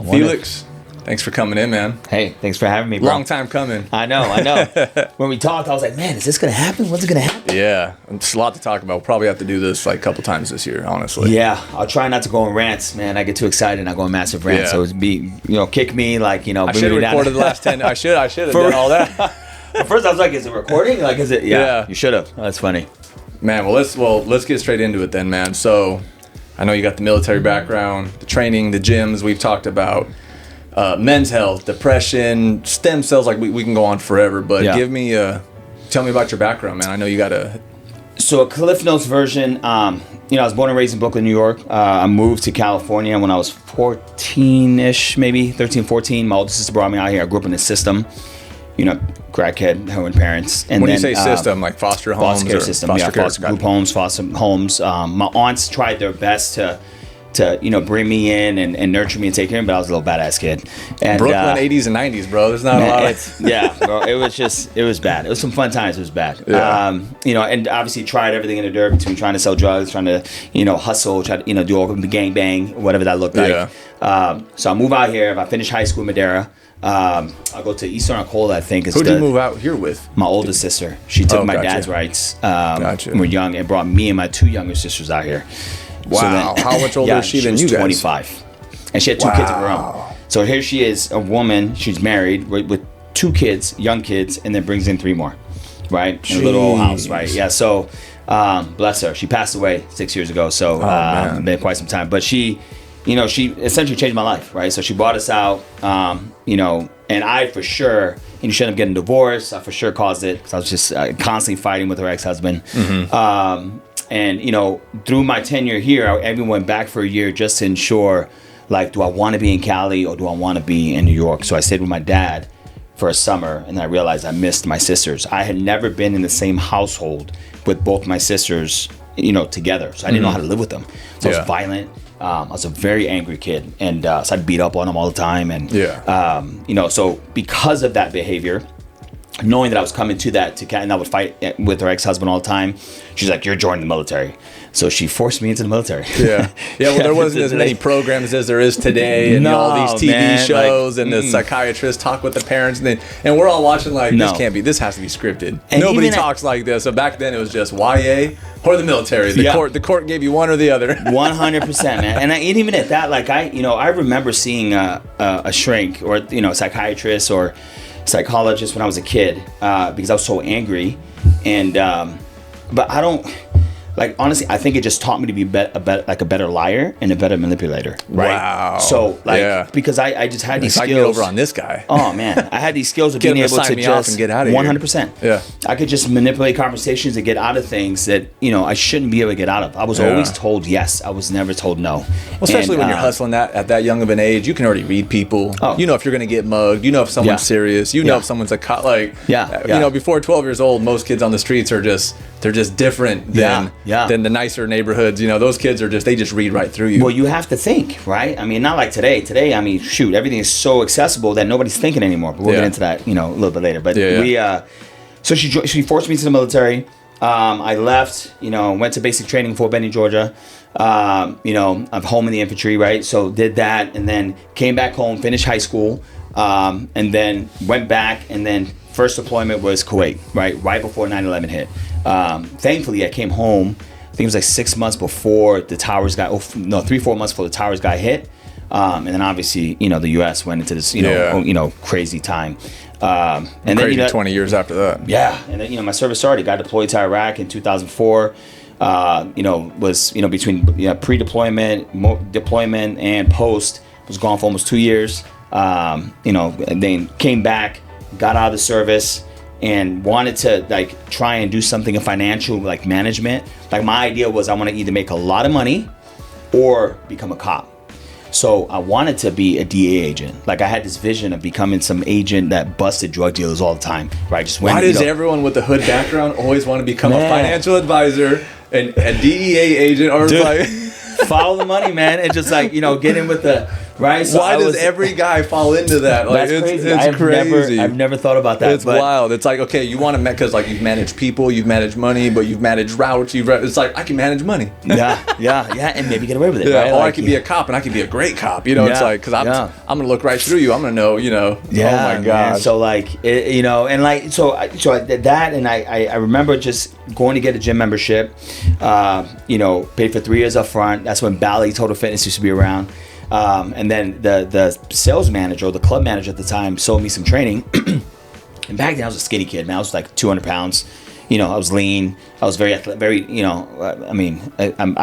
Felix, thanks for coming in, man. Hey, thanks for having me, bro. Long time coming. I know. When we talked, I was like, man, is this going to happen? When's it going to happen? Yeah, it's a lot to talk about. We'll probably have to do this like a couple times this year, honestly. Yeah, I'll try not to go on rants, man. I get too excited and I go on massive rants. Yeah. So kick me, I should have recorded the last 10. I should have done all that. At first I was like, is it recording? Like, is it? Yeah. You should have. That's funny. Man, let's get straight into it then, man. So, I know you got the military background, the training, the gyms we've talked about, men's health, depression, stem cells. Like we can go on forever, but tell me about your background, man. I know you got a. So a Cliff Notes version. I was born and raised in Brooklyn, New York. I moved to California when I was 14-ish, maybe 13, 14. My older sister brought me out here. I grew up in the system. Crackhead, heroin parents. And when you say system, like foster homes? Foster care system, foster group homes, foster homes. My aunts tried their best to bring me in and nurture me and take care of me, but I was a little badass kid. And, Brooklyn 80s and 90s, bro. There's not a lot of... Yeah, bro. It was bad. It was some fun times. It was bad. Yeah. And obviously tried everything in the dirt between trying to sell drugs, trying to, hustle, try to, do all the gang bang, whatever that looked like. Yeah. So I move out here. If I finish high school in Madera, I'll go to Eastern Arcola, I think. Who did you move out here with? My oldest sister. She took my dad's rights when we were young and brought me and my two younger sisters out here. Wow. So then, how much older is she than you guys? 25. And she had two kids of her own. So here she is, a woman. She's married with two kids, young kids, and then brings in three more, right? In a little old house, right? Yeah, so bless her. She passed away 6 years ago, so been quite some time. But she essentially changed my life, right? So she brought us out, and I for sure, she ended up getting divorced. I for sure caused it because I was just constantly fighting with her ex-husband. Mm-hmm. And through my tenure here, I even went back for a year just to ensure, like, do I want to be in Cali or do I want to be in New York? So I stayed with my dad for a summer, and I realized I missed my sisters. I had never been in the same household with both my sisters, together. So I didn't know how to live with them. So I was violent. I was a very angry kid, and so I'd beat up on them all the time. And so because of that behavior, knowing that I was coming to Cali, and I would fight with her ex-husband all the time, she's like, "You're joining the military." So she forced me into the military. Yeah. Well, there wasn't as many programs as there is today, and all these TV shows, and the psychiatrists talk with the parents, and we're all watching like, this has to be scripted. And nobody talks like this. So back then it was just YA or the military. The court gave you one or the other. 100%, man. And even at that, like I remember seeing a shrink or a psychiatrist or psychologist when I was a kid because I was so angry, and but I don't. Like, honestly, I think it just taught me to be a better liar and a better manipulator, right? Wow. So, because I just had these skills. I get over on this guy. Oh, man. I had these skills of being able to just... and get out of 100%. Here. Yeah. I could just manipulate conversations and get out of things that, I shouldn't be able to get out of. I was always told yes. I was never told no. Well, especially when you're hustling at that young of an age, you can already read people. Oh. You know if you're going to get mugged. You know if someone's serious. You know if someone's a cop. Before 12 years old, most kids on the streets are just... They're just different than the nicer neighborhoods. Those kids are they just read right through you. Well, you have to think, right? I mean, not like today. Today, I mean, shoot, everything is so accessible that nobody's thinking anymore. But we'll get into that, a little bit later. But so she forced me into the military. I left, went to basic training in Fort Benning, Georgia. I'm home in the infantry, right? So did that, and then came back home, finished high school, and then went back, and then first deployment was Kuwait, right before 9/11 hit. Thankfully, I came home. I think it was like 6 months before the towers 3-4 months before the towers got hit. And then obviously, the U.S. went into this, crazy time. And then 20 years after that. Yeah, and then my service started. Got deployed to Iraq in 2004. Was between pre-deployment, deployment, and post. Was gone for almost 2 years. And then came back, got out of the service, and wanted to try and do something in financial management. My idea was I want to either make a lot of money or become a cop. So I wanted to be a DA agent. I had this vision of becoming some agent that busted drug dealers all the time. Right? Why does everyone with the hood background always want to become a financial advisor and a DEA agent or follow the money, man? And just get in with the right? So why does every guy fall into that? Like, that's crazy. It's crazy. I've never thought about that. It's wild. It's like, okay, you want to because like you've managed people, you've managed money, but you've managed routes. It's like I can manage money. yeah, and maybe get away with it. Yeah, right? or like, I could be a cop and I could be a great cop. It's like because I'm gonna look right through you. I'm gonna know. Yeah, oh my god. Man. So like and like so I did that, and I remember just going to get a gym membership. Paid for 3 years up front. That's when Bally Total Fitness used to be around. And then the sales manager or the club manager at the time sold me some training. And back then I was a skinny kid, man. I was like 200 pounds. I was lean. I was very, I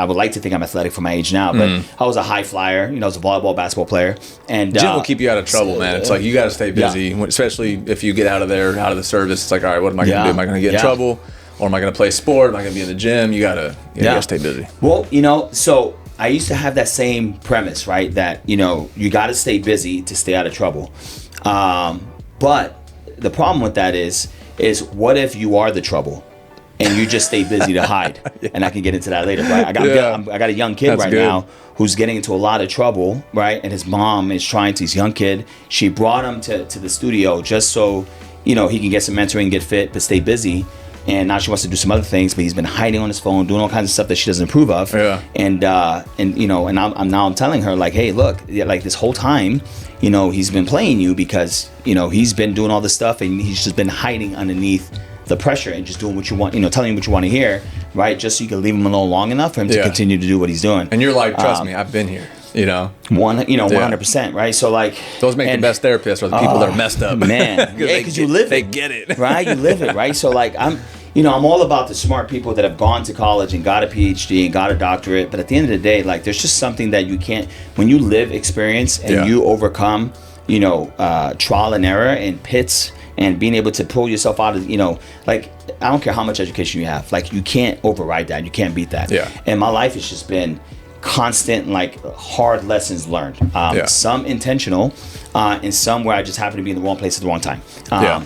would like to think I'm athletic for my age now, but I was a high flyer. I was a volleyball, basketball player. And gym will keep you out of trouble, man. It's like you got to stay busy, especially if you get out of the service. It's like, all right, what am I going to do? Am I going to get in trouble? Or am I going to play sport? Am I going to be in the gym? You gotta stay busy. Well, so I used to have that same premise, right? That, you got to stay busy to stay out of trouble. But the problem with that is what if you are the trouble and you just stay busy to hide? And I can get into that later, right? I got a young kid now who's getting into a lot of trouble, right? And his mom is trying to, his young kid, she brought him to the studio just so, he can get some mentoring, get fit, but stay busy. And now she wants to do some other things, but he's been hiding on his phone, doing all kinds of stuff that she doesn't approve of. Yeah. And I'm telling her like, hey, look, like this whole time, he's been playing you because, he's been doing all this stuff and he's just been hiding underneath the pressure and just doing what you want, telling you what you want to hear, right? Just so you can leave him alone long enough for him to continue to do what he's doing. And you're like, trust me, I've been here. 100%, right? So like those make the best therapists are the people that are messed up, man. Because you live it, they get it, right? You live it, right? So like I'm all about the smart people that have gone to college and got a PhD and got a doctorate, but at the end of the day, like there's just something that you can't when you live experience and you overcome, trial and error and pits and being able to pull yourself out of, like I don't care how much education you have, like you can't override that, you can't beat that. Yeah. And my life has just been constant, like hard lessons learned. Some intentional, and some where I just happen to be in the wrong place at the wrong time.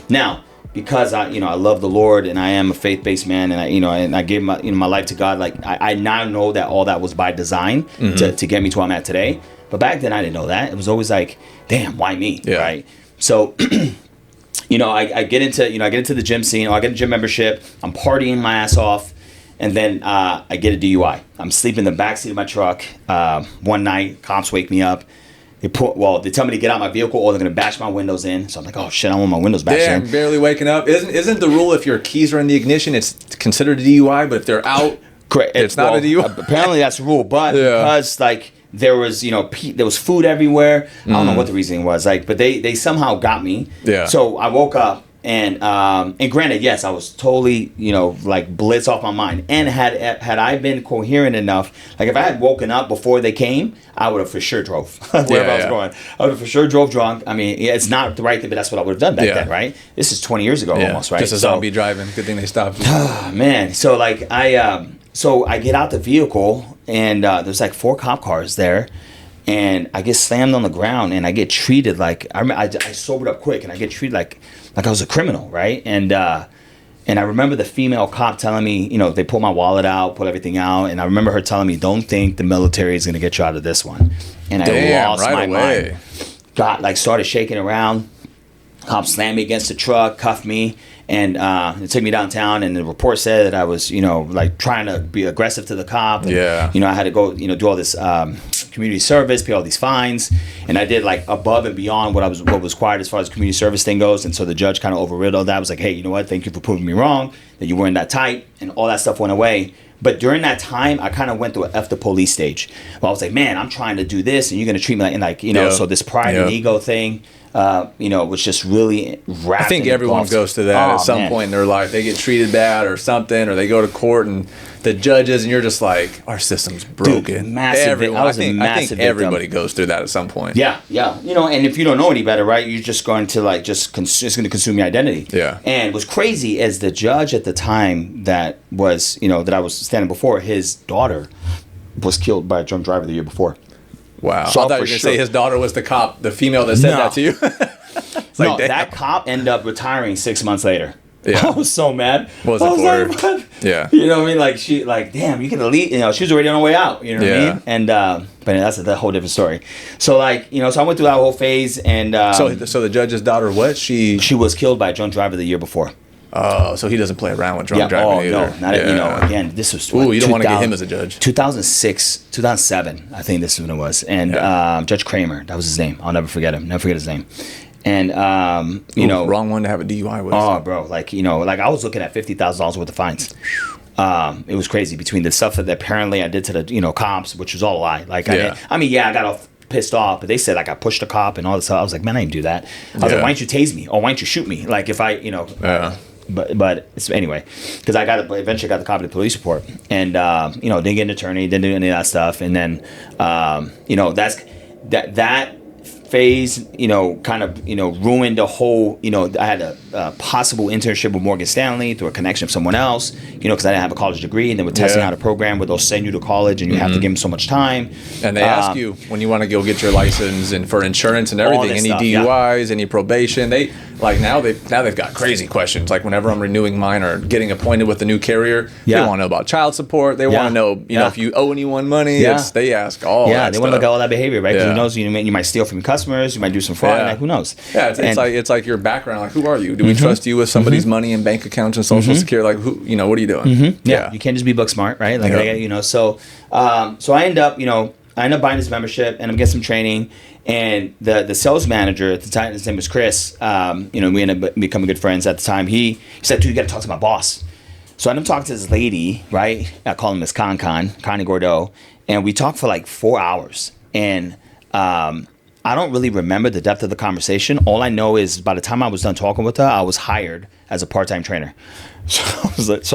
Now, because I love the Lord and I am a faith-based man, and I gave my my life to God. Like I now know that all that was by design to get me to where I'm at today. But back then I didn't know that. It was always like, damn, why me? Yeah. Right. So, I get into the gym scene. I get a gym membership. I'm partying my ass off. And then I get a DUI. I'm sleeping in the backseat of my truck. One night, cops wake me up. They tell me to get out my vehicle or they're going to bash my windows in. So I'm like, oh shit, I want my windows bashed in. Yeah, barely waking up. Isn't the rule if your keys are in the ignition, it's considered a DUI, but if they're out, correct, it's not a DUI? Apparently that's the rule. But because like there was, there was food everywhere. I don't know what the reasoning was. Like, but they somehow got me. Yeah. So I woke up. And granted, yes, I was totally, like blitz off my mind. And had I been coherent enough, like if I had woken up before they came, I would have for sure drove wherever I was going. I would have for sure drove drunk. I mean, it's not the right thing, but that's what I would have done back then, right? This is 20 years ago almost, right? Just a zombie driving. Good thing they stopped you. Man, so like I get out the vehicle and there's like 4 cop cars there. And I get slammed on the ground and I get treated like I sobered up quick and I get treated like I was a criminal, right? And I remember the female cop telling me, they pull my wallet out, pull everything out, and I remember her telling me, "Don't think the military is gonna get you out of this one." And I lost my mind. Started shaking around. Cop slammed me against the truck, cuffed me, and it took me downtown. And the report said that I was, trying to be aggressive to the cop. And, I had to go, do all this community service, pay all these fines, and I did like above and beyond what was required as far as the community service thing goes. And so the judge kind of overruled all that. I was like, hey, you know what? Thank you for proving me wrong that you weren't that tight, and all that stuff went away. But during that time, I kind of went through a F the police stage. Well, I was like, man, I'm trying to do this, and you're gonna treat me like, so this pride and ego thing. Was just really wrapped. I think everyone goes through that at some point in their life. They get treated bad or something, or they go to court and the judges, and you're just like, our system's broken. Dude, massive. I think everybody goes through that at some point. Yeah. And if you don't know any better, right, you're just going to like it's going to consume your identity. Yeah. And what's crazy is the judge at the time that was that I was standing before, his daughter was killed by a drunk driver the year before. Wow. So I thought you were going to say his daughter was the cop, the female that said that to you. That cop ended up retiring 6 months later. Yeah. I was so mad. Was it for her? Yeah. You know what I mean? Like she, like, damn, you can delete. You know, she was already on her way out. You know what I mean? And but that's a whole different story. So like, you know, so I went through that whole phase, and so the judge's daughter, what she was killed by a drunk driver the year before. Oh, so he doesn't play around with drunk driving either. No, not you know. Again, this was. Ooh, you don't want to get him as a judge. 2006, 2007, I think this is when it was, and Judge Kramer, that was his name. I'll never forget him. Never forget his name. And you know, wrong one to have a DUI with. Oh, bro, like, you know, like I was looking at $50,000 worth of fines. It was crazy between the stuff that apparently I did to the, you know, cops, which was all a lie. Like I got off pissed off, but they said like I pushed a cop and all this stuff. I was like, man, I didn't do that. I was like, why don't you tase me, or why don't you shoot me? Like if I, you know. But it's, anyway, because I eventually got the copy of the police report, and you know, didn't get an attorney, didn't do any of that stuff, and then you know, that phase, you know, kind of, you know, ruined the whole, you know, I had a possible internship with Morgan Stanley through a connection of someone else, you know, because I didn't have a college degree, and they were testing out a program where they'll send you to college and you have to give them so much time. And they ask you when you want to go get your license and for insurance and everything, any stuff, DUIs, any probation, they like now they've got crazy questions. Like whenever I'm renewing mine or getting appointed with a new carrier, they want to know about child support. They want to know, you know, if you owe anyone money. They ask all that they stuff. want to look at all that behavior, right? Because who knows, you might steal from your customers, you might do some fraud, like who knows? Yeah, it's like your background. Like, who are you? Do we trust you with somebody's money and bank accounts and social security? Like, who, you know, what are you doing? Yeah, you can't just be book smart, right? Like, you know, so I end up, you know, buying this membership, and I'm getting some training. And the sales manager at the time, his name was Chris. You know, we ended up becoming good friends at the time. He said, dude, you got to talk to my boss. So I ended up talking to this lady, right? I call him Miss Connie Gordeau. And we talked for like 4 hours. And I don't really remember the depth of the conversation. All I know is by the time I was done talking with her, I was hired as a part-time trainer. So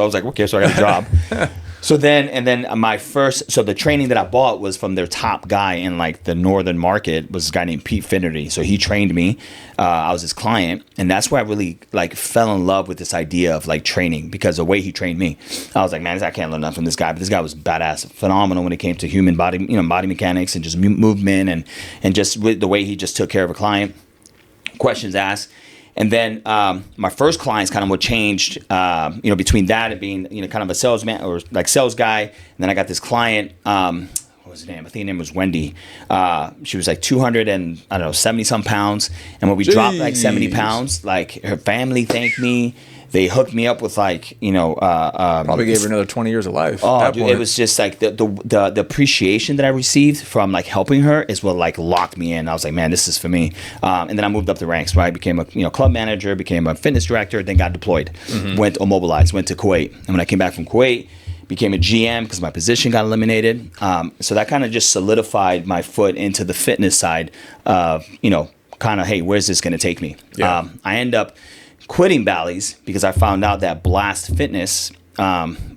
I was like, okay, so I got a job. So then the training that I bought was from their top guy in like the northern market, was a guy named Pete Finnerty. So he trained me. I was his client, and that's where I really like fell in love with this idea of like training, because the way he trained me, I was like, man, I can't learn nothing from this guy. But this guy was badass, phenomenal when it came to human body, you know, body mechanics and just movement and just the way he just took care of a client. Questions asked. And then my first clients kind of what changed, you know, between that and being, you know, kind of a salesman or like sales guy. And then I got this client, what was her name? I think her name was Wendy. She was like 270 some pounds. And when we dropped like 70 pounds, like her family thanked me. They hooked me up with like, you know, probably gave her another 20 years of life. Oh, dude, it was just like the appreciation that I received from like helping her is what like locked me in. I was like, man, this is for me. And then I moved up the ranks, right? Became a, you know, club manager, became a fitness director, then got deployed, went to Kuwait. And when I came back from Kuwait, became a GM because my position got eliminated. So that kind of just solidified my foot into the fitness side of, you know, kind of, hey, where's this going to take me? Yeah. I end up quitting Bally's because I found out that Blast Fitness,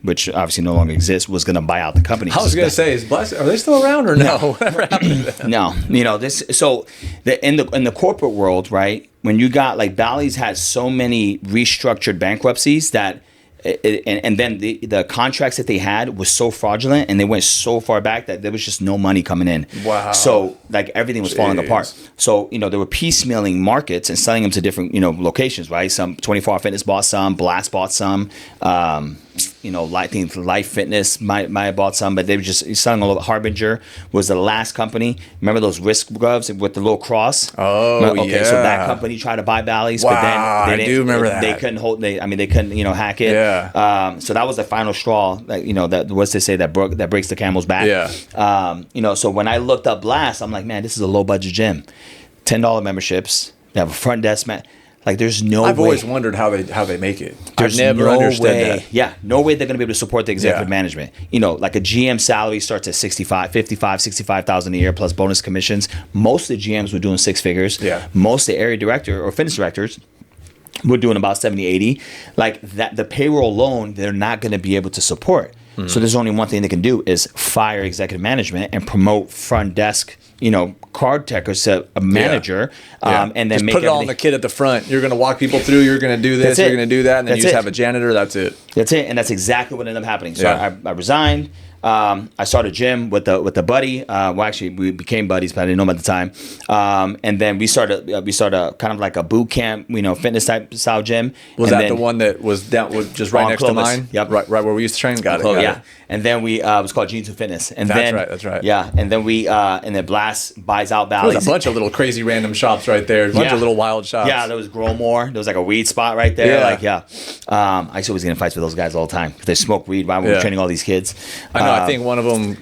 which obviously no longer exists, was going to buy out the company. I was going to say, is Blast, are they still around or no? Whatever happened to them? No, you know this. So in the corporate world, right? When you got like Bally's had so many restructured bankruptcies that. And then the contracts that they had was so fraudulent, and they went so far back that there was just no money coming in. Wow. So like everything was falling apart. So, you know, they were piecemealing markets and selling them to different, you know, locations, right? Some 24-Hour Fitness bought some, Blast bought some, you know, I think Life Fitness might have bought some, but they were just selling all over. Harbinger was the last company. Remember those wrist gloves with the little cross? Oh, okay, yeah. so that company tried to buy Bally's, wow, but then I do remember that. They couldn't hold. They couldn't, you know, hack it. Yeah. So that was the final straw. That, you know, that was to say that breaks the camel's back. Yeah. You know, so when I looked up Blast, I'm like, man, this is a low budget gym. $10 memberships. They have a front desk man. Like, there's no way. I've always wondered how they make it. There's I've never understood that. Yeah, no way they're going to be able to support the executive management. You know, like a GM salary starts at 65,000 a year plus bonus commissions. Most of the GMs were doing six figures. Yeah. Most of the area director or fitness directors were doing about 70, 80. Like that, the payroll alone, they're not going to be able to support. Mm-hmm. So there's only one thing they can do is fire executive management and promote front desk, you know, card techers to a manager, and then just make put it all on the kid at the front. You're going to walk people through. You're going to do this. You're going to do that, and then you just have a janitor. That's it. That's it, and that's exactly what ended up happening. So I resigned. I started a gym with a buddy. Well, actually, we became buddies, but I didn't know him at the time. And then we started kind of like a boot camp, fitness type style gym. Was that the one that was just right next Clovis. to mine? Yep. Right where we used to train. Got it. And then we it was called Jeans and Fitness. And That's right. Yeah, and then then Blast buys out Valley. There's a bunch of little crazy random shops right there. A bunch of little wild shops. Yeah, there was Growmore. There was like a weed spot right there. I used to always get in fights with those guys all the time because they smoke weed while we were training all these kids. I know. I think one of them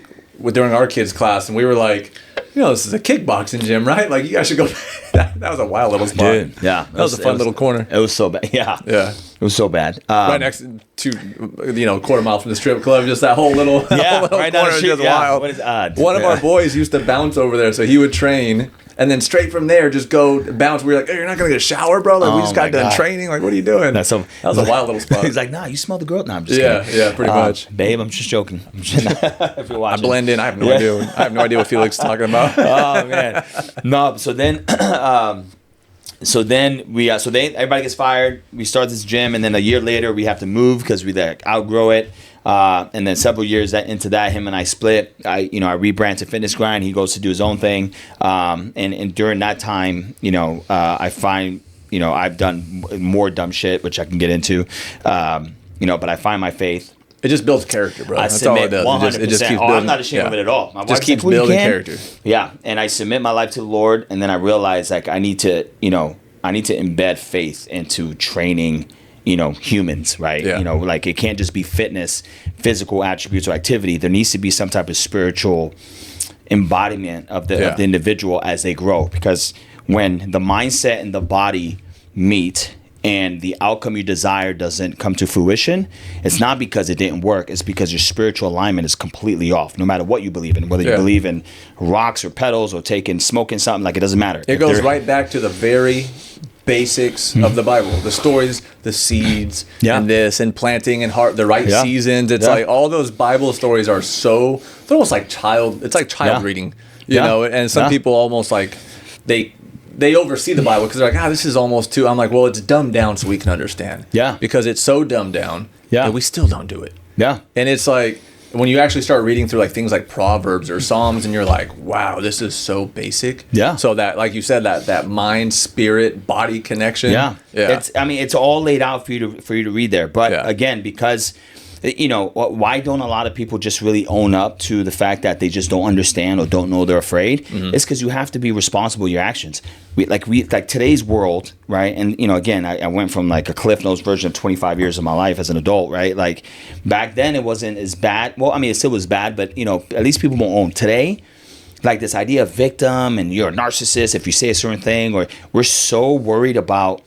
during our kids' class, and we were like, this is a kickboxing gym, right? Like, you guys should go. That was a wild little spot. Dude, yeah. That was a fun little corner. It was so bad. Yeah. It was so bad. Right next to, quarter mile from the strip club, just that whole little, right corner is just wild. What is One of our boys used to bounce over there, so he would train. And then straight from there, just go bounce. We were like, "Hey, you're not gonna get a shower, bro? Like, we just got done training. Like, what are you doing?" That was a wild little spot. He's like, "Nah, you smell the girl." Nah, I'm just kidding. Yeah, pretty much. Babe, I'm just joking. If you're watching, I blend in. I have no idea. I have no idea what Felix is talking about. Oh man, no. So then, everybody gets fired. We start this gym, and then a year later, we have to move because we outgrow it. And then several years into that, him and I split. I rebrand to Fitness Grind. He goes to do his own thing. And during that time, I find, I've done more dumb shit, which I can get into. But I find my faith. It just builds character, bro. That's all it does. 100%. It just keeps building. I'm not ashamed of it at all. My just keeps building character. Yeah. And I submit my life to the Lord, and then I realize I need to embed faith into training humans, right? Yeah. Like it can't just be fitness, physical attributes or activity. There needs to be some type of spiritual embodiment of the individual as they grow. Because when the mindset and the body meet and the outcome you desire doesn't come to fruition, it's not because it didn't work. It's because your spiritual alignment is completely off, no matter what you believe in, whether you believe in rocks or pedals or smoking something, like it doesn't matter. It goes right back to the very basics of the Bible, the stories, the seeds, and this, and planting and the right seasons. It's like all those Bible stories are they're almost like child reading, you know. And some people almost like they oversee the Bible because they're like, this is almost too. I'm like, well, it's dumbed down so we can understand. Yeah, because it's so dumbed down that we still don't do it. Yeah, and it's like when you actually start reading through like things like Proverbs or Psalms, and you're like, wow, this is so basic. Yeah. So that, like you said, that mind, spirit, body connection. Yeah. It's all laid out for you to read there. But again, because why don't a lot of people just really own up to the fact that they just don't understand or don't know they're afraid? It's because you have to be responsible for your actions. Like today's world, right? And again, I went from like a Cliff Notes version of 25 years of my life as an adult, right? Like back then it wasn't as bad. Well, I mean, it still was bad, but at least people won't own. Today, like this idea of victim and you're a narcissist if you say a certain thing, or we're so worried about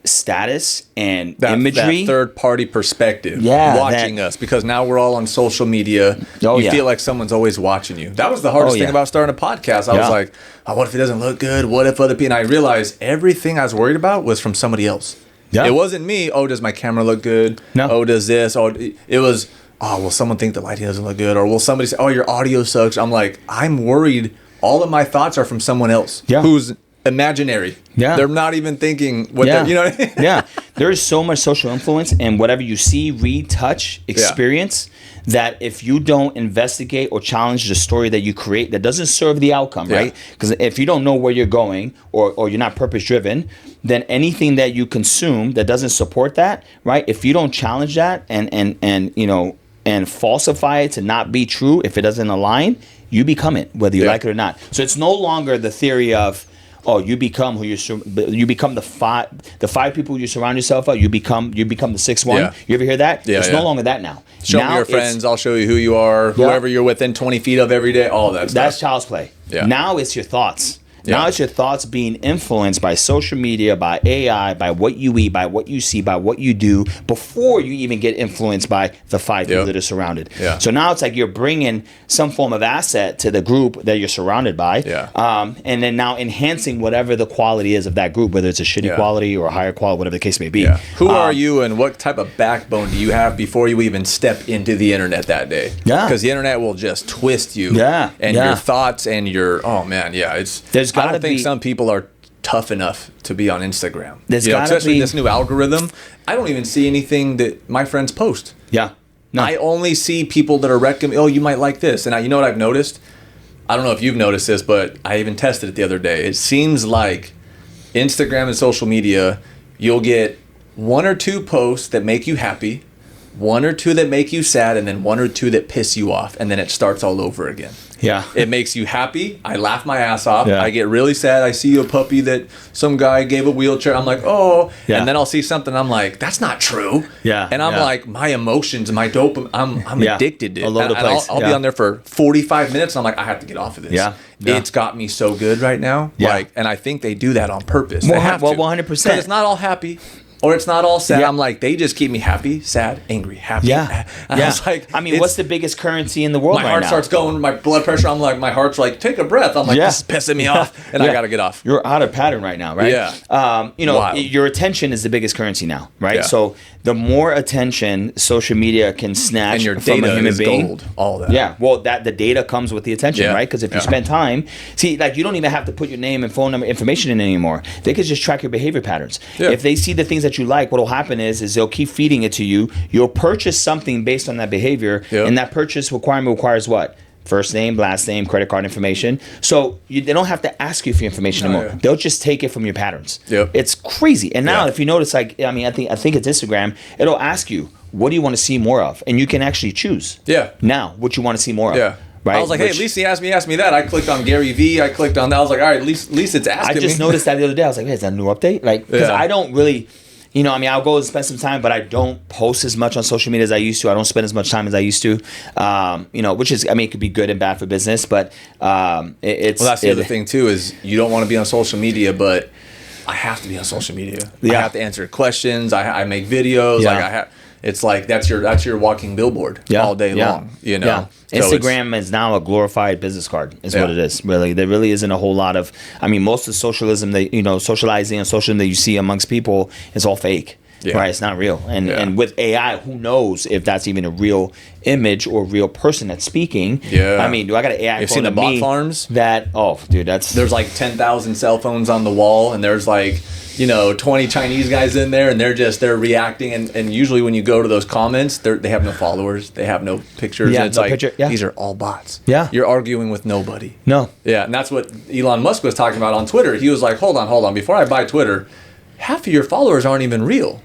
status and imagery, that third party perspective watching us, because now we're all on social media. You feel like someone's always watching you. That was the hardest thing about starting a podcast. I was like, what if it doesn't look good? What if other people? And I realized everything I was worried about was from somebody else. It wasn't me. Does my camera look good? No. Does this? It was, will someone think the lighting doesn't look good? Or will somebody say, your audio sucks? I'm like, I'm worried. All of my thoughts are from someone else who's imaginary. They're not even thinking what they're, you know what I mean? There is so much social influence in whatever you see, read, touch, experience, that if you don't investigate or challenge the story that you create, that doesn't serve the outcome, right? Because if you don't know where you're going, or you're not purpose driven, then anything that you consume that doesn't support that, right? If you don't challenge that and falsify it to not be true, if it doesn't align, you become it, whether you like it or not. So it's no longer the theory of, you become who you become the five people you surround yourself with. You become the sixth one. You ever hear that? It's no longer that now. Show me your friends. I'll show you who you are. Whoever you're within 20 feet of every day. All that stuff. That's child's play. Now it's your thoughts. Now it's your thoughts being influenced by social media, by AI, by what you eat, by what you see, by what you do, before you even get influenced by the five people that are surrounded. So now it's like you're bringing some form of asset to the group that you're surrounded by, and then now enhancing whatever the quality is of that group, whether it's a shitty quality or a higher quality, whatever the case may be. Who are you, and what type of backbone do you have before you even step into the internet that day? Because the internet will just twist you, and your thoughts and your, I don't think some people are tough enough to be on Instagram. Especially this new algorithm. I don't even see anything that my friends post. I only see people that are recommending, oh, you might like this. And you know what I've noticed? I don't know if you've noticed this, but I even tested it the other day. It seems like Instagram and social media, you'll get 1 or 2 posts that make you happy, 1 or 2 that make you sad, and then 1 or 2 that piss you off, and then it starts all over again. Yeah. It makes you happy. I laugh my ass off. Yeah. I get really sad. I see a puppy that some guy gave a wheelchair. I'm like, oh. Yeah. And then I'll see something. I'm like, that's not true. Yeah. And I'm like, my emotions, my dopamine, I'm addicted to it. All over the place. I'll be on there for 45 minutes. And I'm like, I have to get off of this. Yeah. It's got me so good right now. Yeah. And I think they do that on purpose. They have to. 100%. Because it's not all happy. Or it's not all sad. Yeah. I'm like, they just keep me happy, sad, angry, happy. Yeah. And I was like, what's the biggest currency in the world right now? My heart starts going, my blood pressure, I'm like, my heart's like, take a breath. I'm like, this is pissing me off, and I got to get off. You're out of pattern right now, right? Yeah. Your attention is the biggest currency now, right? Yeah. So the more attention social media can snatch and your from data a human is being. Gold, all that. Yeah. Well, the data comes with the attention, right? Because if you spend time, see, like you don't even have to put your name and phone number information in anymore. They could just track your behavior patterns. Yeah. If they see the things that you like, what will happen is they'll keep feeding it to you. You'll purchase something based on that behavior, and that purchase requirement requires what? First name, last name, credit card information. So they don't have to ask you for your information anymore. Yeah. They'll just take it from your patterns. Yep. It's crazy. And now, if you notice, like I think it's Instagram. It'll ask you, what do you want to see more of, and you can actually choose. Yeah. Now, what you want to see more of. Yeah. Right? I was like, hey, at least he asked me that. I clicked on Gary Vee. I clicked on that. I was like, all right, at least it's asking me. I just noticed that the other day. I was like, hey, is that a new update? Like, because I don't really. I'll go and spend some time, but I don't post as much on social media as I used to. I don't spend as much time as I used to, which is, it could be good and bad for business, but it's... Well, that's the other thing, too, is you don't want to be on social media, but I have to be on social media. Yeah. I have to answer questions. I make videos. Yeah. It's like that's your walking billboard all day long, Yeah. So Instagram is now a glorified business card, is what it is. Really, there really isn't a whole lot of. Most of the socialism socializing and socialism that you see amongst people is all fake. Yeah. Right, it's not real. And with AI, who knows if that's even a real image or real person that's speaking. Yeah. Do I got an AI? You've seen the bot farms? There's like 10,000 cell phones on the wall, and there's like 20 Chinese guys in there, and they're reacting, and usually when you go to those comments, they have no followers, they have no pictures. Yeah, and it's no like picture. Yeah. These are all bots. Yeah. You're arguing with nobody. No. Yeah, and that's what Elon Musk was talking about on Twitter. He was like, hold on, before I buy Twitter, half of your followers aren't even real.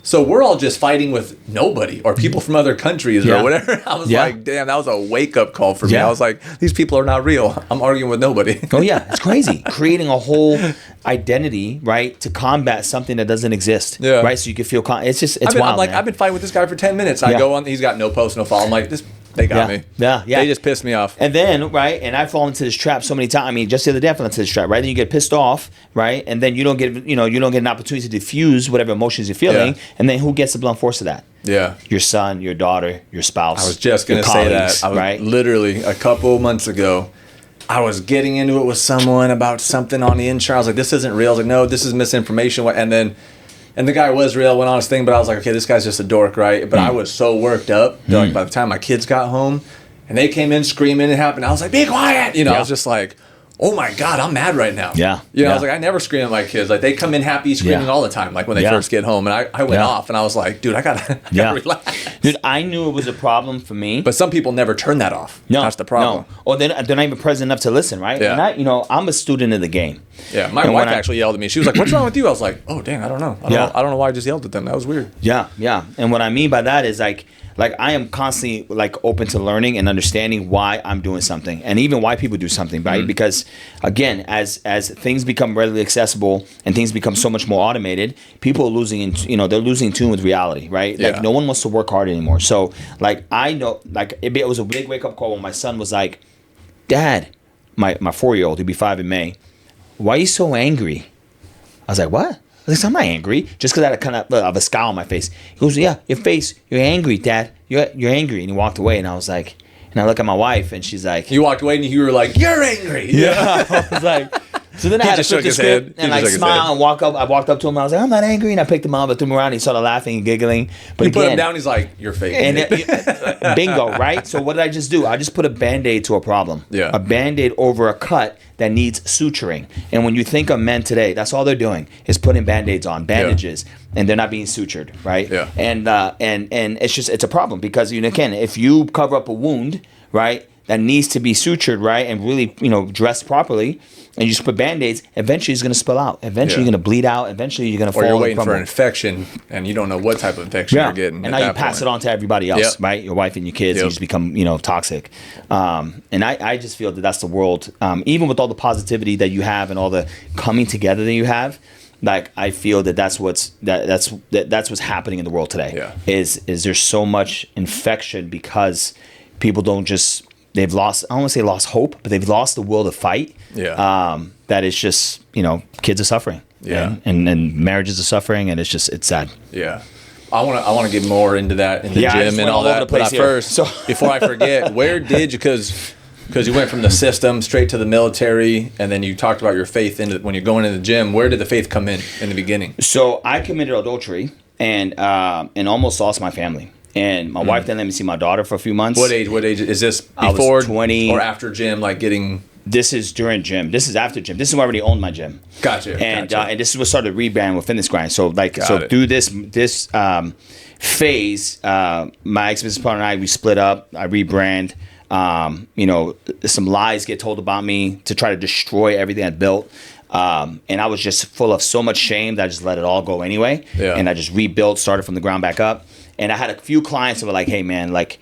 So we're all just fighting with nobody or people from other countries or whatever. I was like, damn, that was a wake-up call for me. I was like, these people are not real. I'm arguing with nobody. Oh, yeah. It's crazy. Creating a whole identity, right, to combat something that doesn't exist. Yeah. Right? So you can feel... it's wild, I'm like, man. I've been fighting with this guy for 10 minutes. I go on, he's got no post, no follow. I'm like, they got me. Yeah. They just pissed me off. And then, right, and I fall into this trap so many times. Just the other day I fell into this trap, right? Then you get pissed off, right? And then you don't get an opportunity to diffuse whatever emotions you're feeling. Yeah. And then who gets the blunt force of that? Yeah. Your son, your daughter, your spouse. I was just going to say that. Right? Literally a couple months ago, I was getting into it with someone about something on the insurance. I was like, this isn't real. I was like, no, this is misinformation. And the guy was real, went on his thing, but I was like, okay, this guy's just a dork, right? But I was so worked up that like by the time my kids got home and they came in screaming, it happened. I was like, be quiet. I was just like, oh my God, I'm mad right now. Yeah. I was like, I never scream at my kids. Like they come in happy screaming all the time, like when they first get home. And I went off and I was like, dude, I gotta relax. Dude, I knew it was a problem for me. But some people never turn that off. No. That's the problem. No. Or they're not even present enough to listen, right? Yeah. And I'm a student of the game. Yeah. My wife actually yelled at me. She was like, what's wrong with you? I was like, oh, dang, I don't know. I don't know why I just yelled at them. That was weird. Yeah. Yeah. And what I mean by that is like I am constantly like open to learning and understanding why I'm doing something and even why people do something, right? Because again, as things become readily accessible and things become so much more automated, people are losing they're losing tune with reality, right? Yeah. Like no one wants to work hard anymore. So like I know like it was a big wake up call when my son was like, Dad, my 4-year-old, he'll be 5 in May, why are you so angry? I was like, what? I was like, I'm not angry. Just because I had a kind of a scowl on my face. He goes, yeah, your face, you're angry, Dad. You're angry. And he walked away, and I was like, and I look at my wife, and she's like... You walked away, and you were like, you're angry. Yeah. I was like, So then I had to flip the script and like smile and walk up. I walked up to him. I was like, I'm not angry. And I picked him up. I threw him around. He started laughing and giggling. But you put him down. He's like, you're fake. And bingo, right? So what did I just do? I just put a Band-Aid to a problem. Yeah. A Band-Aid over a cut that needs suturing. And when you think of men today, that's all they're doing is putting Band-Aids on, bandages, and they're not being sutured, right? Yeah. And it's a problem because, again, if you cover up a wound, right, that needs to be sutured, right, and really, dressed properly, and you just put Band-Aids, eventually it's going to spill out. Eventually you're going to bleed out. Eventually you're going to fall. Or you're waiting for an infection, and you don't know what type of infection you're getting. And now you pass it on to everybody else, right? Your wife and your kids, you just become, toxic. And I just feel that that's the world. Even with all the positivity that you have and all the coming together that you have, like I feel that that's what's happening in the world today. Yeah. Is there's so much infection because people don't just. They've lost, I don't want to say lost hope, but they've lost the will to fight. Yeah. That is just, kids are suffering. Yeah. And marriages are suffering, and it's sad. Yeah. I want to get more into that in the gym and all that. But first, before I forget, where did you, because you went from the system straight to the military, and then you talked about your faith when you're going in the gym. Where did the faith come in the beginning? So I committed adultery and almost lost my family. And my wife didn't let me see my daughter for a few months. What age is this? Before I was 20 or after gym? Like getting. This is during gym. This is after gym. This is when I already owned my gym. Gotcha. And this is what started rebrand with Fitness Grind. So through this phase, my ex-business partner and I, we split up. I rebrand. Some lies get told about me to try to destroy everything I built. And I was just full of so much shame that I just let it all go anyway. Yeah. And I just rebuilt, started from the ground back up. And I had a few clients that were like, hey man, like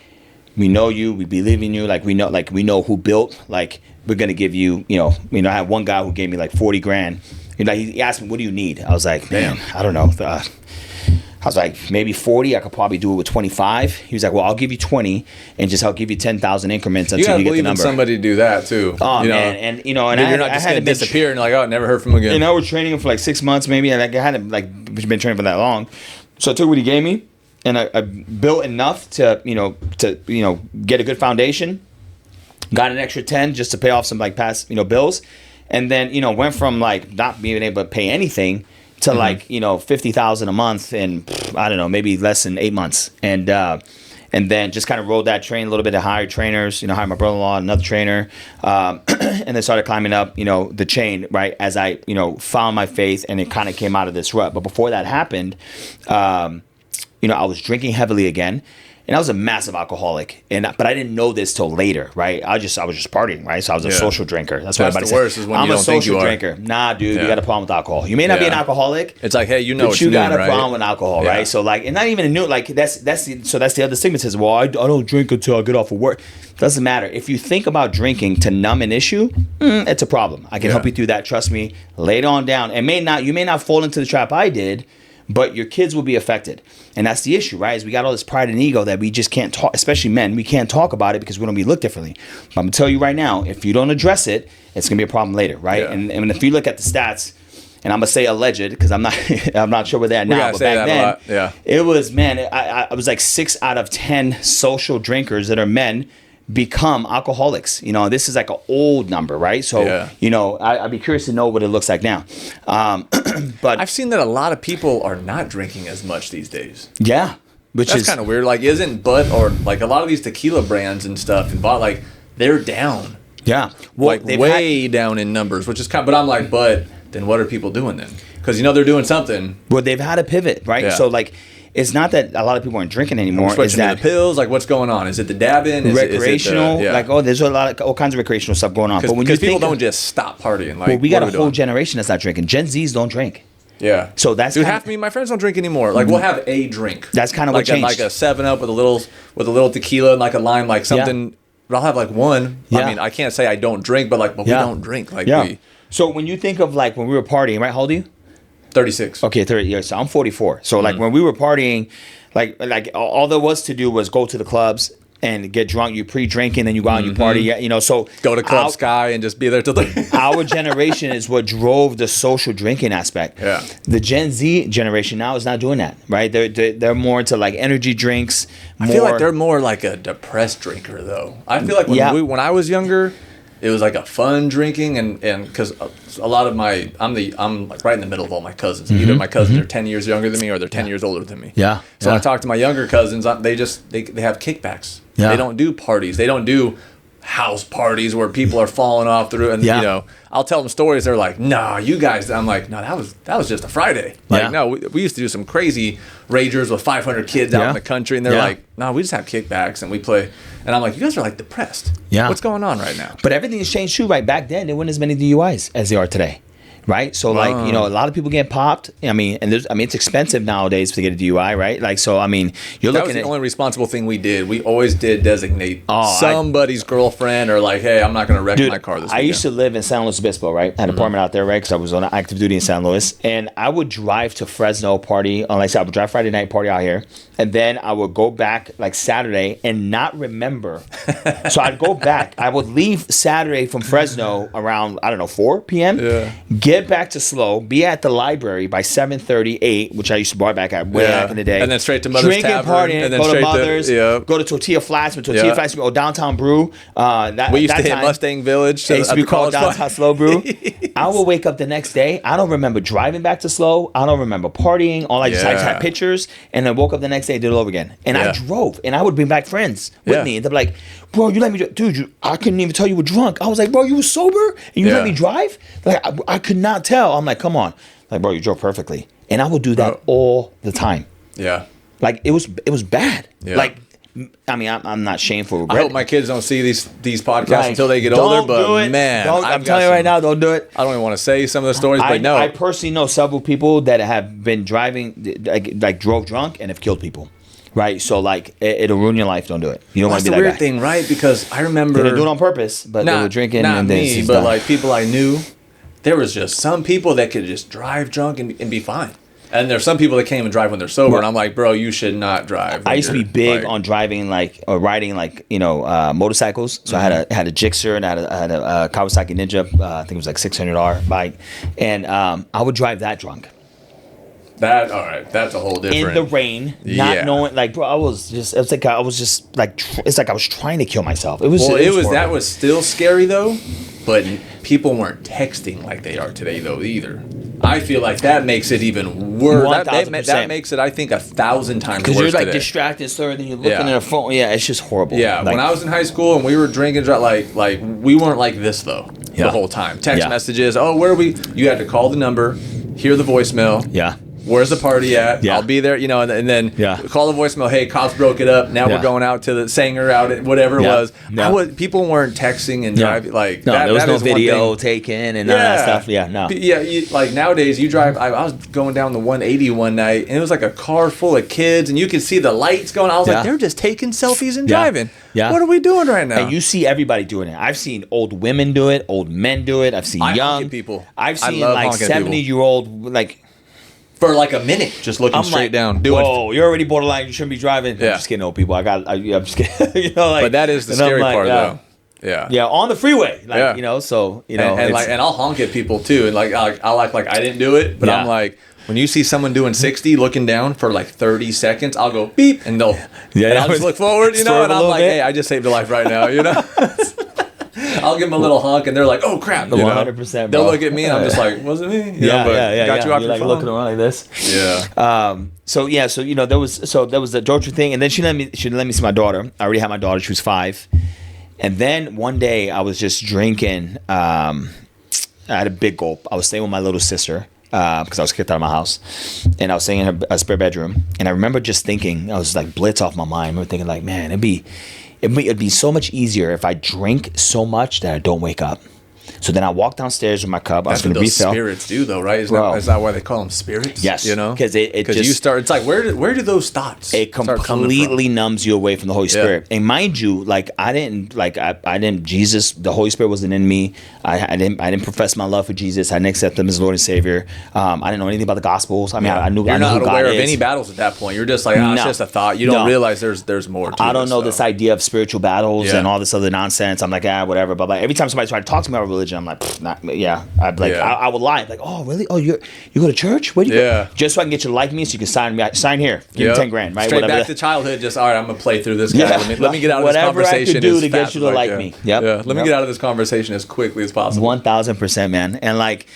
we know you, we believe in you, we know who built, like we're gonna give you, I had one guy who gave me like 40 grand. He asked me, what do you need? I was like, man, I don't know. I was like, maybe 40. I could probably do it with 25. He was like, well, I'll give you 20 and I'll give you 10,000 increments until you get the number. Somebody do that too. Oh man, and you're not just gonna disappear and like, oh, never heard from him again. I was training him for like 6 months maybe, and I hadn't been training for that long. So I took what he gave me, and I built enough to get a good foundation. Got an extra 10 just to pay off some past bills, and then went from not being able to pay anything to 50,000 a month in I don't know, maybe less than 8 months, and then just kind of rode that train a little bit of hired trainers, hired my brother-in-law, another trainer, and then started climbing up the chain, right, as I found my faith, and it kind of came out of this rut. But before that happened, I was drinking heavily again, and I was a massive alcoholic, but I didn't know this till later, right? I was just partying, right? So I was a social drinker. That's what everybody worst is when I'm you don't think you are. I'm a social drinker. Nah, dude, you got a problem with alcohol. You may not be an alcoholic. It's like, hey, but you got a problem with alcohol, right? So and not even a new that's the other stigmatism. Well, I don't drink until I get off of work. Doesn't matter. If you think about drinking to numb an issue, it's a problem. I can help you through that. Trust me. Later on down, you may not fall into the trap I did, but your kids will be affected. And that's the issue, right? Is we got all this pride and ego that we just can't talk, especially men. We can't talk about it because we're going to be looked differently. But I'm going to tell you right now, if you don't address it, it's going to be a problem later, right? Yeah. And if you look at the stats, and I'm going to say alleged because I'm not sure where they're at now, but back then, it was, man, I was like 6 out of 10 social drinkers that are men become alcoholics. This is like an old number, right? So, I'd be curious to know what it looks like now. But I've seen that a lot of people are not drinking as much these days. Yeah. That's kind of weird. Like, isn't Bud or like a lot of these tequila brands and stuff and Bud, they're down. Yeah. Well, way down in numbers, which is but I'm like, but then what are people doing then? Because, they're doing something. Well, they've had a pivot, right? Yeah. So it's not that a lot of people aren't drinking anymore. It's that the pills, what's going on? Is it the dabbing? Recreational? There's all kinds of recreational stuff going on. But when people don't just stop partying. We got a whole generation that's not drinking. Gen Zs don't drink. Yeah. So that's half me. My friends don't drink anymore. We'll have a drink. That's kind of what changed. Like a 7-Up with a little tequila and a lime, something. Yeah. But I'll have one. Yeah. I mean, I can't say I don't drink, but we don't drink. So when you think of when we were partying, right? How old are you? 36. Okay, 30 years. So I'm 44. So when we were partying, all there was to do was go to the clubs and get drunk. You pre-drinking, then you go out and you party. So go to Club Sky and just be there till our generation is what drove the social drinking aspect. Yeah. The Gen Z generation now is not doing that, right? They're more into energy drinks. I feel like they're more like a depressed drinker though. I feel like when I was younger, it was like a fun drinking, and because a lot of I'm like right in the middle of all my cousins. Either my cousins are 10 years younger than me, or they're 10 years older than me. Yeah. So I talk to my younger cousins. They have kickbacks. Yeah. They don't do parties. They don't do house parties where people are falling off through, and you know, I'll tell them stories. They're like, "Nah, you guys." I'm like, "No, that was just a Friday." Like, no, we used to do some crazy ragers with 500 kids out in the country, and they're like, "No, we just have kickbacks and we play." And I'm like, "You guys are like depressed. Yeah, what's going on right now?" But everything has changed too. Right back then, there weren't as many DUIs as there are today. Right, so like, you know, a lot of people get popped. I mean, and it's expensive nowadays to get a DUI, right? Like, so I mean, you're looking at the only responsible thing we did. We always did designate somebody's girlfriend, or like, hey, I'm not going to wreck my car this weekend. I used to live in San Luis Obispo, right? I had an apartment out there, right? Because I was on active duty in San Luis, and I would drive to Fresno party. Like I said, I would drive Friday night party out here, and then I would go back like Saturday and not remember. So I'd go back. I would leave Saturday from Fresno around 4 p.m. Yeah. Get back to SLO, be at the library by 7:30, 8, which I used to bar back at way back in the day. And then straight to Mother's Drinking, Tavern. partying, and then go to Mother's, go to Tortilla Flats, or Downtown Brew. We used to hit Mustang Village. It used to be called Downtown SLO Brew. I will wake up the next day. I don't remember driving back to SLO. I don't remember partying. All I just had pictures, and then woke up the next day, did it all over again. And I drove, and I would bring back friends with me. And they'd be like, "Bro, you let me dude, I couldn't even tell you were drunk." I was like, "Bro, you were sober and you let me drive?" Like, I could not tell. I'm like, "Come on." Like, "Bro, you drove perfectly." And I would do that all the time. Yeah. Like, it was bad. Yeah. Like, I mean, I'm not shameful. I hope my kids don't see these podcasts until they get older. But man, I'm telling you right now, don't do it. I don't even want to say some of the stories, but no. I personally know several people that have been driving, like drove drunk and have killed people. Right, so like it'll ruin your life. Don't do it. You don't want to be that guy. That's the weird thing, right? Because I remember they didn't do it on purpose, but they were drinking. Not and me, but like people I knew, there was just some people that could just drive drunk and be fine. And there's some people that can't even drive when they're sober. And I'm like, bro, you should not drive. I used to be big on driving or riding motorcycles. So I had a Gixxer and I had a Kawasaki Ninja. I think it was like $600 bike, and I would drive that drunk. All right, that's a whole different. In the rain, not knowing, like, bro, it's like I was trying to kill myself. That was still scary though, but people weren't texting like they are today though either. I feel like that makes it even worse. That makes it, I think, 1,000 times worse. Because you're like distracted, sir, then you're looking at a phone. Yeah, it's just horrible. Yeah, when I was in high school and we were drinking, like we weren't like this though the whole time. Text messages. Oh, where are we? You had to call the number, hear the voicemail. Yeah. Where's the party at? I'll be there, and then call the voicemail. Hey, cops broke it up. Now we're going out to the Sanger out at whatever it was. People weren't texting and driving like that. There was no video taken and none of that stuff. Yeah, no. Like nowadays, you drive. I was going down the 180 one night, and it was like a car full of kids, and you could see the lights going. I was like, they're just taking selfies and driving. Yeah. What are we doing right now? And you see everybody doing it. I've seen old women do it, old men do it. I've seen young people. I've seen like 70-year-old like. For like a minute, just looking straight down. Whoa, you're already borderline. You shouldn't be driving. Yeah. I'm just kidding, old people. I'm just kidding. But that is the scary part, though. Yeah. Yeah, on the freeway. And I'll honk at people too, and like I'll act like I didn't do it, but I'm like, when you see someone doing 60, looking down for like 30 seconds, I'll go beep, and they'll, and I'll just look forward, and I'm like, hey, I just saved a life right now, I'll give them a little honk, and they're like, "Oh crap!" 100%. They'll look at me, and I'm just like, "Wasn't me?" Got you off your phone. Looking around like this. Yeah. So there was the torture thing, and then she let me see my daughter. I already had my daughter; she was 5. And then one day I was just drinking. I had a big gulp. I was staying with my little sister because I was kicked out of my house, and I was staying in her spare bedroom. And I remember just thinking, I was like blitz off my mind. I remember thinking like, man, it'd be so much easier if I drink so much that I don't wake up. So then I walked downstairs with my cup. I was going to refill. Spirits do though, right? Is that why they call them spirits? Yes. Because you start. It's like where do those thoughts? It completely numbs you away from the Holy Spirit. And mind you, like I didn't. Jesus, the Holy Spirit wasn't in me. I didn't profess my love for Jesus. I didn't accept Him as Lord and Savior. I didn't know anything about the Gospels. I mean, I knew. You're not aware of is. any battles at that point. You're just like, it's just a thought. You don't realize there's more. To I don't know this idea of spiritual battles and all this other nonsense. I'm like, whatever. But like every time somebody tried to talk to me about religion, religion. I'm like, I would lie. Like, oh, really? Oh, you go to church? Where do you go? Just so I can get you to like me, so you can sign here. Give me 10 grand, right? Straight back to childhood. Just, all right, I'm going to play through this guy. Let me get out of this conversation. Whatever I could do to get you to like me. Let me get out of this conversation as quickly as possible. 1,000%, man. And like,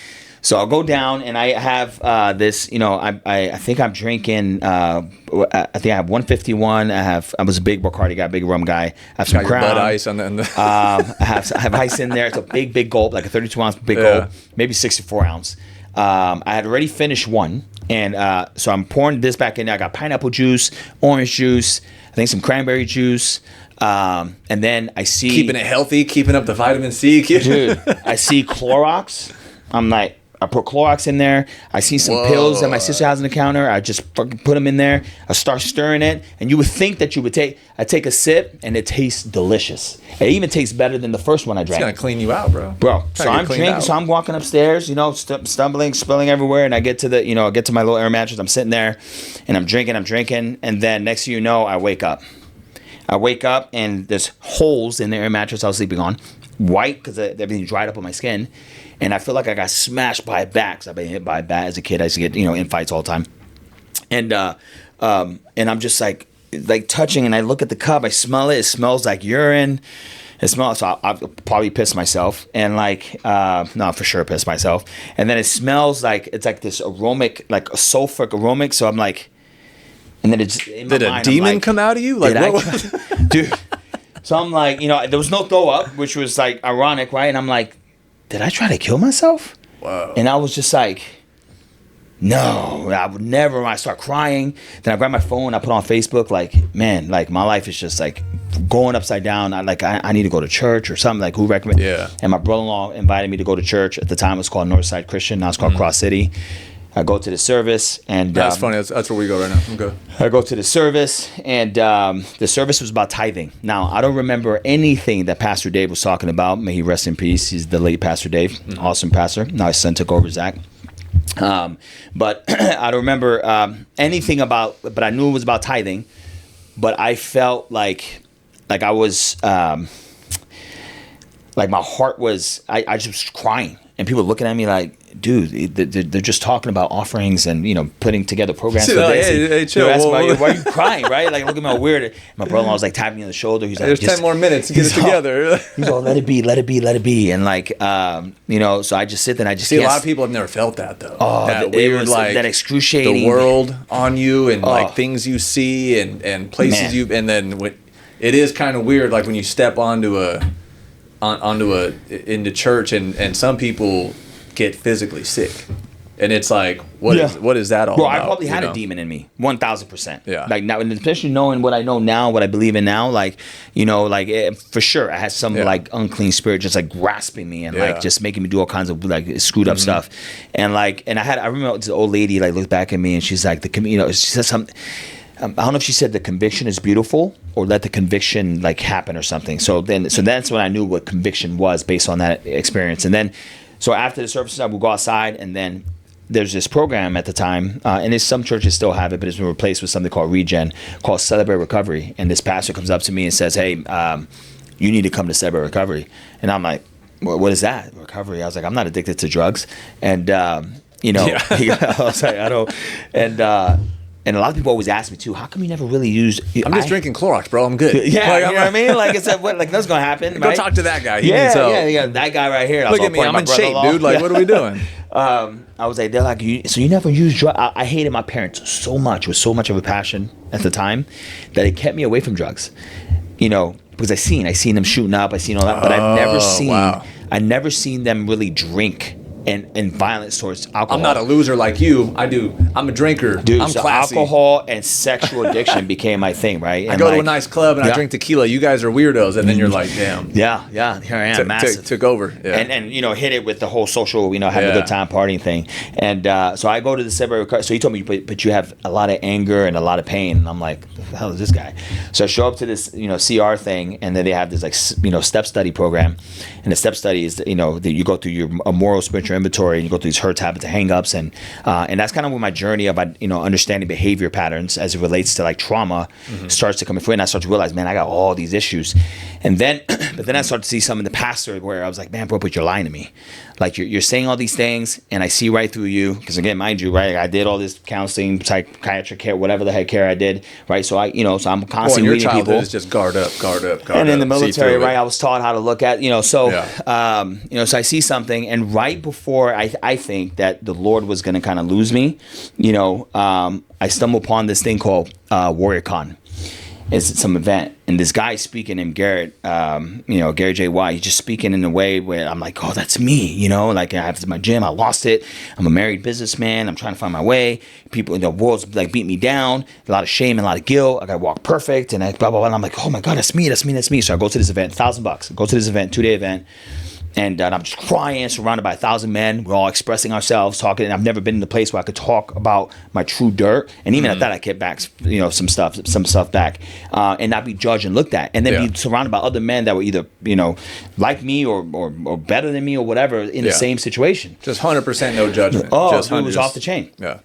so I'll go down and I have this, I think I'm drinking, I think I have 151. I was a big Bacardi guy, big rum guy. I have some Crown. Bud Ice on the I have ice in there. It's a big gulp, like a 32 ounce big gulp, maybe 64 ounce. I had already finished one. And so I'm pouring this back in there. I got pineapple juice, orange juice, I think some cranberry juice. And then I see... Keeping it healthy, keeping up the vitamin C. Dude, I see Clorox. I'm like... I put Clorox in there. I see some pills that my sister has on the counter. I just fucking put them in there. I start stirring it. And you would think that I take a sip and it tastes delicious. It even tastes better than the first one I drank. It's going to clean you out, bro. So I'm drinking, so I'm walking upstairs, stumbling, spilling everywhere. And I get to my little air mattress. I'm sitting there and I'm drinking. And then next thing you know, I wake up. And there's holes in the air mattress I was sleeping on. White because everything dried up on my skin. And I feel like I got smashed by a bat because I've been hit by a bat as a kid. I used to get, in fights all the time. And I'm just like touching, and I look at the cup. I smell it. It smells like urine. So I'll probably piss myself. And for sure piss myself. And then it smells like, it's like this aromatic, like a sulfuric aromatic. So I'm like, and then it's in my mind, a demon come out of you? Like, what? Dude. So I'm like, there was no throw up, which was like ironic, right? And I'm like, did I try to kill myself? Wow. And I was just like, no, I would never. When I start crying, then I grab my phone, I put on Facebook, like, man, like my life is just like going upside down. I need to go to church or something. Like, who recommend? Yeah. And my brother-in-law invited me to go to church. At the time, it was called Northside Christian. Now it's called Cross City. I go to the service, and that's funny. That's where we go right now. Okay. I go to the service, and the service was about tithing. Now, I don't remember anything that Pastor Dave was talking about. May he rest in peace. He's the late Pastor Dave, awesome pastor. Now his son took over, Zach. But I don't remember anything about. But I knew it was about tithing. But I felt like I was like my heart was. I just was crying, and people looking at me like, dude, they're just talking about offerings and putting together programs for this. Hey, chill. Why are you crying, right? Like, look at my weird. My brother-in-law was like tapping me on the shoulder. He's like, there's 10 more minutes to get it together. He's all, let it be, and so I just sit there and I just see. A lot of people have never felt that though. Oh, that weird, like that excruciating. The world on you and like things you see and places and then it is kind of weird. Like when you step into church and some people get physically sick, and it's like, what is that all about? I probably had a demon in me, 1,000%. Yeah. Like now, especially knowing what I know now, what I believe in now, for sure, I had some like unclean spirit just like grasping me and like just making me do all kinds of like screwed up stuff, and I remember this old lady like looked back at me and she's like she said something. I don't know if she said the conviction is beautiful or let the conviction like happen or something. So that's when I knew what conviction was based on that experience. And then, so after the services, I would go outside, and then there's this program at the time, and some churches still have it, but it's been replaced with something called Regen, called Celebrate Recovery. And this pastor comes up to me and says, hey, you need to come to Celebrate Recovery. And I'm like, what is that? Recovery? I was like, I'm not addicted to drugs. And, I was like, I don't, and a lot of people always ask me too, how come you never really use... I'm just drinking Clorox, bro. I'm good. Yeah, like, you know what I mean? Like, it's like that's going to happen, Go talk to that guy. He needs help. Yeah, that guy right here. Look at me. I'm in shape, dude. Like, what are we doing? I was like, they're like, so you never use drugs? I hated my parents so much, with so much of a passion at the time, that it kept me away from drugs. Because I seen them shooting up. I seen all that. But I've never seen them really drink. And violence towards alcohol. I'm not a loser like you. I'm a drinker. Dude, I'm classy. Alcohol and sexual addiction became my thing, right? And I go to a nice club and I drink tequila. You guys are weirdos, and then you're like, damn. Yeah. Here I am, massive. Took over. Yeah. And hit it with the whole social, having a good time partying thing. And so I go to the Sever. So he told me, but you have a lot of anger and a lot of pain. And I'm like, what the hell is this guy? So I show up to this, CR thing, and then they have this step study program. And the step study is, that you go through your moral, spiritual, your inventory and you go through these hurts, habits, and hang-ups. And that's kind of where my journey of, understanding behavior patterns as it relates to like trauma starts to come through. And I start to realize, man, I got all these issues. And then, but then I start to see some in the pastor where I was like, man, bro, but you're lying to me. Like you're saying all these things and I see right through you. Because again, mind you, right, I did all this counseling, psychiatric care, whatever the heck care I did, right? So so I'm constantly reading people. Is just guard up. And in the military, right, I was taught how to look at, so I see something, and right before I think that the Lord was going to kind of lose me, I stumbled upon this thing called WarriorCon. It's some event, and this guy speaking named Garrett, Gary J. White, he's just speaking in a way where I'm like, oh, that's me, like I have my gym, I lost it, I'm a married businessman, I'm trying to find my way, people in the world's like beat me down, a lot of shame and a lot of guilt, I gotta walk perfect, and I blah, blah, blah, and I'm like, oh my God, that's me. So I go to this event, $1,000, go to this event, 2-day event, and I'm just crying, surrounded by 1,000 men. We're all expressing ourselves, talking. And I've never been in a place where I could talk about my true dirt. And even at that, I kept back, some stuff back, and not be judged and looked at. And then be surrounded by other men that were either, like me or better than me or whatever in the same situation. Just 100% no judgment. Oh, it was off the chain. Yeah.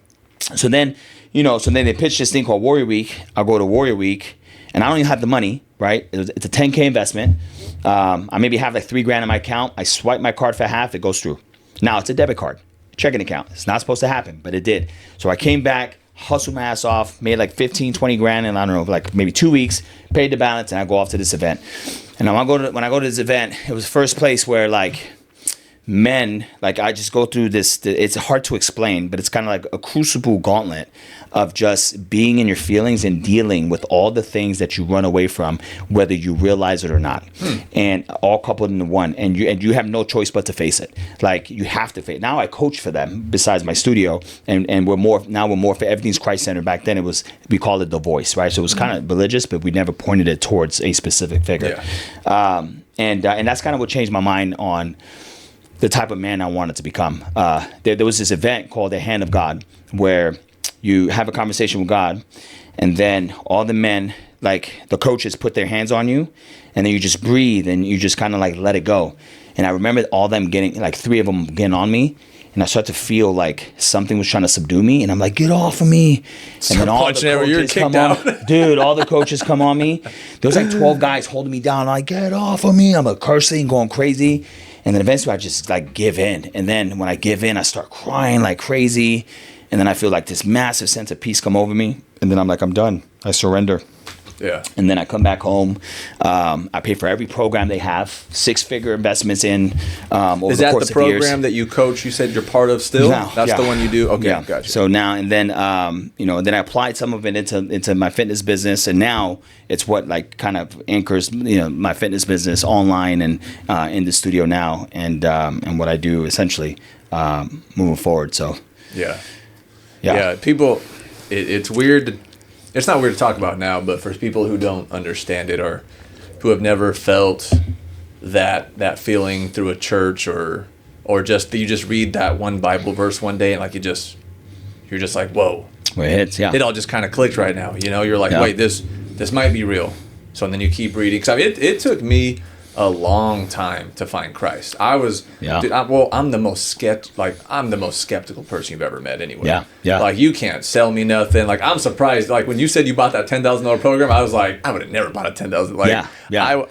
So then, they pitched this thing called Warrior Week. I'll go to Warrior Week, and I don't even have the money, right? It's a $10K investment. I maybe have like $3,000 in my account. I swipe my card for half, it goes through. Now it's a debit card, checking account. It's not supposed to happen, but it did. So I came back, hustled my ass off, made like 15, 20 grand in, I don't know, like maybe 2 weeks, paid the balance, and I go off to this event. And when I go to this event, it was the first place where like men, like I just go through this, it's hard to explain, but it's kind of like a crucible gauntlet of just being in your feelings and dealing with all the things that you run away from, whether you realize it or not, and all coupled into one. And you have no choice but to face it. Like you have to face it. Now I coach for them besides my studio, and we're more for everything's Christ centered. Back then we called it The Voice, right? So it was kind of religious, but we never pointed it towards a specific figure. Yeah. And that's kind of what changed my mind on the type of man I wanted to become. There was this event called the Hand of God, where you have a conversation with God, and then all the men, like the coaches, put their hands on you, and then you just breathe and you just kind of like let it go. And I remember all them getting, like 3 of them getting on me, and I started to feel like something was trying to subdue me, and I'm like, get off of me. And then all the coaches come on. Dude, all the coaches come on me. There was like 12 guys holding me down, like, get off of me. I'm like cursing, going crazy. And then eventually I just like give in. And then when I give in, I start crying like crazy. And then I feel like this massive sense of peace come over me. And then I'm like, I'm done. I surrender. Yeah. And then I come back home. I pay for every program they have, 6-figure investments in over the course of years. Is that the program that you coach, you said you're part of still? No, That's the one you do? Okay, yeah. Gotcha. So now, and then, then I applied some of it into my fitness business. And now it's what like kind of anchors, my fitness business online and in the studio now. And what I do essentially moving forward. So, yeah. People, it's weird. It's not weird to talk about now, but for people who don't understand it or who have never felt that feeling through a church or just you just read that one Bible verse one day and like you're just like, whoa. Well, it hits, yeah. It all just kind of clicked right now. You're like, wait, this might be real. So then you keep reading. Because it took me a long time to find Christ. I was, dude, I'm the most skeptical person you've ever met anyway. Yeah. Like you can't sell me nothing. Like I'm surprised. Like when you said you bought that $10,000 program, I was like, I would have never bought a $10,000. Like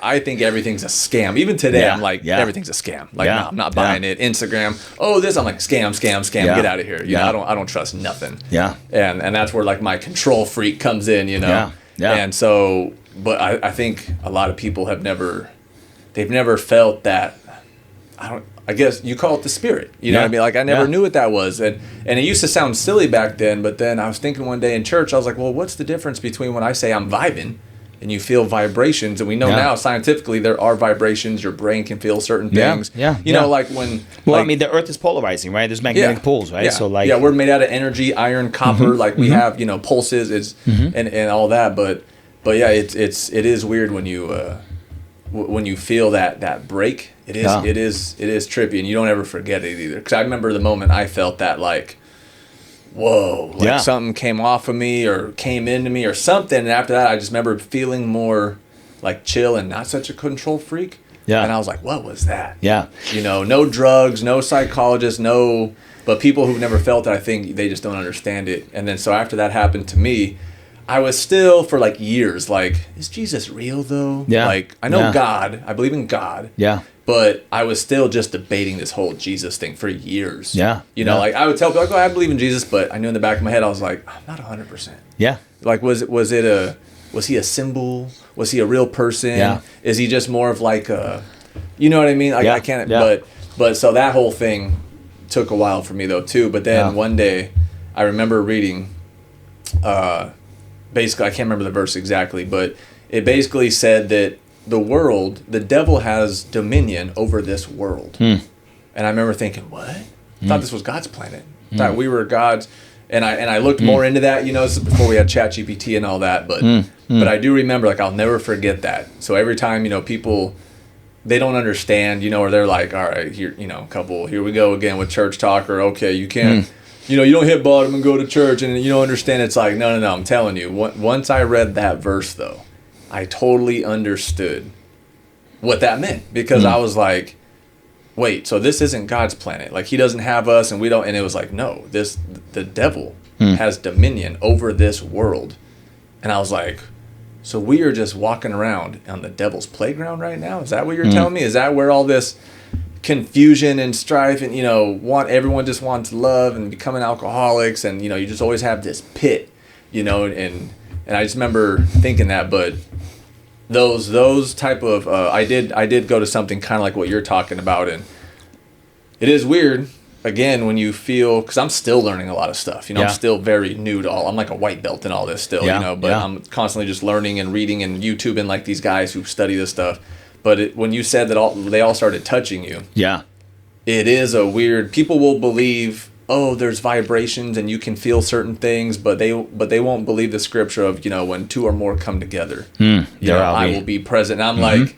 I think everything's a scam. Even today, I'm like, everything's a scam. Like no, I'm not buying it. Instagram, this. I'm like scam. Get out of here. Know, I don't trust nothing. Yeah. And that's where like my control freak comes in. Yeah. And so, but I think a lot of people they've never felt that. I guess you call it the spirit. You know what I mean? Like I never knew what that was, and it used to sound silly back then. But then I was thinking one day in church, I was like, well, what's the difference between when I say I'm vibing, and you feel vibrations, and we know now scientifically there are vibrations. Your brain can feel certain things. You know, like when. Well, I mean, the Earth is polarizing, right? There's magnetic poles, right? So like. Yeah, we're made out of energy, iron, copper. Like we have, pulses, and all that. But yeah, it is weird when you feel that break. It is trippy, and you don't ever forget it either. Because I remember the moment I felt that, like, whoa, like something came off of me or came into me or something. And after that, I just remember feeling more like chill and not such a control freak. Yeah. And I was like, what was that? Yeah. You know, no drugs, no psychologist, but people who've never felt it, I think they just don't understand it. And then so after that happened to me, I was still for like years like, is Jesus real though? Yeah. Like, I know God, I believe in God. Yeah. But I was still just debating this whole Jesus thing for years. Yeah. You know, like I would tell people, like, oh, I believe in Jesus, but I knew in the back of my head, I was like, I'm not 100%. Yeah. Like, was he a symbol? Was he a real person? Yeah. Is he just more of like a, you know what I mean? Like, I can't, but so that whole thing took a while for me though too. But then one day I remember reading, basically, I can't remember the verse exactly, but it basically said that the devil has dominion over this world. And I remember thinking, what? I thought this was God's planet. I thought we were God's. And I looked more into that, you know, before we had ChatGPT and all that. But I do remember, like, I'll never forget that. So every time, you know, people, they don't understand, you know, or they're like, all right, here, you know, here we go again with church talk, or okay, you can't, you know, you don't hit bottom and go to church and you don't understand. It's like, no, I'm telling you. Once I read that verse, though, I totally understood what that meant, because I was like, wait, so this isn't God's planet. Like, he doesn't have us and we don't. And it was like, no, the devil has dominion over this world. And I was like, so we are just walking around on the devil's playground right now? Is that what you're telling me? Is that where all this confusion and strife and, you know, everyone just wants love and becoming alcoholics, and, you know, you just always have this pit, you know, and I just remember thinking that. But those type of I did go to something kind of like what you're talking about, and it is weird again when you feel, because I'm still learning a lot of stuff, you know. I'm still very new to I'm like a white belt in all this still, you know, but I'm constantly just learning and reading and YouTubing like these guys who study this stuff. But when you said that they all started touching you, it is a weird. People will believe, oh, there's vibrations and you can feel certain things, but they won't believe the scripture of, you know, when two or more come together, you know, I will be present. And I'm like,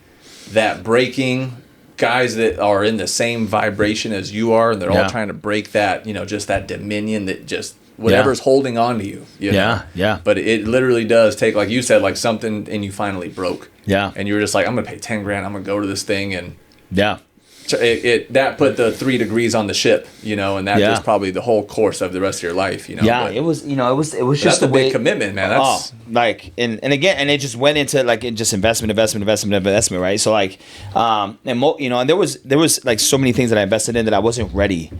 that breaking, guys that are in the same vibration as you are, and they're all trying to break that, you know, just that dominion that just whatever's holding on to you, you know? But it literally does take, like you said, like something and you finally broke. And you were just like, I'm gonna pay $10,000, I'm gonna go to this thing, and that put the 3 degrees on the ship, you know, and that was probably the whole course of the rest of your life, you know. It was, you know, it was just that's a big commitment, man. That's like, and again, and it just went into like just investment, right? So like, you know, and there was like so many things that I invested in that I wasn't ready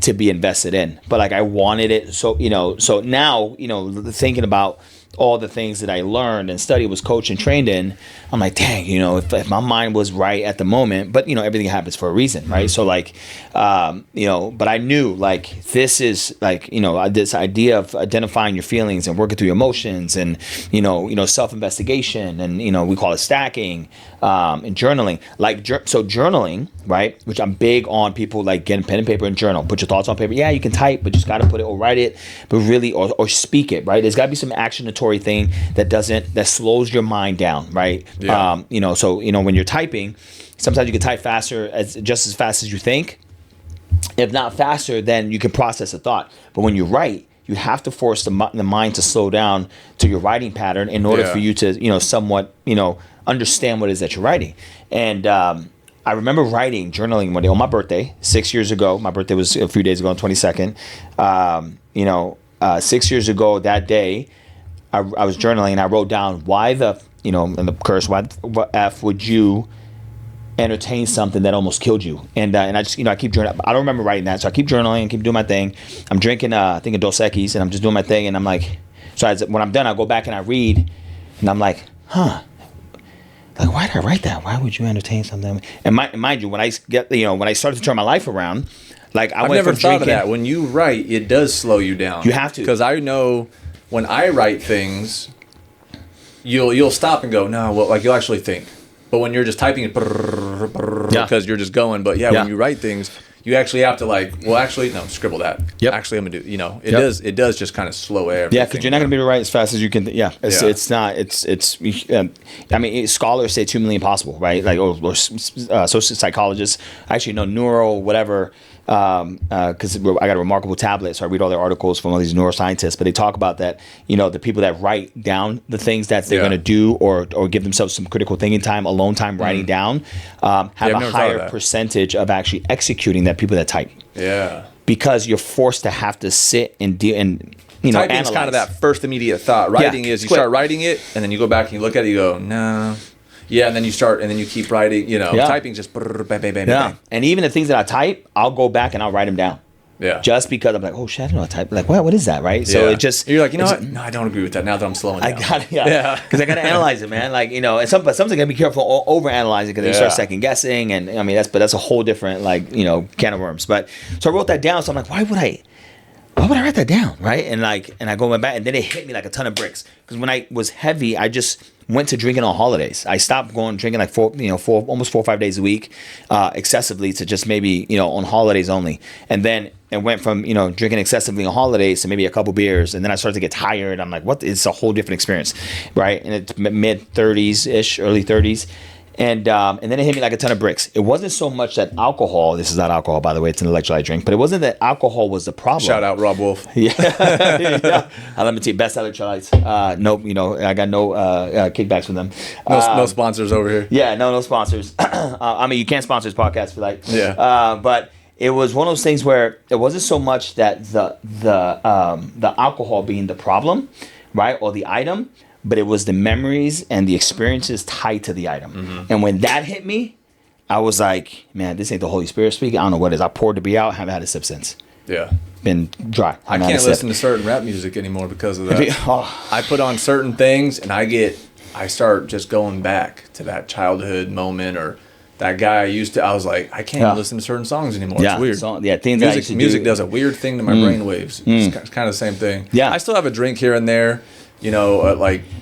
to be invested in, but like I wanted it. So, you know, so now, you know, thinking about all the things that I learned and studied, was coached and trained in, I'm like, dang, you know, if my mind was right at the moment, but you know, everything happens for a reason, right? So like, you know, but I knew like, this is like, you know, this idea of identifying your feelings and working through your emotions, and, you know, self-investigation, and, you know, we call it stacking, and journaling, like, so journaling, right? Which I'm big on, people like getting pen and paper and journal, put your thoughts on paper. Yeah, you can type, but you just got to put it or write it, but really, or speak it, right? There's got to be some actionatory thing that slows your mind down, right? You know, so, you know, when you're typing, sometimes you can type faster, just as fast as you think. If not faster, then you can process a thought. But when you write, you have to force the mind to slow down to your writing pattern in order for you to, you know, somewhat, you know, understand what it is that you're writing. And I remember journaling one day on my birthday, 6 years ago. My birthday was a few days ago on 22nd. You know, 6 years ago that day, I was journaling, and I wrote down, why the, you know, in the curse, why the F would you entertain something that almost killed you? And I just, you know, I keep journaling. I don't remember writing that, so I keep journaling and keep doing my thing. I'm drinking, I think, a Dos Equis, and I'm just doing my thing, and I'm like, so when I'm done, I go back and I read, and I'm like, like, why did I write that? Why would you entertain something? And mind you, when I started to turn my life around, like, I've never thought of that. When you write, it does slow you down. You have to, because I know when I write things, you'll stop and go, no, well, like, you'll actually think. But when you're just typing it, because you're just going. But when you write things, you actually have to, like, well, actually, no, scribble that. Actually, I'm gonna do, you know, it does just kind of slow everything. Yeah, because you're not gonna be able to write as fast as you can. It's not. I mean, scholars say it's humanly impossible, right? Like, or social psychologists, actually, no, neuro, whatever. because I got a remarkable tablet, so I read all their articles from all these neuroscientists. But they talk about that, the people that write down the things that they're going to do, or give themselves some critical thinking time, alone time, writing down, have a higher percentage of actually executing than people that type. Yeah. Because you're forced to have to sit and deal and typing's kind of that first immediate thought. Writing is you start writing it, and then you go back and you look at it, you go, no. Yeah, and then you start, and then you keep writing, typing just bang, bang, bang, bang. And even the things that I type, I'll go back and I'll write them down. Yeah. Just because I'm like, oh shit, I don't know how to type. Like, what is that, right? So it just... You're like, you know what? No, I don't agree with that now that I'm slowing down. I got it, because I got to analyze it, man. Like, and sometimes I got to be careful over-analyzing because you start second-guessing, and I mean, that's a whole different, can of worms. But, so I wrote that down, so I'm like, why would I write that down, right? And I go back, and then it hit me like a ton of bricks. Because when I was heavy, I just went to drinking on holidays. I stopped drinking like almost 4 or 5 days a week, excessively, to just maybe, on holidays only. And then it went from, drinking excessively on holidays to maybe a couple beers. And then I started to get tired. I'm like, what? It's a whole different experience, right? And it's mid-30s-ish, early 30s. And then it hit me like a ton of bricks. It wasn't so much that alcohol, this is not alcohol, by the way, it's an electrolyte drink, but it wasn't that alcohol was the problem. Shout out Rob Wolf. Yeah. Let me tell you, best electrolytes. I got no kickbacks from them. No sponsors over here. Yeah, no sponsors. I mean, you can't sponsor this podcast if you like. Yeah. But it was one of those things where it wasn't so much that the alcohol being the problem, right, or the item, but it was the memories and the experiences tied to the item. Mm-hmm. And when that hit me, I was like, man, this ain't the Holy Spirit speaking. I don't know what it is. I poured the beer out. Haven't had a sip since. Yeah. Been dry. I can't listen to certain rap music anymore because of that. I put on certain things and I start just going back to that childhood moment or that guy I was like, I can't even listen to certain songs anymore. It's weird. Music does a weird thing to my brain waves. It's kind of the same thing. Yeah. I still have a drink here and there.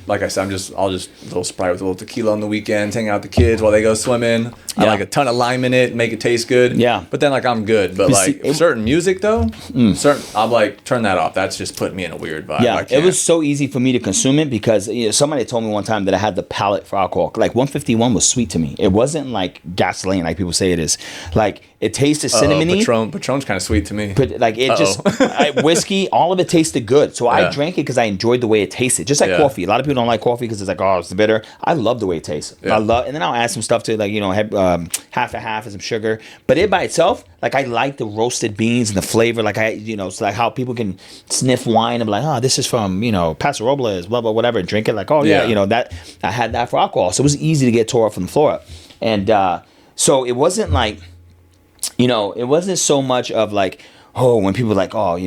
Like I said, I'll just a little Sprite with a little tequila on the weekends, hang out with the kids while they go swimming. I like a ton of lime in it, make it taste good. Yeah. But then I'm good. But certain music though, I'm like, turn that off. That's just putting me in a weird vibe. Yeah. It was so easy for me to consume it because somebody told me one time that I had the palate for alcohol. Like 151 was sweet to me. It wasn't like gasoline like people say it is. Like it tasted cinnamony. Patron's kind of sweet to me. But whiskey, all of it tasted good. So I drank it because I enjoyed the way it tasted. Just like coffee. A lot of people don't like coffee because it's like, oh, it's bitter. I love the way it tastes. Yeah. And then I'll add some stuff to it, half and half and some sugar. But it by itself, I like the roasted beans and the flavor. It's like how people can sniff wine and be like, oh, this is from, Paso Robles, blah, blah, whatever. And drink it like, oh, yeah, that I had that for alcohol. So it was easy to get tore up from the floor up. And so it wasn't like, it wasn't so much of like, oh, when people are like, oh,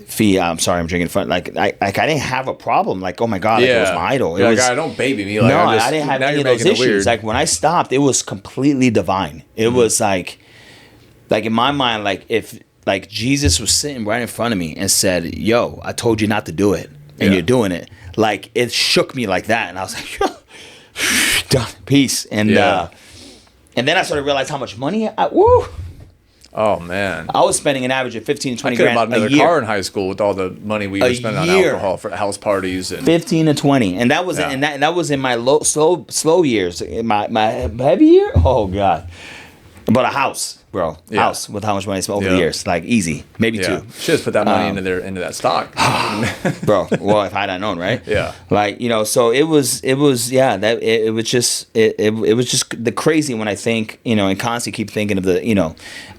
Fee, I'm sorry, I'm drinking fun. I didn't have a problem. Like, oh my God, it was my idol. It was, don't baby me. I didn't have any of those issues. Like when I stopped, it was completely divine. It was like in my mind, if Jesus was sitting right in front of me and said, yo, I told you not to do it, and you're doing it. It shook me like that, and I was like, done, peace. And then I started to realize how much money Oh man! I was spending an average of 15 to 20 grand a year. I could have bought another car in high school with all the money we were spending on alcohol for house parties and 15 to 20, and that was that was in my slow years. In my heavy year, oh God! But a house, bro, house with how much money I spent over the years, easy, maybe two. Should have put that money into that stock, bro. Well, if I had known, right? Yeah. So it was just the crazy when I think, and constantly keep thinking of the,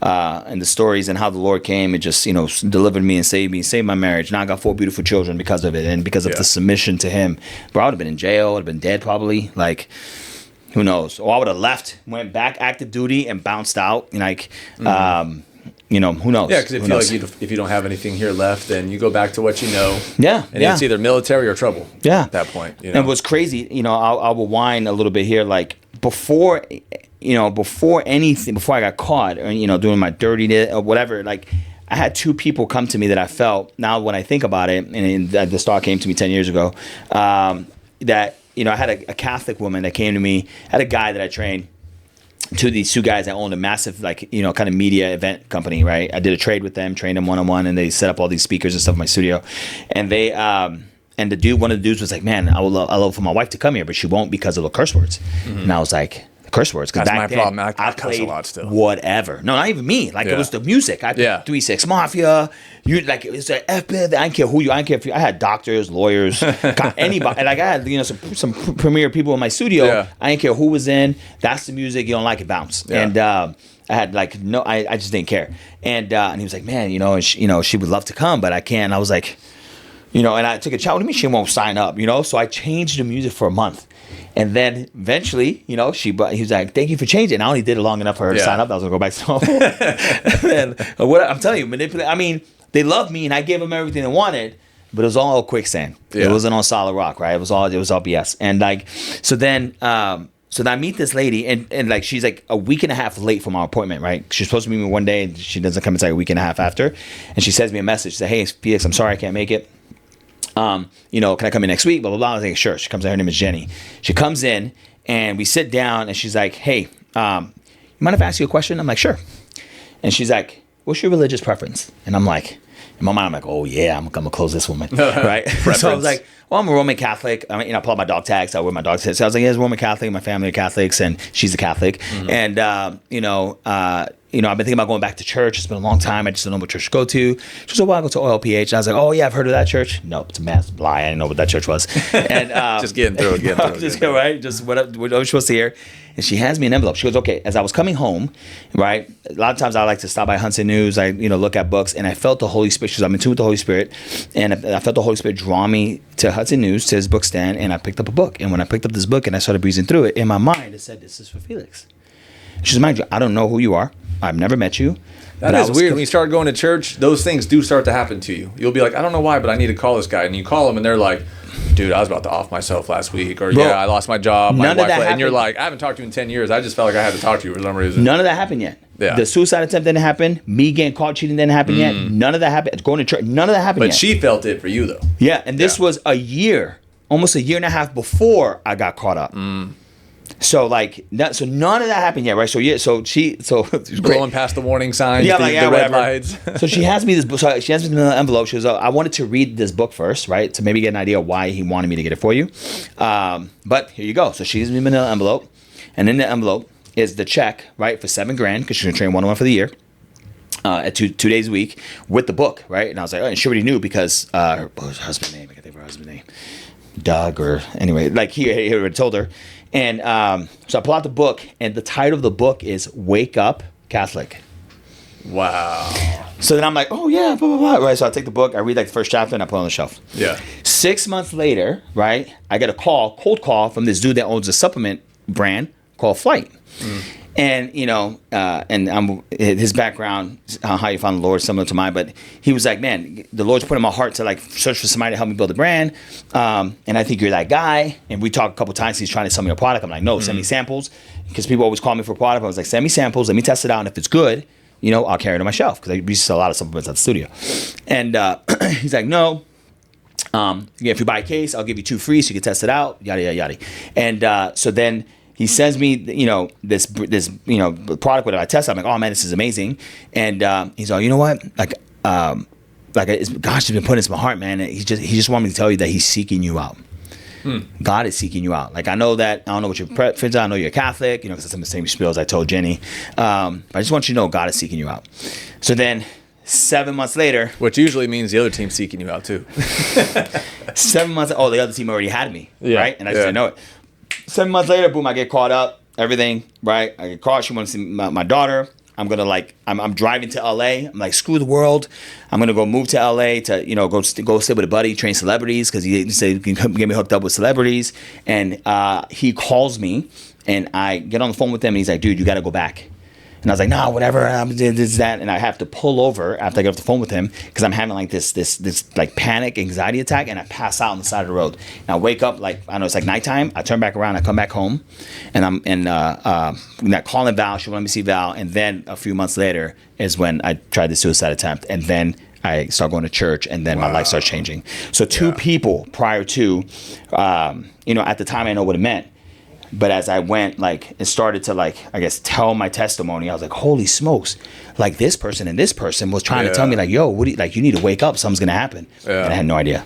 and the stories and how the Lord came and just, delivered me and saved my marriage. Now I got 4 beautiful children because of it and because of the submission to Him. Bro, I would have been in jail. I would have been dead probably. Who knows? Or I would have left, went back active duty, and bounced out. Who knows? Yeah, because if you don't have anything here left, then you go back to what you know. Yeah, and it's either military or trouble. Yeah, at that point. And what's crazy, I will whine a little bit here. Before I got caught, or doing my dirty or whatever, I had 2 people come to me that I felt. Now, when I think about it, and the thought came to me 10 years ago, that. I had a Catholic woman that came to me. I had a guy that I trained. These 2 guys that owned a massive, kind of media event company, right? I did a trade with them, trained them one-on-one, and they set up all these speakers and stuff in my studio. And they, one of the dudes was like, man, I love for my wife to come here, but she won't because of the curse words. Mm-hmm. And I was like, curse words. That's my problem. I played a lot still. Whatever. No, not even me. Like it was the music. I played 3 6 Mafia. You like it was the FBI. I don't care who you. I don't care if you. I had doctors, lawyers, anybody. Like I had some premier people in my studio. Yeah. I didn't care who was in. That's the music. You don't like it, bounce. Yeah. And I had like no. I just didn't care. And he was like, man, she would love to come, but I can't. And I was like, and I took a chat with me. She won't sign up. So I changed the music for a month. And then eventually, he was like, thank you for changing. I only did it long enough for her to sign up. I was going to go back to home. And what I'm telling you, manipulate. I mean, they loved me and I gave them everything they wanted, but it was all quicksand. Yeah. It wasn't on solid rock, right? It was all BS. And like, so then I meet this lady and like, she's like a week and a half late from our appointment, right? She's supposed to meet me one day and she doesn't come until a week and a half after. And she sends me a message. She said, hey, Felix, I'm sorry I can't make it. Can I come in next week? Blah, blah, blah. I was like, sure. She comes in. Her name is Jenny. She comes in and we sit down and she's like, hey, you mind if I ask you a question? I'm like, sure. And she's like, what's your religious preference? And I'm like, in my mind, I'm like, oh yeah, I'm going to close this woman. Right? So I was like, well, I'm a Roman Catholic. I mean, I pull out my dog tags. So I wear my dog tags. So I was like, yeah, I'm a Roman Catholic. My family are Catholics and she's a Catholic. Mm-hmm. And, I've been thinking about going back to church. It's been a long time. I just don't know what church to go to. She was like, well, I go to OLPH. And I was like, oh, yeah, I've heard of that church. No, it's a massive lie. I didn't know what that church was. And just getting through it. Just what I was supposed to hear. And she hands me an envelope. She goes, okay, as I was coming home, right? A lot of times I like to stop by Hudson News. I, look at books. And I felt the Holy Spirit. She goes, I'm in tune with the Holy Spirit. And I felt the Holy Spirit draw me to Hudson News, to his book stand. And I picked up a book. And when I picked up this book and I started breezing through it, in my mind, it said, this is for Felix. She says, mind you, I don't know who you are. I've never met you. That is weird. When you start going to church, those things do start to happen to you. You'll be like, I don't know why, but I need to call this guy. And you call him and they're like, dude, I was about to off myself last week. Or, yeah, I lost my job. None of that happened. And you're like, I haven't talked to you in 10 years. I just felt like I had to talk to you for some reason. None of that happened yet. Yeah. The suicide attempt didn't happen. Me getting caught cheating didn't happen yet. None of that happened. Going to church, none of that happened yet. But she felt it for you, though. Yeah, and this was almost a year and a half before I got caught up. So like, so none of that happened yet, right? So yeah, so blowing past the warning signs, the red lights. So she has me this book. So she has me the envelope. She goes, I wanted to read this book first, right, to maybe get an idea of why he wanted me to get it for you. But here you go. So she gives me an envelope, and in the envelope is the check, right, for $7,000 because she's gonna train 1-on-1 for the year. At two days a week with the book, right? And I was like, oh, and she already knew because what was her husband's name? I can't think of her husband's name. Doug, or anyway, like he already told her. And so I pull out the book, and the title of the book is Wake Up Catholic. Wow. So then I'm like, oh yeah, blah, blah, blah. Right, so I take the book, I read like the first chapter, and I put it on the shelf. Yeah. 6 months later, right, I get a cold call from this dude that owns a supplement brand called Flight. And, and his background, how you found the Lord, similar to mine, but he was like, man, the Lord's put in my heart to like search for somebody to help me build a brand. And I think you're that guy. And we talked a couple times, he's trying to sell me a product. I'm like, no, send me samples. Because people always call me for a product. I was like, send me samples, let me test it out. And if it's good, I'll carry it on my shelf. Because I used to sell a lot of supplements at the studio. And he's like, no. If you buy a case, I'll give you 2 free so you can test it out, yada, yada, yada. And so then he sends me, this product whatever I test. I'm like, oh man, this is amazing. And he's like, you know what? God's just been putting this in my heart, man. And he just wanted me to tell you that he's seeking you out. God is seeking you out. Like I know that I don't know what your preference are. I know you're a Catholic, because it's the same spiel as I told Jenny. But I just want you to know God is seeking you out. So then 7 months later, which usually means the other team's seeking you out too. 7 months. Oh, the other team already had me, right? And I just didn't know it. 7 months later, boom, I get caught up, everything, right? I get caught. She wants to see my daughter. I'm going to I'm driving to LA. I'm like, screw the world. I'm going to go move to LA to, go sit with a buddy, train celebrities, because he said, you can get me hooked up with celebrities. And he calls me, and I get on the phone with him, and he's like, dude, you got to go back. And I was like, no, whatever, this, that. And I have to pull over after I get off the phone with him because I'm having like this like panic, anxiety attack, and I pass out on the side of the road. And I wake up it's like nighttime. I turn back around, I come back home, and I'm calling Val. She wanted me to see Val. And then a few months later is when I tried the suicide attempt. And then I start going to church, and then my life starts changing. So 2 people prior to, at the time I know what it meant. But as I went, and started to, I guess, tell my testimony, I was like, holy smokes. Like, this person and this person was trying to tell me, yo, what do you need to wake up. Something's going to happen. Yeah. And I had no idea.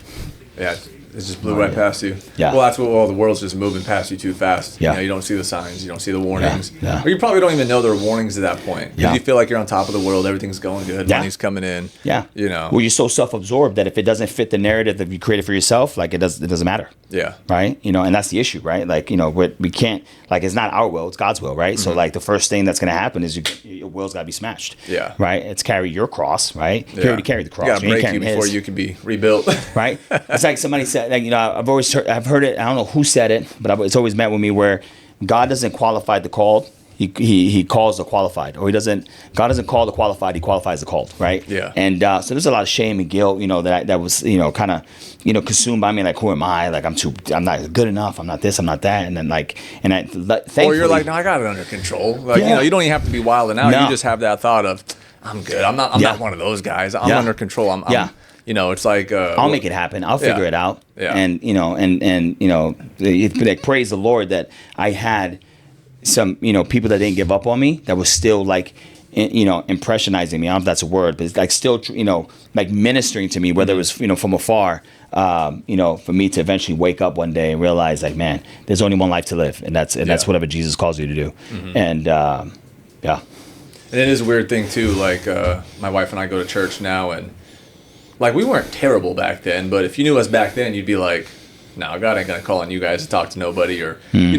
Yeah. It just blew right past you. Yeah. Well, that's what the world's just moving past you too fast. Yeah. You don't see the signs. You don't see the warnings. Yeah. Or you probably don't even know there are warnings at that point. Because you feel like you're on top of the world. Everything's going good. Money's coming in. Yeah. Well, you're so self-absorbed that if it doesn't fit the narrative that you created for yourself, like it doesn't matter. Yeah. Right. And that's the issue, right? Like, we can't, like, it's not our will, it's God's will, right? Mm-hmm. So like the first thing that's going to happen is your will's got to be smashed. Yeah. Right. It's carry your cross, right? He already carried the cross. You got to break you before you can be rebuilt. Right. It's like somebody said, like, I've heard it. I don't know who said it, but it's always met with me where God doesn't qualify the called. He calls the qualified, or God doesn't call the qualified. He qualifies the called, right? Yeah. And so there's a lot of shame and guilt, that was, kind of, consumed by me. Like, who am I? Like, I'm not good enough. I'm not this. I'm not that. And then thankfully, or you're like, no, I got it under control. Like, you don't even have to be wilding out. No. You just have that thought of, I'm good. I'm not one of those guys. I'm under control. I'm it's like I'll make it happen. I'll figure it out. Yeah. And like, praise the Lord that I had some people that didn't give up on me, that was still like impressionizing me. I don't know if that's a word, but it's like still like ministering to me, whether it was from afar. For me to eventually wake up one day and realize, like, man, there's only one life to live, and that's whatever Jesus calls you to do. Mm-hmm. And And it is a weird thing too. Like my wife and I go to church now, and like we weren't terrible back then, but if you knew us back then, you'd be like, no, God ain't gonna call on you guys to talk to nobody, or like,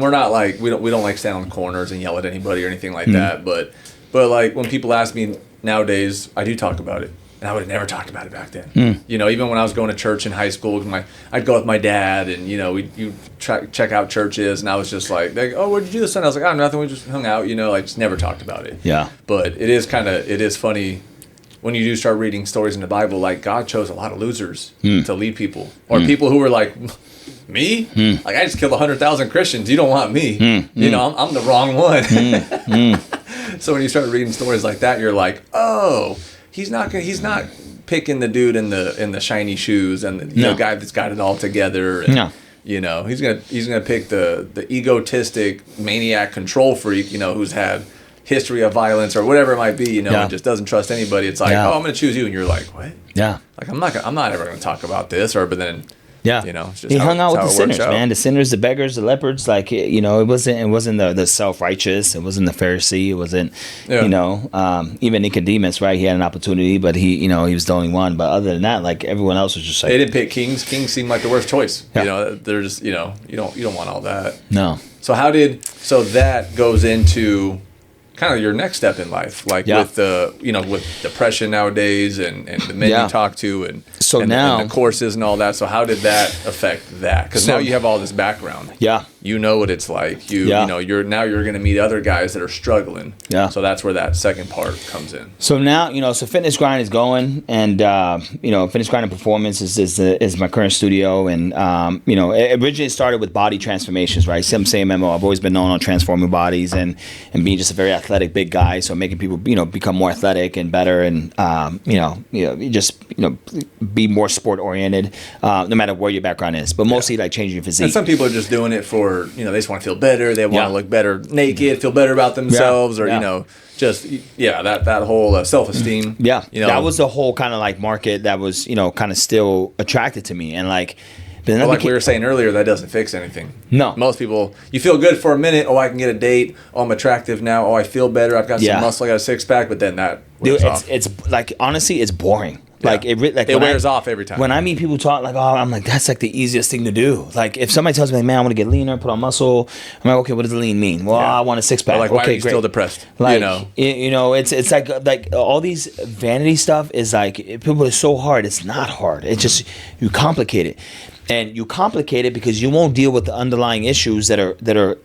we're not like we don't like stand on corners and yell at anybody or anything like that. But like when people ask me nowadays, I do talk about it, and I would have never talked about it back then. Even when I was going to church in high school, I'd go with my dad, and you check out churches, and I was just like, oh, what'd you do this Sunday? I was like, oh, nothing. We just hung out. I just never talked about it. Yeah. But it is funny. When you do start reading stories in the Bible, like God chose a lot of losers to lead people, or people who were like, me? Like, I just killed 100,000 Christians. You don't want me. I'm the wrong one. So when you start reading stories like that, you're like, oh, he's not picking the dude in the shiny shoes and the guy that's got it all together. And, he's gonna pick the egotistic maniac control freak, who's had history of violence or whatever it might be, and just doesn't trust anybody. It's like, oh, I'm going to choose you, and you're like, what? Yeah. Like, I'm not ever going to talk about this, but then, it's just he hung out with the sinners, man. The sinners, the beggars, the lepers. Like, it wasn't the self-righteous. It wasn't the Pharisee. It wasn't, even Nicodemus, right? He had an opportunity, but he was the only one. But other than that, like, everyone else was just like, they didn't pick kings. Kings seemed like the worst choice. Yeah. They're just, you don't want all that. No. So that goes into kind of your next step in life, like with with depression nowadays, and the men you talk to, and the courses and all that. So how did that affect that? Because now you have all this background. Yeah. You know what it's like. You're going to meet other guys that are struggling. Yeah. So that's where that second part comes in. So now, so Fitness Grind is going, and Fitness Grind and Performance is my current studio, and it originally started with body transformations, right? Same MO. I've always been known on transforming bodies and being just a very athletic big guy, so making people become more athletic and better, and be more sport oriented, no matter where your background is, but mostly like changing your physique. And some people are just doing it for they just want to feel better, they want to look better naked, feel better about themselves, or that whole self-esteem. That was the whole kind of like market that was kind of still attracted to me, and like. But like we were saying earlier, that doesn't fix anything. No. Most people, you feel good for a minute. Oh, I can get a date. Oh, I'm attractive now. Oh, I feel better. I've got some muscle. I got a six-pack. But then that wears off. It's like, honestly, it's boring. Yeah. Like it wears off every time. When I meet people talk, like, oh, I'm like, that's like the easiest thing to do. Like, if somebody tells me, like, man, I want to get leaner, put on muscle, I'm like, okay, what does lean mean? Well, I want a six-pack. Like, why are you still depressed? Like, it's like all these vanity stuff is like, people are so hard. It's not hard. It's just, you complicate it. And you complicate it because you won't deal with the underlying issues that are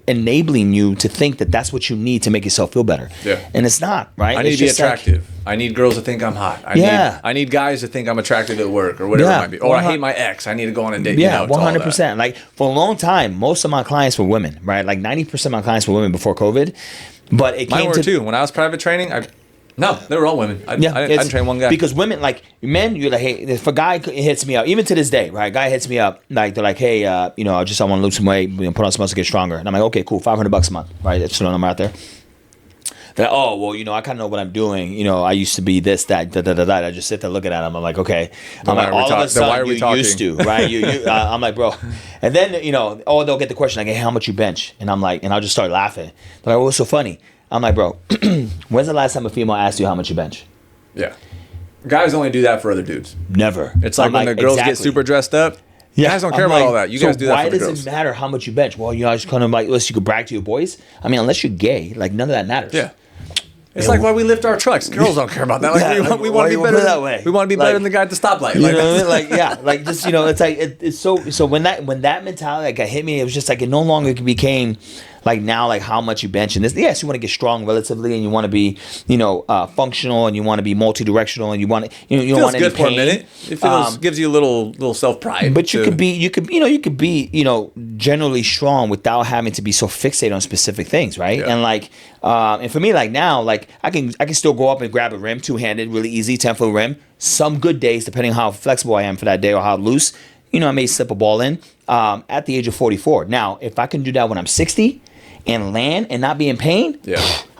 enabling you to think that that's what you need to make yourself feel better. Yeah. And it's not, right? I need to be attractive. I need girls to think I'm hot. I need guys to think I'm attractive at work or whatever it might be. Or I hate my ex. I need to go on a date. Yeah, 100%. Like, for a long time, most of my clients were women, right? Like 90% of my clients were women before COVID. But it came to... too. When I was private training, no, they were all women. I didn't train one guy. Because women, like, men, you're like, hey, if a guy hits me up, even to this day, right? A guy hits me up, like, they're like, hey, I want to lose some weight, put on some muscle, get stronger. And I'm like, okay, cool, $500 a month, right? That's the number out there. They're like, oh, well, I kind of know what I'm doing. I used to be this, that, da, da, da, da. I just sit there, look at them. I'm like, okay. I'm like, all of a sudden, you're used to, right? I'm like, bro. And then, they'll get the question, like, hey, how much you bench? And I'm like, and I'll just start laughing. They're like, what's so funny? I'm like, bro, when's the last time a female asked you how much you bench? Yeah. Guys only do that for other dudes. Never. It's like when the girls get super dressed up. Yeah, guys don't care about all that. You guys do that for the girls. Why does it matter how much you bench? Well, I just kind of like, unless you could brag to your boys. I mean, unless you're gay, like none of that matters. Yeah. It's like why we lift our trucks. Girls don't care about that. Like, we want to be better that way. We want to be better than the guy at the stoplight. You know what I mean? Like, yeah, like just it's like it's so when that mentality like hit me, it was just like it no longer became like now like how much you bench and this. Yes, you want to get strong relatively, and you want to be functional, and you want to be multi-directional, and you want to you don't want any pain. It feels good for a minute. It feels gives you a little self-pride. But you could be generally strong without having to be so fixated on specific things, right? Yeah. And like and for me, like now, like I can still go up and grab a rim two-handed, really easy, 10-foot rim. Some good days, depending on how flexible I am for that day or how loose, I may slip a ball in at the age of 44. Now, if I can do that when I'm 60 and land and not be in pain,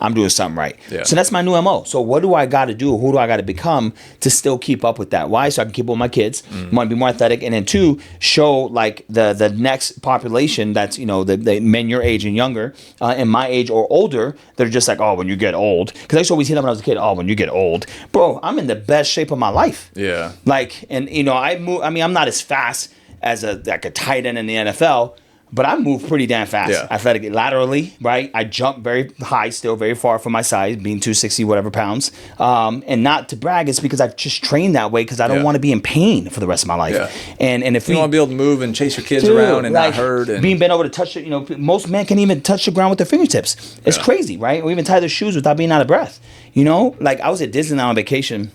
I'm doing something right. Yeah. So that's my new MO. So what do I got to do? Who do I got to become to still keep up with that? Why? So I can keep up with my kids. Want to be more athletic. And then 2, show like the next population that's, the men your age and younger and my age or older that are just like, oh, when you get old. Because I used to always hear that when I was a kid. Oh, when you get old. Bro, I'm in the best shape of my life. Yeah. Like, and, I move. I mean, I'm not as fast as a tight end in the NFL. But I move pretty damn fast. Yeah. Athletic, laterally, right? I jump very high, still very far from my size, being 260 whatever pounds. And not to brag, it's because I've just trained that way because I don't want to be in pain for the rest of my life. Yeah. And if you want to be able to move and chase your kids around and not hurt, and being bent over to touch it, most men can't even touch the ground with their fingertips. It's crazy, right? Or even tie their shoes without being out of breath. Like I was at Disneyland on vacation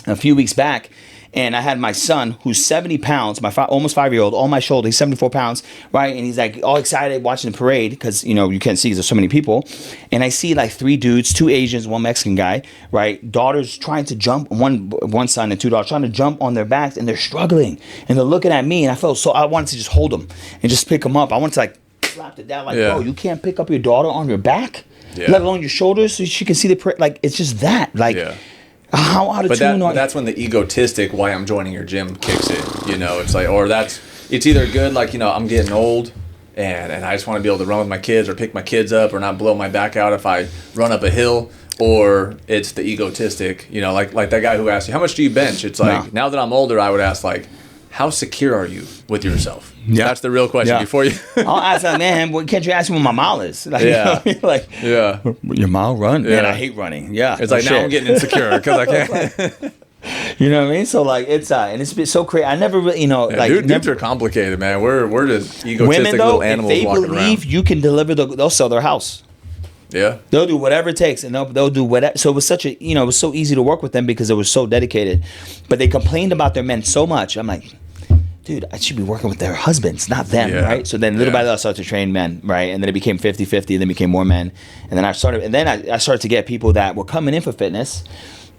a few weeks back. And I had my son, who's 70 pounds, my almost 5-year-old, on my shoulder. He's 74 pounds, right? And he's like all excited watching the parade because, you can't see because there's so many people. And I see like 3 dudes, 2 Asians, 1 Mexican guy, right? Daughters trying to jump, one son and 2 daughters trying to jump on their backs, and they're struggling. And they're looking at me, and I wanted to just hold them and just pick them up. I wanted to like slap it down like, bro, you can't pick up your daughter on your back, let alone your shoulders, so she can see the parade. Like, it's just that. Like, how out of tune are you? That's when the egotistic why I'm joining your gym kicks in. It's like, or it's either good, like, I'm getting old and I just want to be able to run with my kids or pick my kids up or not blow my back out if I run up a hill, or it's the egotistic, like that guy who asked you, how much do you bench? It's like, now that I'm older, I would ask, like, how secure are you with yourself? Yeah. That's the real question before you. I'll ask that, man, can't you ask me what my mile is? Like, your mile run? Yeah. Man, I hate running. Yeah. It's like, now I'm getting insecure because I can't. You know what I mean? So like it's and it's been so crazy. I never really, dudes are complicated, man. We're just egotistic little animals walking around. If they believe you can deliver, they'll sell their house. Yeah, they'll do whatever it takes, and they'll do whatever. So it was such a it was so easy to work with them because they were so dedicated. But they complained about their men so much. I'm like, dude, I should be working with their husbands, not them, right? So then little by little I started to train men, right? And then it became 50-50, and then became more men. And then I started to get people that were coming in for fitness,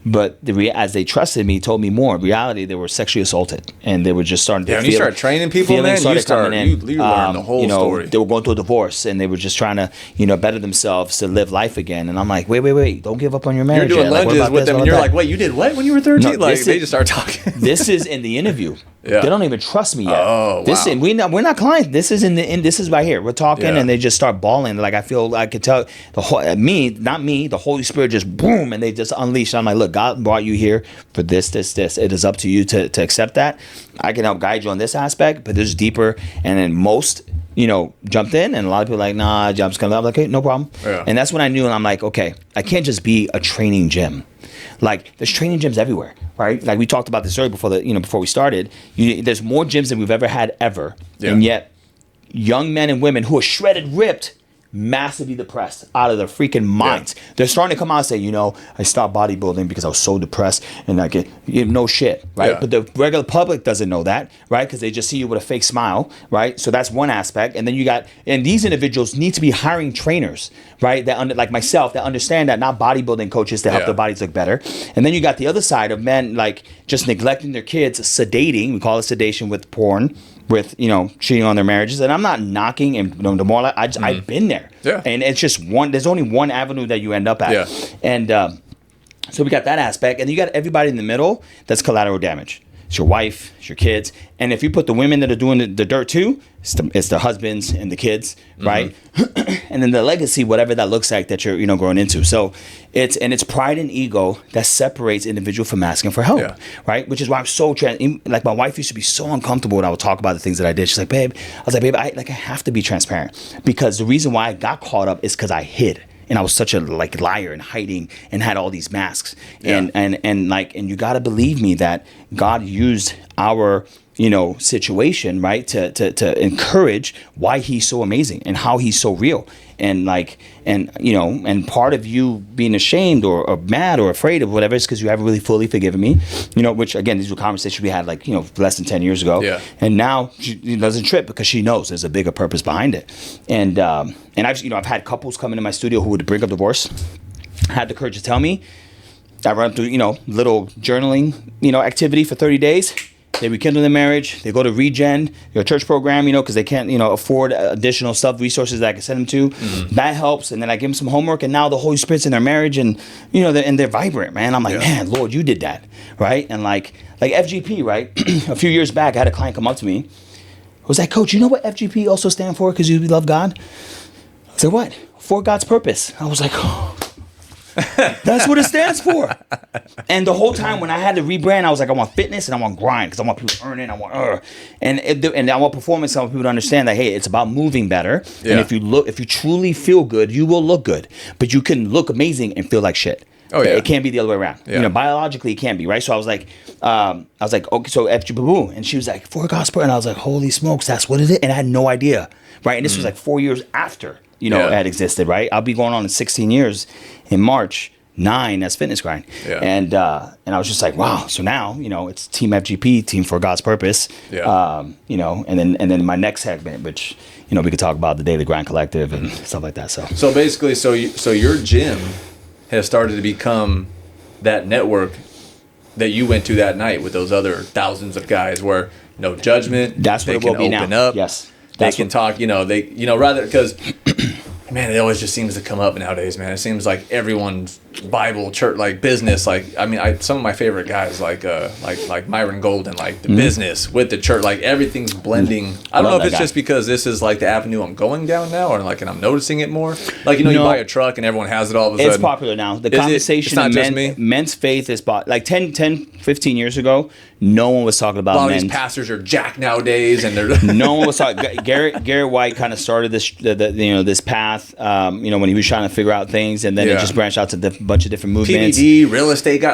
but as they trusted me, told me more. In reality, they were sexually assaulted, and they were just starting to when you start training people, man, you learn the whole story. They were going through a divorce, and they were just trying to, better themselves to live life again. And I'm like, wait, don't give up on your marriage. You're doing lunges with them, and you're like, wait, you did what when you were 13? No, they just start talking. This is in the interview. Yeah. They don't even trust me yet. Oh, wow. We're not clients. This is this is right here. We're talking, and they just start bawling. Like I could tell the Holy Spirit just boom, and they just unleash. I'm like, look, God brought you here for this. It is up to you to accept that. I can help guide you on this aspect, but there's deeper. And then most, jumped in, and a lot of people are like, nah, I'm just gonna. I'm like, okay, no problem. Yeah. And that's when I knew, and I'm like, okay, I can't just be a training gym. Like there's training gyms everywhere, right? Like we talked about this earlier before we started. There's more gyms than we've ever had and yet young men and women who are shredded, ripped, massively depressed out of their freaking minds. Yeah. They're starting to come out and say, I stopped bodybuilding because I was so depressed, and no shit, right? Yeah. But the regular public doesn't know that, right? Because they just see you with a fake smile, right? So that's one aspect. And then and these individuals need to be hiring trainers, right? Like myself, that understand that, not bodybuilding coaches to help their bodies look better. And then you got the other side of men like just neglecting their kids, sedating. We call it sedation with porn. With cheating on their marriages, and I'm not knocking and demoralizing. I've been there. there. Yeah. And it's just there's only one avenue that you end up at. Yeah. And so we got that aspect, and you got everybody in the middle that's collateral damage. It's your wife, it's your kids, and if you put the women that are doing the dirt too, it's the husbands and the kids, right? And then the legacy, whatever that looks like that you're growing into. So it's pride and ego that separates individual from asking for help, right? Which is why I'm so like my wife used to be so uncomfortable when I would talk about the things that I did. She's like, babe, I have to be transparent, because the reason why I got caught up is because I hid. And I was such a liar and hiding and had all these masks. And you got to believe me that God used our situation, right, to encourage why he's so amazing and how he's so real. And part of you being ashamed or mad or afraid of whatever is because you haven't really fully forgiven me, which again, these were conversations we had less than 10 years ago. Yeah. And now she doesn't trip because she knows there's a bigger purpose behind it. And I've had couples come into my studio who would bring up divorce, had the courage to tell me. I run through, little journaling, activity for 30 days. They rekindle their marriage. They go to Regen, your church program, because they can't, afford additional stuff, resources that I can send them to. Mm-hmm. That helps. And then I give them some homework, and now the Holy Spirit's in their marriage, and they're vibrant, man. I'm like, man, Lord, you did that, right? And like FGP, right? A few years back, I had a client come up to me. I was like, Coach, you know what FGP also stand for? Because you love God. I said, what? For God's purpose. I was like, oh. That's what it stands for. And the whole time when I had to rebrand, I was like, I want fitness and I want grind, because I want people to earn it. I want and I want performance. I want people to understand that, hey, it's about moving better. Yeah. And if you truly feel good, you will look good. But you can look amazing and feel like shit. Oh yeah. It can't be the other way around. Yeah. Biologically, it can't be, right? So I was like, okay, so FGP, and she was like, for gospel, and I was like, holy smokes, that's what it is. And I had no idea, right? And this was like 4 years after. It had existed, right? I'll be going on in 16 years in March, 9 as Fitness Grind. Yeah. And I was just like, wow. So now, it's Team FGP, Team for God's Purpose. Yeah. And then my next segment, which, we could talk about the Daily Grind Collective and stuff like that. So basically, so your gym has started to become that network that you went to that night with those other thousands of guys, where no judgment. That's what it will be now. Open up. Yes. They can talk, rather, because, man, it always just seems to come up nowadays, man. It seems like everyone's Bible, church, business, some of my favorite guys, like Myron Golden, the business with the church, everything's blending. I don't know if it's just because this is the avenue I'm going down now, or and I'm noticing it more. You buy a truck and everyone has it all of a sudden. It's popular now. The conversation of men's faith is 10, 15 years ago, no one was talking about men. A lot of these pastors are jacked nowadays, and they're no one was talking. Garrett White kind of started this this path, when he was trying to figure out things, and then it just branched out to bunch of different movements. PBD, real estate guy,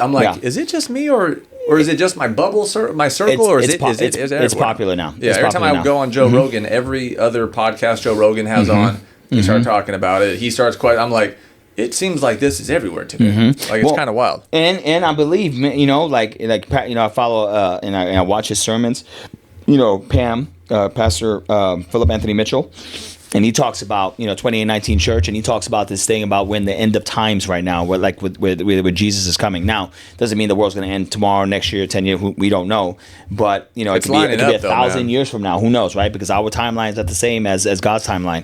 I'm like, is it just me or is it just my bubble, my circle, or is it popular now? Yeah, every time I go on Joe Rogan, every other podcast Joe Rogan has on, we start talking about it. He starts I'm like, it seems like this is everywhere to me. It's kind of wild. And I believe, I follow and I watch his sermons. Pastor Philip Anthony Mitchell. And he talks about 2019 church, and he talks about this thing about when the end of times right now, where Jesus is coming. Now, doesn't mean the world's going to end tomorrow, next year, 10 years. We don't know, but it could be 1,000 years from now. Who knows, right? Because our timeline is not the same as God's timeline.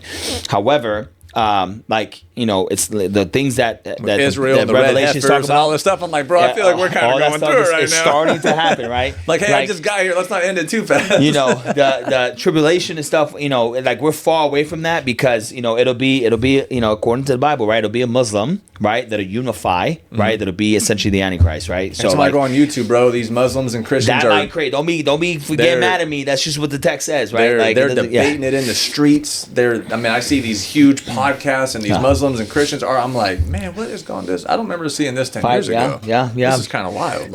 However, it's the things that Israel, the Revelations talk about, all this stuff. I'm like, bro, I feel like we're kind of going through it right now. It's starting to happen, right? Hey, I just got here. Let's not end it too fast. The tribulation and stuff. We're far away from that, because it'll be according to the Bible, right? It'll be a Muslim, right? That'll unify, right? That'll be essentially the Antichrist, right? So I go on YouTube, bro. These Muslims and Christians are crazy. Don't be get mad at me. That's just what the text says, right? They're debating it in the streets. I see these huge podcasts, and these Muslims and Christians I'm like, man, what is going on this? I don't remember seeing this 10 years ago. Yeah. This is kind of wild.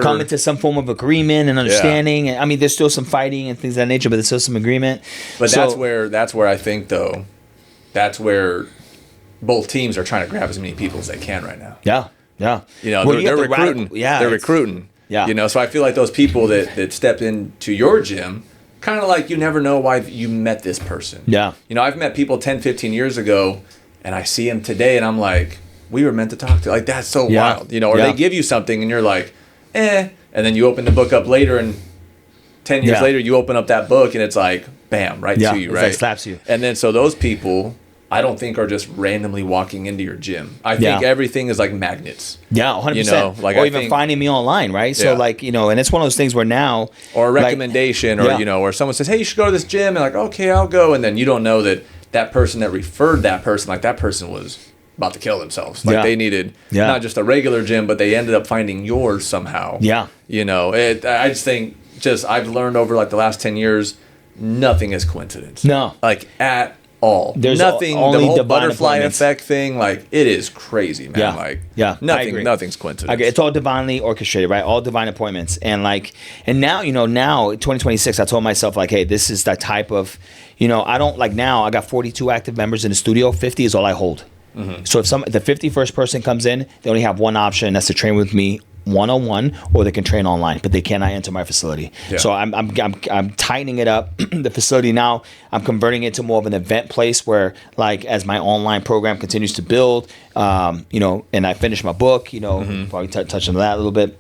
Coming to some form of agreement and understanding. I mean, there's still some fighting and things of that nature, but there's still some agreement. But that's where I think, though, that's where both teams are trying to grab as many people as they can right now. Yeah. They're recruiting. They're recruiting. Yeah. So I feel like those people that stepped into your gym, kind of you never know why you met this person. Yeah. I've met people 10, 15 years ago, and I see them today, and I'm like, we were meant to talk to. That's so wild. Or they give you something, and you're like, and then you open the book up later, and 10 years later, you open up that book, and it's like, bam, right to you, right? Like slaps you. And then so those people, I don't think are just randomly walking into your gym. I think everything is like magnets. Yeah, 100%. You know, like or even finding me online, right? So like, you know, and it's one of those things where now... Or a recommendation or, you know, or someone says, hey, you should go to this gym. And like, okay, I'll go. And then you don't know that person that referred that person, like that person was about to kill themselves. Like they needed not just a regular gym, but they ended up finding yours somehow. Yeah. You know, I just think I've learned over like the last 10 years, nothing is coincidence. No. Like at all. There's nothing. The whole butterfly effect thing, like it is crazy, man. Like nothing's coincidence. Okay, it's all divinely orchestrated, right? All divine appointments, and now 2026. I told myself like, hey, this is the type of, I don't like now. I got 42 active members in the studio. 50 is all I hold. Mm-hmm. So if the 51st person comes in, they only have one option. That's to train with me one-on-one, or they can train online, but they cannot enter my facility. Yeah. So I'm tightening it up. The facility now, I'm converting it to more of an event place where, like, as my online program continues to build, and I finish my book, probably touch on that a little bit.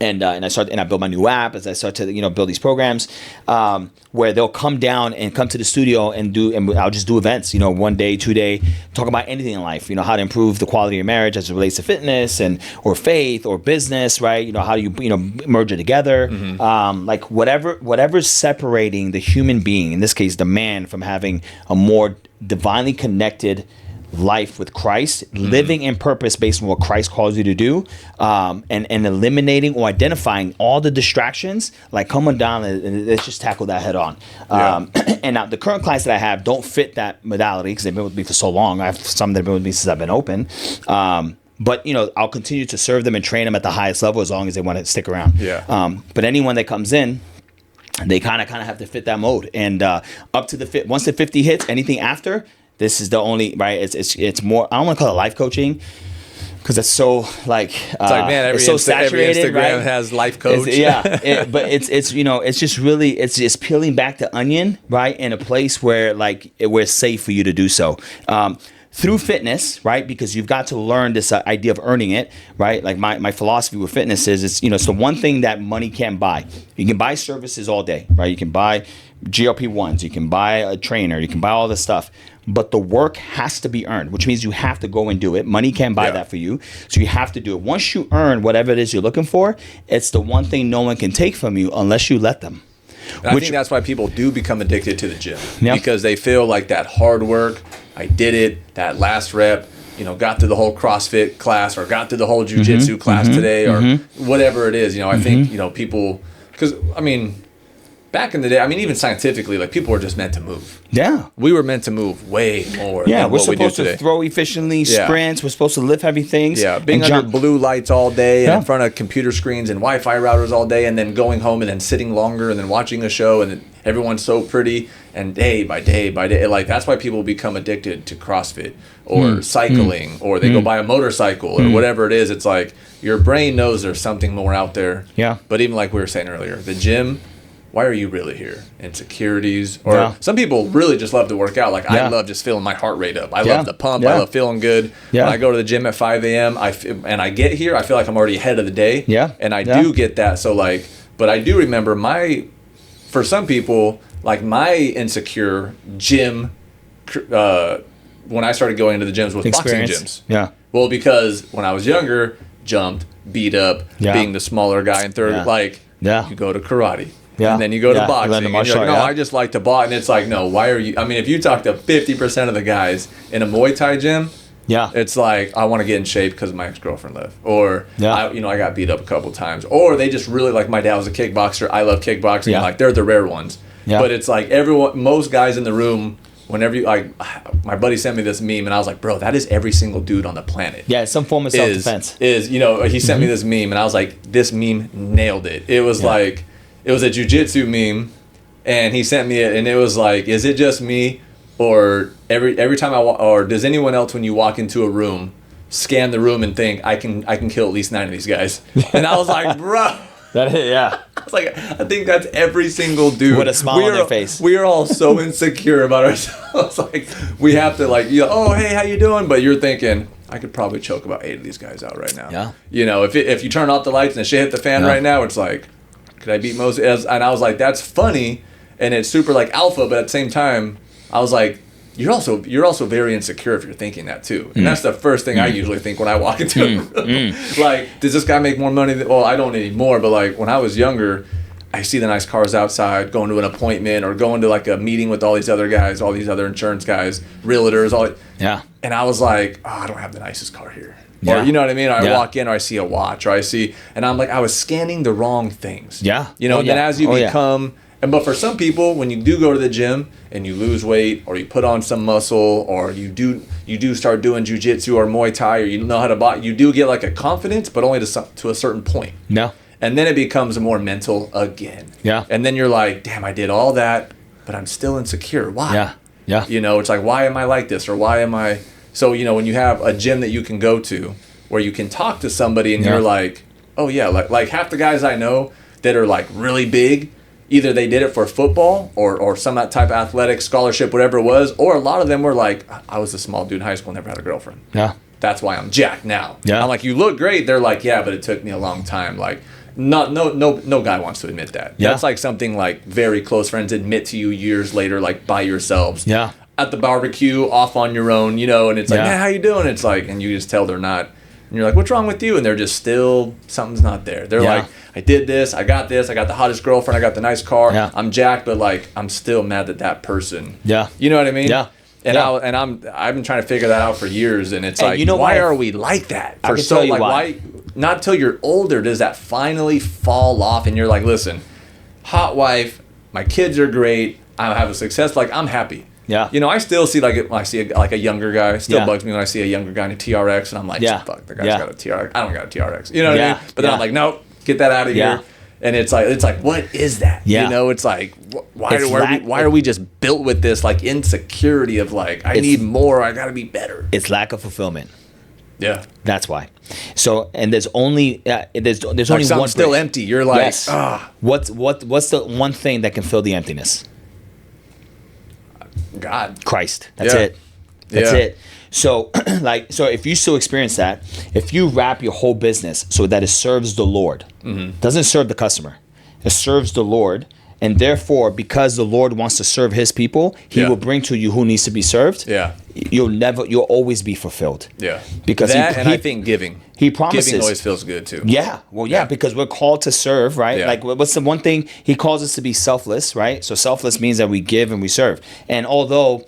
And I build my new app as I start to build these programs where they'll come down and come to the studio and I'll just do events 1 day, 2 day, talk about anything in life, how to improve the quality of your marriage as it relates to fitness or faith or business, right? How do you merge it together, like whatever's separating the human being, in this case the man, from having a more divinely connected life with Christ, living in purpose based on what Christ calls you to do, and eliminating or identifying all the distractions. Like, come on down and let's just tackle that head on. And now the current clients that I have don't fit that modality because they've been with me for so long. I have some that have been with me since I've been open. But I'll continue to serve them and train them at the highest level as long as they want to stick around. But anyone that comes in, they kind of have to fit that mode. And up to once the 50 hits, anything after, this is the only, right? It's more, I don't want to call it life coaching because it's so like, it's like, man, it's so saturated, every Instagram right? has life coach. But it's just really, it's just peeling back the onion, right? In a place where where it's safe for you to do so. Through fitness, right? Because you've got to learn this idea of earning it, right? Like my philosophy with fitness is, it's the one thing that money can't buy. You can buy services all day, right? You can buy GLP-1s, you can buy a trainer, you can buy all this stuff. But the work has to be earned, which means you have to go and do it. Money can't buy that for you. So you have to do it. Once you earn whatever it is you're looking for, it's the one thing no one can take from you unless you let them. And I think that's why people do become addicted to the gym. Because they feel like that hard work, I did it, that last rep, got through the whole CrossFit class or got through the whole jiu-jitsu class today or whatever it is. I think, people, because, back in the day, even scientifically, like people were just meant to move. Yeah. We were meant to move way more than we're what we do supposed today. To throw efficiently, sprints. We're supposed to lift heavy things. Yeah, being under blue lights all day and in front of computer screens and Wi-Fi routers all day and then going home and then sitting longer and then watching a show and then everyone's so pretty and day by day by day. Like, that's why people become addicted to CrossFit or cycling or they go buy a motorcycle or whatever it is. It's like your brain knows there's something more out there. Yeah. But even like we were saying earlier, the gym, why are you really here? Insecurities. Or some people really just love to work out. Like, I love just feeling my heart rate up. I love the pump. I love feeling good. When I go to the gym at 5 a.m. and I get here, I feel like I'm already ahead of the day. Yeah. And I do get that. So, but I do remember for some people, my insecure gym, when I started going into the gyms was boxing gyms. Yeah. Well, because when I was younger, jumped, beat up, being the smaller guy in third, you go to karate. Yeah. And then you go to boxing, and you're like, no, I just like to box. And it's like, no, why are you? If you talk to 50% of the guys in a Muay Thai gym, it's like, I want to get in shape because my ex-girlfriend left. Or, I got beat up a couple times. Or they just really, my dad was a kickboxer. I love kickboxing. Yeah. They're the rare ones. Yeah. But it's like most guys in the room, whenever you, my buddy sent me this meme, and I was like, bro, that is every single dude on the planet. Yeah, some form of self-defense. He sent me this meme, and I was like, this meme nailed it. It was it was a jiu-jitsu meme, and he sent me it, and it was like, is it just me, or every time or does anyone else when you walk into a room scan the room and think I can kill at least 9 of these guys? And I was like, bro. I was like, I think that's every single dude with a smile on their face. We are all so insecure about ourselves. We have to oh, hey, how you doing? But you're thinking, I could probably choke about 8 of these guys out right now. Yeah. If you turn off the lights and the shit hit the fan right now, it's like, could I beat most? And I was like, that's funny. and it's super like alpha, but at the same time, I was like, you're also very insecure if you're thinking that too. And that's the first thing I usually think when I walk into a room. Like, does this guy make more money well, I don't anymore, but like when I was younger, I see the nice cars outside, going to an appointment or going to like a meeting with all these other guys, all these other insurance guys, realtors, and I was like, oh, I don't have the nicest car here. Yeah. Or, you know what I mean? Or I walk in, or I see a watch, or and I'm like, I was scanning the wrong things. Yeah. You know, and then as you become, but for some people, when you do go to the gym and you lose weight, or you put on some muscle, or you do start doing jiu-jitsu or Muay Thai, or you know how to box, you do get like a confidence, but only to a certain point. No. And then it becomes more mental again. Yeah. And then you're like, damn, I did all that, but I'm still insecure. Why? Yeah. Yeah. You know, it's like, why am I like this? Or why am I... So, you know, when you have a gym that you can go to where you can talk to somebody and you're like, oh, yeah, like half the guys I know that are like really big, either they did it for football or some type of athletic scholarship, whatever it was, or a lot of them were like, I was a small dude in high school, never had a girlfriend. Yeah. That's why I'm jacked now. Yeah. I'm like, you look great. They're like, yeah, but it took me a long time. Like, no guy wants to admit that. Yeah. That's like something like very close friends admit to you years later, like by yourselves. Yeah. At the barbecue, off on your own, you know, and it's like, man, how you doing? It's like, and you just tell they're not. And you're like, what's wrong with you? And they're just still, something's not there. They're like, I did this, I got the hottest girlfriend, I got the nice car, I'm jacked, but like, I'm still mad at that person. Yeah. You know what I mean? Yeah. And I've been trying to figure that out for years, and it's like, why are we like that? I can tell you why. Not till you're older does that finally fall off, and you're like, listen, hot wife, my kids are great, I have a success, like I'm happy. Yeah. You know, I still see like when I see a younger guy, it still bugs me when I see a younger guy in a TRX, and I'm like, fuck, the guy's got a TRX. I don't got a TRX. You know what I mean? But then I'm like, nope, get that out of here. And it's like, what is that? Yeah. You know, it's like, why are we just built with this like insecurity of like, I need more, I got to be better. It's lack of fulfillment. Yeah. That's why. So, and there's only there's only like one. Still empty. You're like, what's the one thing that can fill the emptiness? God. Christ. That's it. That's it. So, so if you still experience that, if you wrap your whole business so that it serves the Lord, doesn't serve the customer, it serves the Lord, and therefore, because the Lord wants to serve His people, He will bring to you who needs to be served. Yeah, you'll always be fulfilled. Yeah, because I think giving. He promises. Giving always feels good too. Yeah, well, because we're called to serve, right? Yeah. Like, what's the one thing He calls us to be selfless, right? So selfless means that we give and we serve. And although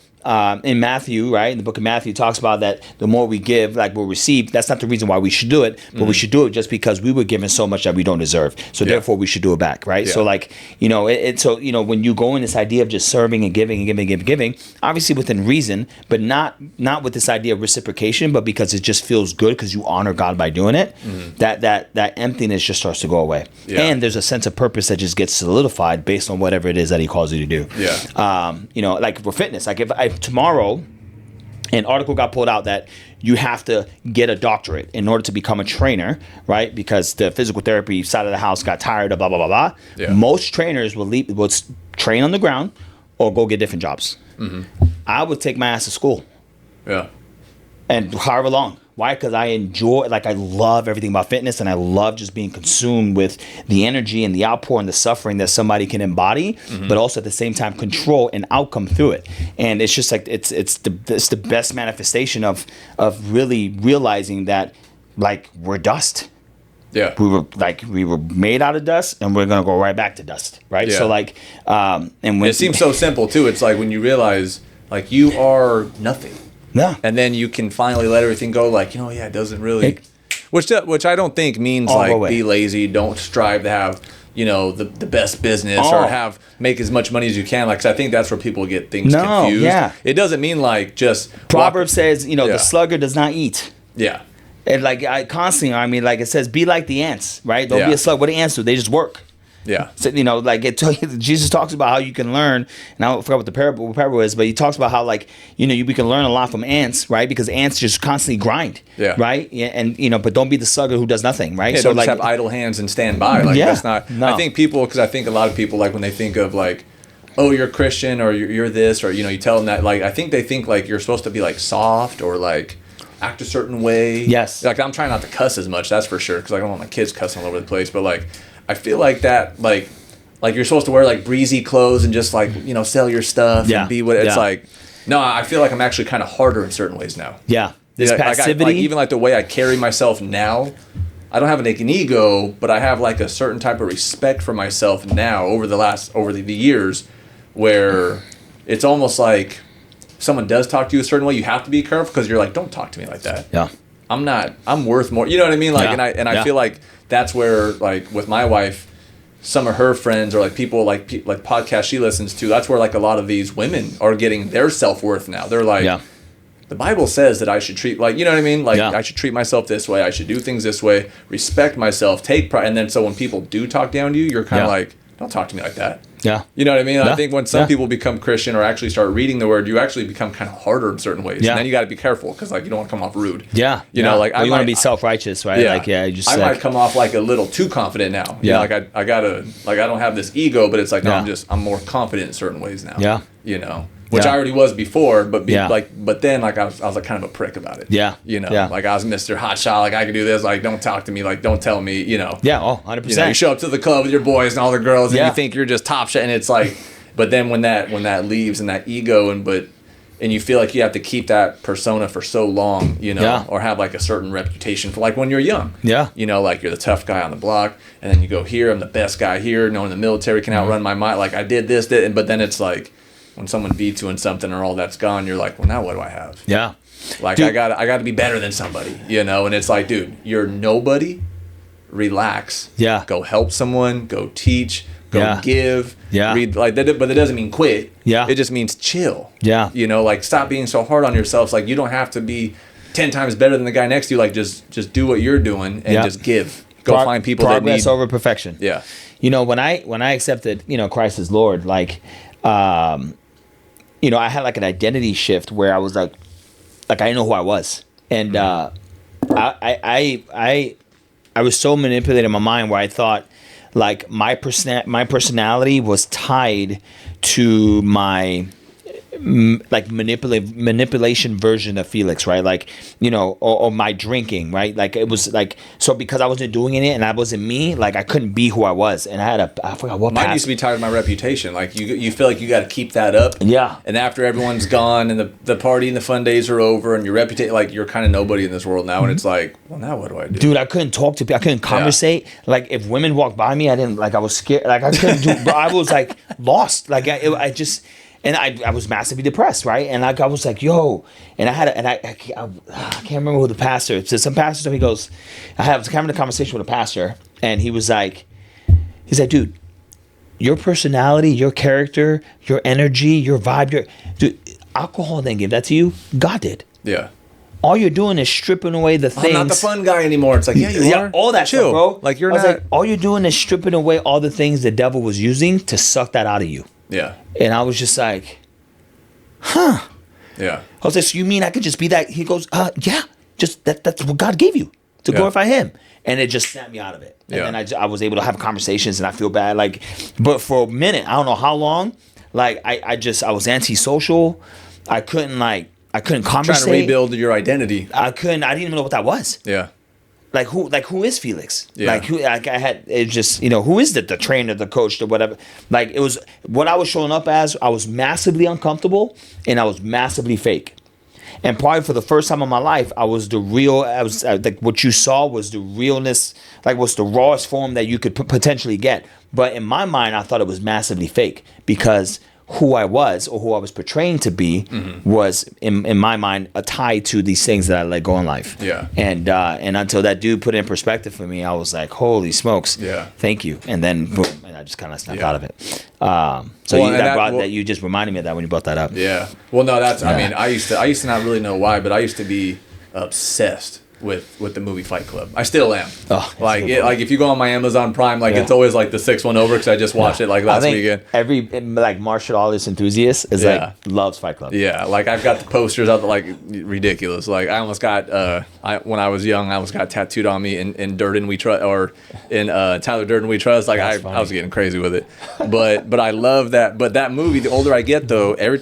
in Matthew, right, in the book of Matthew, talks about that the more we give, like we'll receive. That's not the reason why we should do it, but we should do it just because we were given so much that we don't deserve. So therefore, we should do it back, right? Yeah. So like, you know, so you know, when you go in this idea of just serving and giving, obviously within reason, but not with this idea of reciprocation, but because it just feels good because you honor God by doing it. That emptiness just starts to go away, and there's a sense of purpose that just gets solidified based on whatever it is that He calls you to do. Yeah. You know, like for fitness, like if tomorrow an article got pulled out that you have to get a doctorate in order to become a trainer, right? Because the physical therapy side of the house got tired of blah, blah, blah, blah. Yeah. Most trainers will train on the ground or go get different jobs. I would take my ass to school. Yeah. And however long. Why? Because I enjoy, like I love everything about fitness, and I love just being consumed with the energy and the outpour and the suffering that somebody can embody, but also at the same time control an outcome through it. And it's just like it's the best manifestation of really realizing that like we're dust. Yeah. We were made out of dust, and we're gonna go right back to dust, right? Yeah. So like, and when it seems so simple too. It's like when you realize like you are nothing. Yeah. And then you can finally let everything go like, you know, it doesn't really... Which I don't think means like be lazy, don't strive to have, you know, the best business or make as much money as you can. Like, 'cause I think that's where people get things confused. Yeah. It doesn't mean like just... Proverbs says, you know, the sluggard does not eat. Yeah. And like like it says, be like the ants, right? Don't be a slug. What do ants do? They just work. Yeah. So, you know, like Jesus talks about how you can learn, and I forgot what the parable is, but he talks about how, like, you know, we can learn a lot from ants, right? Because ants just constantly grind. Yeah. Right? And, you know, but don't be the sluggard who does nothing, right? Yeah, so don't just have idle hands and stand by. Like, that's not, I think because I think a lot of people, like, when they think of, like, oh, you're Christian or you're this, or, you know, you tell them that, like, I think they think, like, you're supposed to be, like, soft or, like, act a certain way. Yes. Like, I'm trying not to cuss as much, that's for sure, because I don't want my kids cussing all over the place, but, like, I feel like that, like, like you're supposed to wear like breezy clothes and just like, you know, sell your stuff and be what it's like. No, I feel like I'm actually kind of harder in certain ways now. Yeah. This passivity. Like even like the way I carry myself now, I don't have an ego, but I have like a certain type of respect for myself now over the years, where it's almost like someone does talk to you a certain way, you have to be careful because you're like, don't talk to me like that. Yeah. I'm worth more. You know what I mean? Like, and I feel like that's where, like with my wife, some of her friends or like people like podcasts she listens to, that's where like a lot of these women are getting their self-worth now. They're like, the Bible says that I should treat, like, you know what I mean? Like, I should treat myself this way. I should do things this way, respect myself, take pride. And then so when people do talk down to you, you're kind of like, don't talk to me like that. Yeah. You know what I mean? I think when some people become Christian or actually start reading the word, you actually become kind of harder in certain ways. And then you got to be careful because like you don't want to come off rude. Yeah. You know, like you want to be self-righteous, right? Yeah. Like, I might come off like a little too confident now. You know, like I gotta, like I don't have this ego, but it's like, no, I'm more confident in certain ways now. Yeah. You know, which I already was before, but but then like I was like kind of a prick about it. Yeah. You know, like I was Mr. Hotshot, like I could do this, like don't talk to me, like don't tell me, you know. Yeah. Oh, 100%. You know, you show up to the club with your boys and all the girls and you think you're just top shit, and it's like, but then when that leaves and that ego and you feel like you have to keep that persona for so long, you know, or have like a certain reputation for like when you're young. Yeah. You know, like you're the tough guy on the block, and then you go here, I'm the best guy here, no one in the military can outrun my mind, like I did this, but then it's like when someone beats you in something or all that's gone, you're like, well, now what do I have? Yeah. Like, dude, I got to be better than somebody, you know? And it's like, dude, you're nobody. Relax. Yeah. Go help someone. Go teach. Go give. Yeah. Read, like that, but it doesn't mean quit. Yeah. It just means chill. Yeah. You know, like stop being so hard on yourself. Like you don't have to be 10 times better than the guy next to you. Like just do what you're doing and just give. Go find people that need. Progress over perfection. Yeah. You know, when I accepted, you know, Christ as Lord, like, you know, I had like an identity shift where I was like I didn't know who I was, and I was so manipulated in my mind where I thought like my personality was tied to my like manipulation version of Felix, right? Like, you know, or my drinking, right? Like it was like, so because I wasn't doing it and I wasn't me, like I couldn't be who I was, and I forgot what. Mine used to be tied to my reputation. Like you feel like you got to keep that up. Yeah. And after everyone's gone and the party and the fun days are over and your reputation, like you're kind of nobody in this world now, and it's like, well, now what do I do? Dude, I couldn't talk to people. I couldn't conversate. Yeah. Like if women walked by me, I was scared. Like I couldn't do. Bro, I was like lost. Like I just. And I was massively depressed, right? And like I was like, yo, and I can't remember who the pastor. So some pastor told me, he goes, I was having a conversation with a pastor, and he was like, dude, your personality, your character, your energy, your vibe, dude, alcohol didn't give that to you. God did. Yeah. All you're doing is stripping away the things. I'm not the fun guy anymore. It's like, yeah, you are. All that chill, stuff, bro. Like you're not. Like, all you're doing is stripping away all the things the devil was using to suck that out of you. Yeah. And I was just like, huh. Yeah. I was like, so you mean I could just be that? He goes, yeah. Just that's what God gave you to glorify Him. And it just snapped me out of it. And then I was able to have conversations, and I feel bad. Like, but for a minute, I don't know how long. Like I was antisocial. I couldn't conversate. Trying to rebuild your identity. I didn't even know what that was. Yeah. Like who is Felix? Yeah. I had it just, you know, who is the trainer, the coach, the whatever. Like it was what I was showing up as. I was massively uncomfortable and I was massively fake. And probably for the first time in my life, I was the real. I was like what you saw was the realness, like what's the rawest form that you could potentially get. But in my mind, I thought it was massively fake because who I was or who I was portraying to be was in my mind a tie to these things that I let go in life. Yeah. And until that dude put it in perspective for me, I was like, holy smokes. Yeah. Thank you. And then boom, and I just kind of snapped out of it. That you just reminded me of that when you brought that up. Yeah. Well, no, that's. I mean, I used to not really know why, but I used to be obsessed with the movie Fight Club. I still am. Oh, like if you go on my Amazon Prime, like it's always like the 6th one over because I just watched it like last weekend. Every like martial artist enthusiast is like loves Fight Club. Yeah, like I've got the posters out like ridiculous. Like I almost got when I was young, I almost got tattooed on me in Durden We Trust or in Tyler Durden We Trust. Like I was getting crazy with it, but I love that. But that movie, the older I get though, every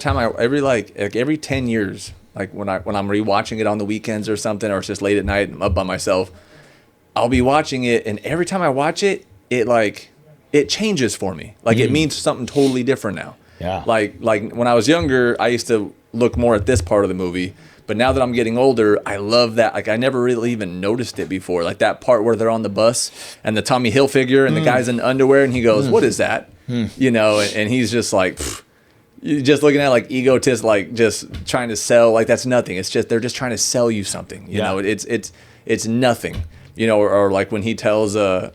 10 years. Like when I'm rewatching it on the weekends or something, or it's just late at night and I'm up by myself, I'll be watching it, and every time I watch it, it it changes for me. Like it means something totally different now. Yeah. Like when I was younger, I used to look more at this part of the movie. But now that I'm getting older, I love that. Like I never really even noticed it before. Like that part where they're on the bus and the Tommy Hilfiger and the guy's in underwear and he goes, "What is that?" You know, and he's just like, you're just looking at like egotist, like just trying to sell. Like that's nothing. It's just they're just trying to sell you something. You know, it's nothing. You know, or like when he tells I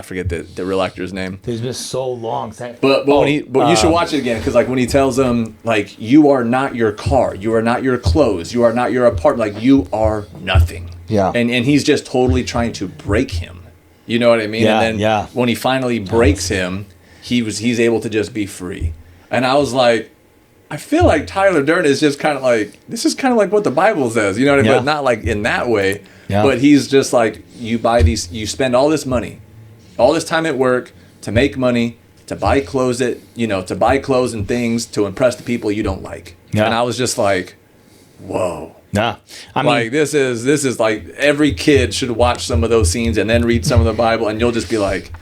forget the real actor's name. It's been so long. But you should watch it again because like when he tells him like you are not your car, you are not your clothes, you are not your apartment, like you are nothing. Yeah. And he's just totally trying to break him. You know what I mean? Yeah, and then when he finally breaks him, he's able to just be free. And I was like, I feel like Tyler Durden is just kind of like, this is kind of like what the Bible says, you know what I mean? But not like in that way. Yeah. But he's just like, you spend all this money, all this time at work to make money, to buy clothes to buy clothes and things to impress the people you don't like. Yeah. And I was just like, whoa. Yeah. I mean, like this is like every kid should watch some of those scenes and then read some of the Bible and you'll just be like,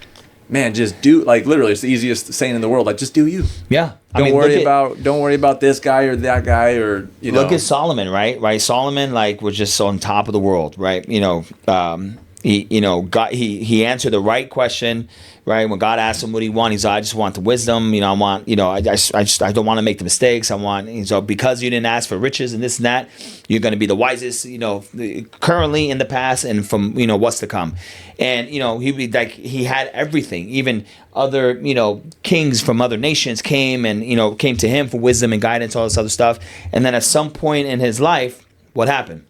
man, just do, like literally it's the easiest saying in the world, like just do you. Yeah. Don't worry about this guy or that guy or you know. Look at Solomon, right? Solomon like was just on top of the world, right? You know, he answered the right question, right? When God asked him what he wanted, he's like, I just want the wisdom. You know, I want, you know, I don't want to make the mistakes. I want, so because you didn't ask for riches and this and that, you're going to be the wisest, you know, currently, in the past, and from, you know, what's to come. And, you know, he had everything. Even other, you know, kings from other nations came to him for wisdom and guidance, all this other stuff. And then at some point in his life, what happened?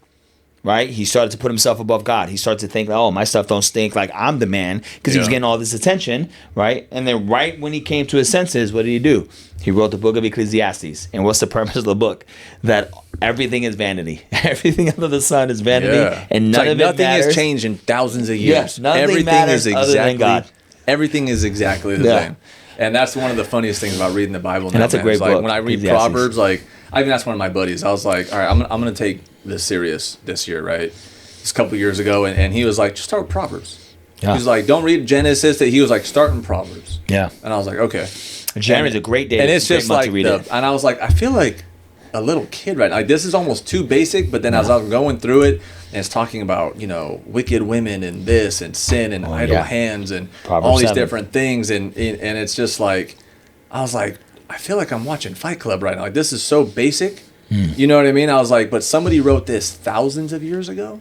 Right? He started to put himself above God. He started to think, oh, my stuff don't stink, like I'm the man, because he was getting all this attention, right? And then right when he came to his senses, what did he do? He wrote the book of Ecclesiastes. And what's the purpose of the book? That everything is vanity. Everything under the sun is vanity, and none of it matters. Nothing has changed in thousands of years. Nothing matters other than God. Everything is exactly the same. And that's one of the funniest things about reading the Bible now. And that's a great book. Like when I read Proverbs, like I even asked one of my buddies, I was like, all right, I'm going to take this serious this year, right? It's a couple years ago, and he was like, just start with Proverbs. Yeah. He was like, don't read Genesis. He was like, start in Proverbs. Yeah. And I was like, okay. January's a great day. And it's just like, and I was like, I feel like a little kid right now. Like, this is almost too basic, but then as I was going through it, and it's talking about, you know, wicked women and this and sin and idle hands and Proverbs all these 7. Different things. And it's just like, I was like, I feel like I'm watching Fight Club right now. Like, this is so basic. You know what I mean? I was like, but somebody wrote this thousands of years ago,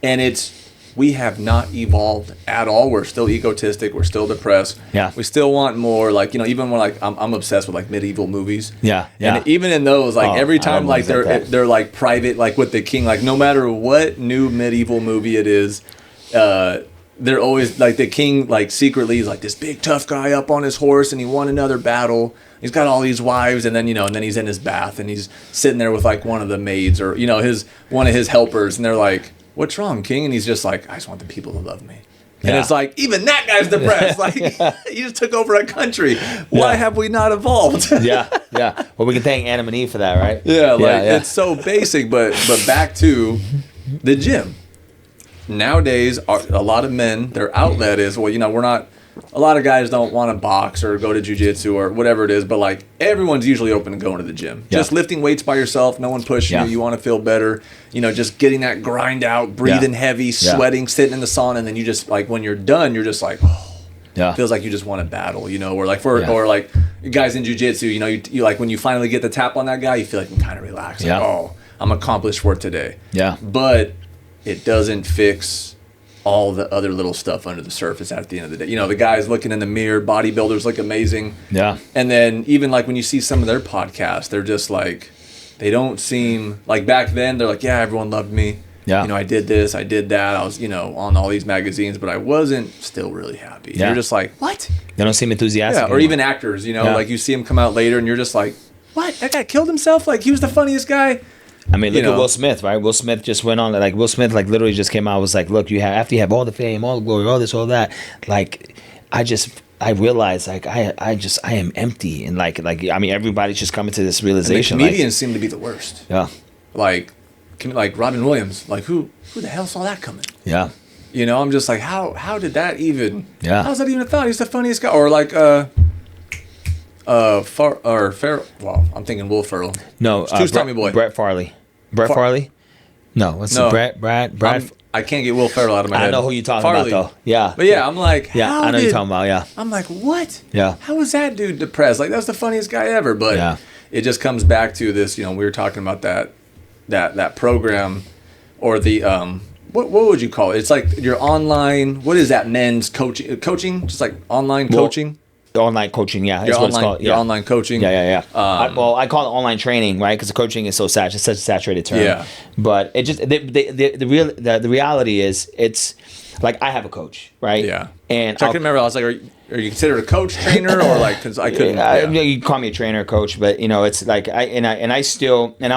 and we have not evolved at all. We're still egotistic. We're still depressed. Yeah. We still want more, like, you know, even when like I'm obsessed with like medieval movies. Yeah. Yeah. And even in those, like every time like they're like private, like with the king, like no matter what new medieval movie it is, they're always like the king, like secretly is like this big tough guy up on his horse and he won another battle. He's got all these wives, and then, you know, and then he's in his bath and he's sitting there with like one of the maids or, you know, one of his helpers, and they're like, what's wrong, king? And he's just like, I just want the people to love me. Yeah. And it's like, even that guy's depressed. Like, he just took over a country. Why have we not evolved? Yeah. Well, we can thank Adam and Eve for that, right? Yeah, it's so basic, but back to the gym. Nowadays, a lot of men, their outlet is, well, you know, a lot of guys don't want to box or go to jiu-jitsu or whatever it is, but like everyone's usually open to going to the gym. Yeah. Just lifting weights by yourself, no one pushing you, you want to feel better, you know, just getting that grind out, breathing heavy, sweating, sitting in the sauna, and then you just like when you're done, you're just like, it feels like you just want to battle, you know, or like or like guys in jiu-jitsu, you know, you like when you finally get the tap on that guy, you feel like you can kind of relax. Like, I'm accomplished for today. Yeah. But it doesn't fix all the other little stuff under the surface at the end of the day. You know, the guys looking in the mirror, bodybuilders look amazing. Yeah. And then even like when you see some of their podcasts, they're just like, they don't seem like back then, they're like, yeah, everyone loved me. Yeah. You know, I did this, I did that. I was, you know, on all these magazines, but I wasn't still really happy. Yeah. You're just like, what? They don't seem enthusiastic. Yeah. Or even actors, you know, like you see them come out later and you're just like, what? That guy killed himself? Like he was the funniest guy. I mean, look at Will Smith, right? Will Smith just went on, like, Will Smith, like, literally just came out, was like, look, after you have all the fame, all the glory, all this, all that, like, I realized, like, I am empty. And, like, I mean, everybody's just coming to this realization. And the comedians seem to be the worst. Yeah. Like Robin Williams, like, who the hell saw that coming? Yeah. You know, I'm just like, how did that even? Yeah. How's that even a thought? He's the funniest guy. Or like Well, I'm thinking Will Ferrell. No, Tommy Boy. Brett Farley. Farley? No, Brad. I can't get Will Ferrell out of my head. I know who you're talking about, though. Yeah. But yeah, I'm like, I know you're talking about, yeah. I'm like, what? Yeah. How was that dude depressed? Like, that was the funniest guy ever. But it just comes back to this, you know, we were talking about that program or the, what would you call it? It's like your online, what is that, men's coaching? Just like online coaching? Online coaching, yeah. Your online coaching. Yeah. I call it online training, right? Because coaching is so it's such a saturated term. Yeah. But it just the reality is it's like I have a coach, right? Yeah. And so I can remember I was like, are you considered a coach, trainer, or like? Because I couldn't. You call me a trainer, or coach, but you know it's like I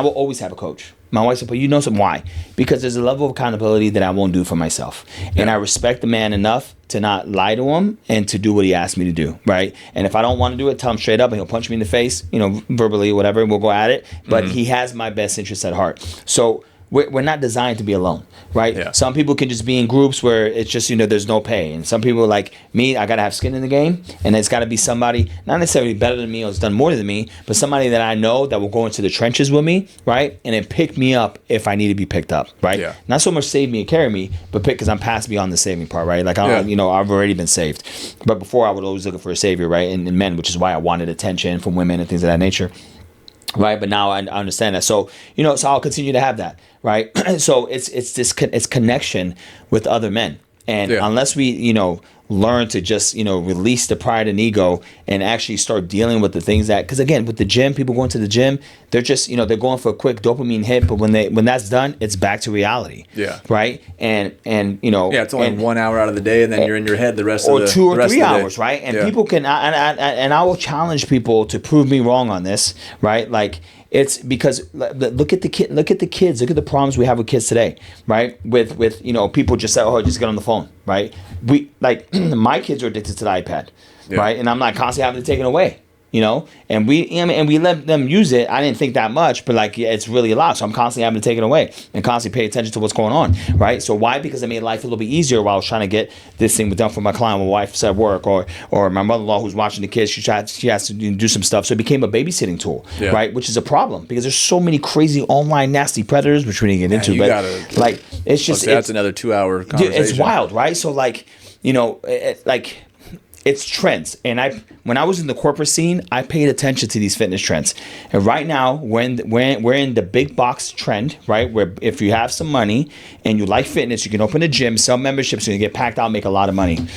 will always have a coach. My wife said, but you know something, why? Because there's a level of accountability that I won't do for myself. And I respect the man enough to not lie to him and to do what he asked me to do, right? And if I don't want to do it, tell him straight up and he'll punch me in the face, you know, verbally, whatever, and we'll go at it. But he has my best interest at heart. So we're not designed to be alone, right? Yeah. Some people can just be in groups where it's just, you know, there's no pay. And some people like me, I got to have skin in the game. And it's got to be somebody, not necessarily better than me or has done more than me, but somebody that I know that will go into the trenches with me, right? And then pick me up if I need to be picked up, right? Yeah. Not so much save me and carry me, but because I'm past beyond the saving part, right? Like, you know, I've already been saved. But before I would always look for a savior, right? And men, which is why I wanted attention from women and things of that nature. Right, but now I understand that. So you know, so I'll continue to have that. Right, so it's connection with other men, and unless we learn to just release the pride and ego and actually start dealing with the things that, because again, with the gym, people going to the gym, they're just they're going for a quick dopamine hit, but when that's done, it's back to reality. Yeah. Right, and it's only 1 hour out of the day, and then you're in your head the rest of the 2 or 3 hours, right? And people can and I will challenge people to prove me wrong on this, right? Like, it's because look at the kids, look at the problems we have with kids today, right? With people just say, oh, just get on the phone, right? We like my kids are addicted to the iPad, right? And I'm not constantly having to take it away, and we let them use it. I didn't think that much, but it's really a lot. So I'm constantly having to take it away and constantly pay attention to what's going on, right? So why? Because it made life a little bit easier while I was trying to get this thing done for my client. My wife's at work, or my mother-in-law who's watching the kids. She has to do some stuff. So it became a babysitting tool, right? Which is a problem because there's so many crazy online nasty predators, which we didn't get into. But it's just that's another 2 hour conversation. Dude, it's wild, right? So it's trends, and when I was in the corporate scene, I paid attention to these fitness trends. And right now, when we're in the big box trend, right, where if you have some money and you like fitness, you can open a gym, sell memberships, and you get packed out, make a lot of money.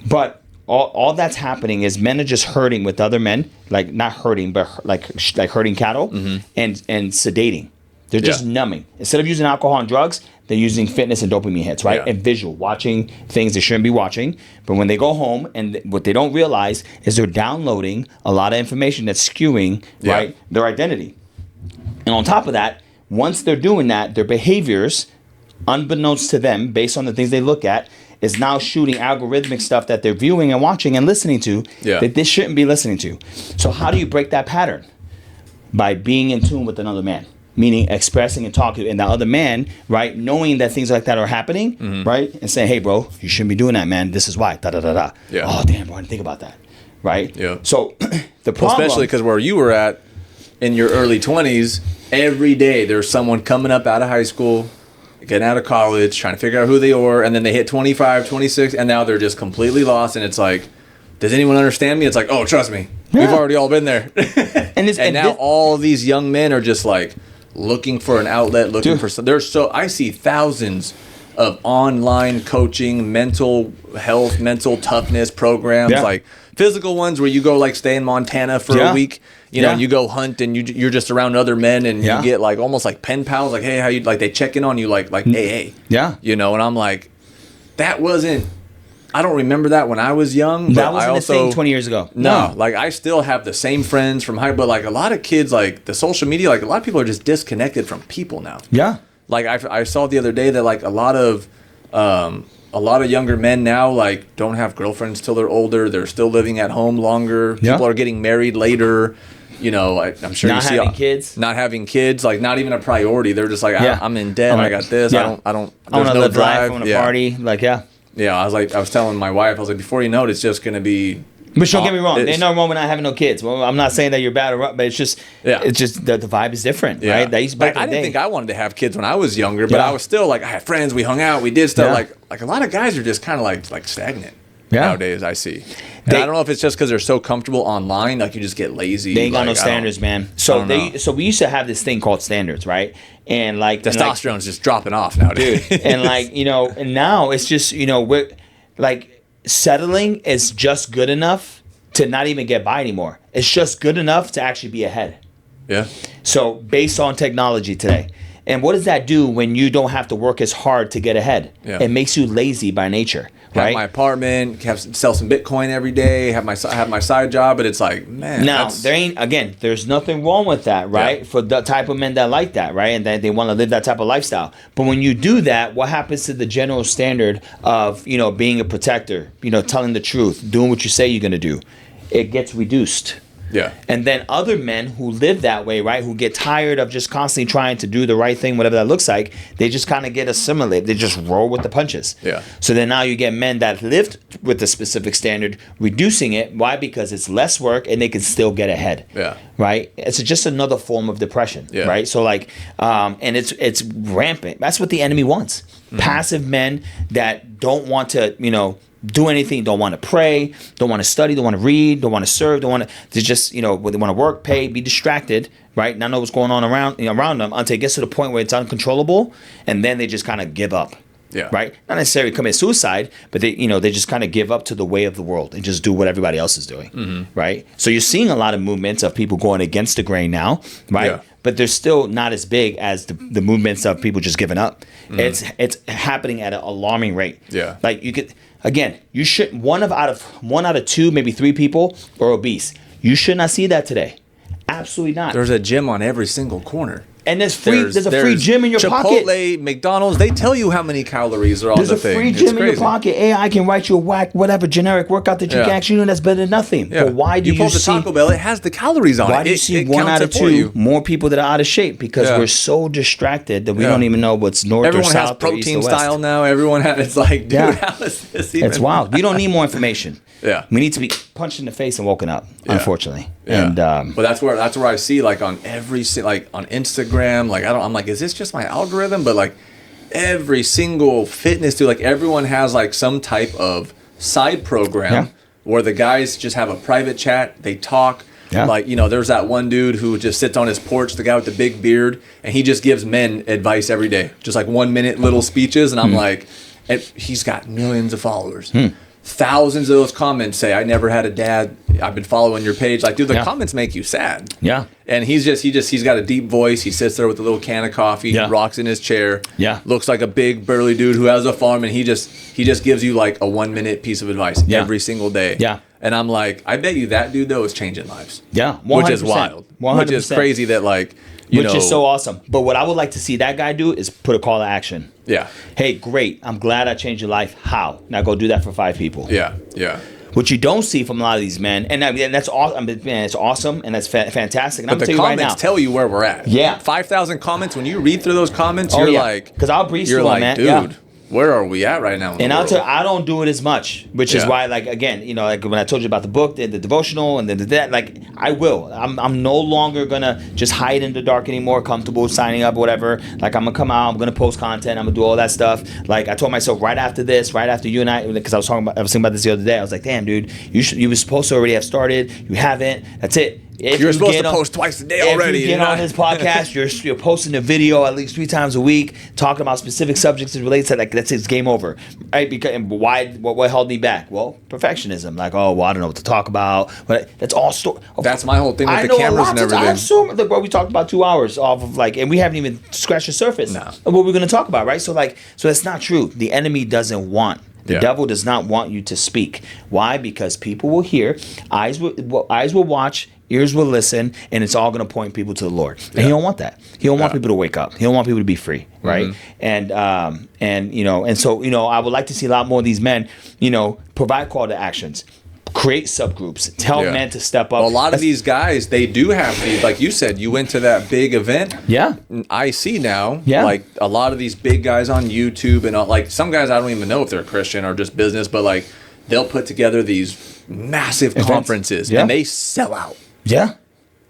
But all that's happening is men are just herding with other men, like not herding, but like herding cattle and sedating. They're just numbing. Instead of using alcohol and drugs, they're using fitness and dopamine hits, right? And visual, watching things they shouldn't be watching. But when they go home, and what they don't realize is they're downloading a lot of information that's skewing, right, their identity. And on top of that, once they're doing that, their behaviors, unbeknownst to them, based on the things they look at, is now shooting algorithmic stuff that they're viewing and watching and listening to that they shouldn't be listening to. So how do you break that pattern? By being in tune with another man. Meaning expressing and talking, and the other man, right, knowing that things like that are happening, right, and saying, hey, bro, you shouldn't be doing that, man. This is why. Yeah. Oh, damn, bro, I didn't think about that, right? Yeah. So the problem, especially because where you were at in your early 20s, every day there's someone coming up out of high school, getting out of college, trying to figure out who they are, and then they hit 25, 26, and now they're just completely lost, and it's like, does anyone understand me? It's like, oh, trust me, we've already all been there. and now all these young men are just like, looking for an outlet, I see thousands of online coaching, mental health, mental toughness programs, like physical ones where you go stay in Montana for a week, you go hunt and you're just around other men and you get almost like pen pals, like, hey, how you, they check in on you like AA. Yeah. And I'm like, that wasn't, I don't remember that when I was young. That wasn't a thing 20 years ago. No, I still have the same friends from high, but a lot of kids, the social media, a lot of people are just disconnected from people now. Yeah. I saw the other day that a lot of younger men now don't have girlfriends till they're older. They're still living at home longer. Yeah. People are getting married later. I'm sure not you see having kids. Not having kids, not even a priority. They're just I'm in debt. I got this. I don't. I want to live life. I want to party. Yeah, I was telling my wife, I was like, before you know it, it's just going to be. But don't get me wrong. There's nothing wrong with not having no kids. Well, I'm not saying that you're bad or wrong, but it's just the vibe is different, right? That used I didn't think I wanted to have kids when I was younger, but I was still like, I had friends, we hung out, we did stuff. Like a lot of guys are just kind of like stagnant nowadays, I see. And I don't know if it's just because they're so comfortable online, like you just get lazy. They ain't got no standards, man. So we used to have this thing called standards, right? And like testosterone's just dropping off nowadays. Dude, and like, and now it's just, we're like, settling is just good enough to not even get by anymore. It's just good enough to actually be ahead. Yeah. So based on technology today. And what does that do when you don't have to work as hard to get ahead? Yeah. It makes you lazy by nature, right? Have my apartment, sell some Bitcoin every day, have my side job, but it's like, man. Now, there's nothing wrong with that, right? Yeah. For the type of men that like that, right? And that they want to live that type of lifestyle. But when you do that, what happens to the general standard of, being a protector, telling the truth, doing what you say you're going to do? It gets reduced. Yeah. And then other men who live that way, right, who get tired of just constantly trying to do the right thing, whatever that looks like, they just kind of get assimilated. They just roll with the punches. Yeah. So then now you get men that lived with a specific standard, reducing it. Why? Because it's less work and they can still get ahead. Yeah. Right? It's just another form of depression. Yeah. Right? So like, and it's rampant. That's what the enemy wants. Mm-hmm. Passive men that don't want to, do anything, don't want to pray, don't want to study, don't want to read, don't want to serve, don't want to just, they want to work, pay, be distracted, right? Not know what's going on around them until it gets to the point where it's uncontrollable, and then they just kind of give up. Yeah. Right? Not necessarily commit suicide, but they just kind of give up to the way of the world and just do what everybody else is doing. Mm-hmm. Right? So you're seeing a lot of movements of people going against the grain now, right? Yeah. But they're still not as big as the movements of people just giving up. Mm-hmm. It's happening at an alarming rate. Yeah. Like you could. Again, you should one out of two, maybe three people are obese. You should not see that today. Absolutely not. There's a gym on every single corner. And there's a free gym in your pocket. Chipotle, McDonald's, they tell you how many calories are on the thing. There's a free gym in your pocket. AI can write you a whatever generic workout that you can actually do that's better than nothing. Yeah. But why do you pull the Taco Bell, it has the calories on it. Why do you see 1 out of 2 more people that are out of shape? Because we're so distracted that we don't even know what's north or south or east or west. Everyone has protein style now. Everyone has, it's like, dude, how is this even? It's wild. We don't need more information. Yeah, we need to be punched in the face and woken up. Unfortunately, and but that's where I see like on on Instagram, like I'm like, is this just my algorithm? But like every single fitness dude, like everyone has like some type of side program where the guys just have a private chat, they talk. Yeah. Like, there's that one dude who just sits on his porch, the guy with the big beard, and he just gives men advice every day, just like 1 minute little speeches, and I'm like, and he's got millions of followers. Thousands of those comments say, "I never had a dad. I've been following your page." Like, dude, the comments make you sad. Yeah. And he's got a deep voice. He sits there with a little can of coffee, rocks in his chair. Yeah. Looks like a big burly dude who has a farm, and he just gives you like a 1 minute piece of advice every single day. Yeah. And I'm like, I bet you that dude though is changing lives. Yeah. 100%. Which is wild. 100%. Which is crazy that like. Which is so awesome. But what I would like to see that guy do is put a call to action. Yeah. Hey, great. I'm glad I changed your life. How? Now go do that for 5 people. Yeah. Yeah. What you don't see from a lot of these men, and that's awesome. Man, it's awesome and that's fantastic. And but the comments tell you where we're at. Yeah. 5,000 comments. When you read through those comments, you're like, because I'll breeze through them, man. Dude. Yeah. Where are we at right now? And I'll tell you, I don't do it as much, which is why, like, again, like when I told you about the book, the devotional, and that, like, I will. I'm no longer gonna just hide in the dark anymore, comfortable signing up, whatever. Like, I'm gonna come out, I'm gonna post content, I'm gonna do all that stuff. Like, I told myself right after you and I, because I was thinking about this the other day. I was like, damn, dude, you were supposed to already have started. You haven't. That's it. You're supposed to post twice a day already. If you get on this podcast, you're posting a video at least 3 times a week, talking about specific subjects that relate to, like, that's it's game over, right? Because what held me back? Well, perfectionism. Like, I don't know what to talk about. But that's all story. That's my whole thing with the cameras and everything. I assume that we talked about 2 hours off of and we haven't even scratched the surface of what we're going to talk about, right? So that's not true. The enemy doesn't want. The devil does not want you to speak. Why? Because people will hear, eyes will watch, ears will listen, and it's all going to point people to the Lord. And he don't want that. He don't want people to wake up. He don't want people to be free, right? Mm-hmm. And so I would like to see a lot more of these men, provide call to actions. create subgroups, tell men to step up. Well, a lot of these guys, they do have these, like you said, you went to that big event. Yeah. I see now, like a lot of these big guys on YouTube and like some guys I don't even know if they're Christian or just business, but like they'll put together these massive conferences and they sell out. Yeah.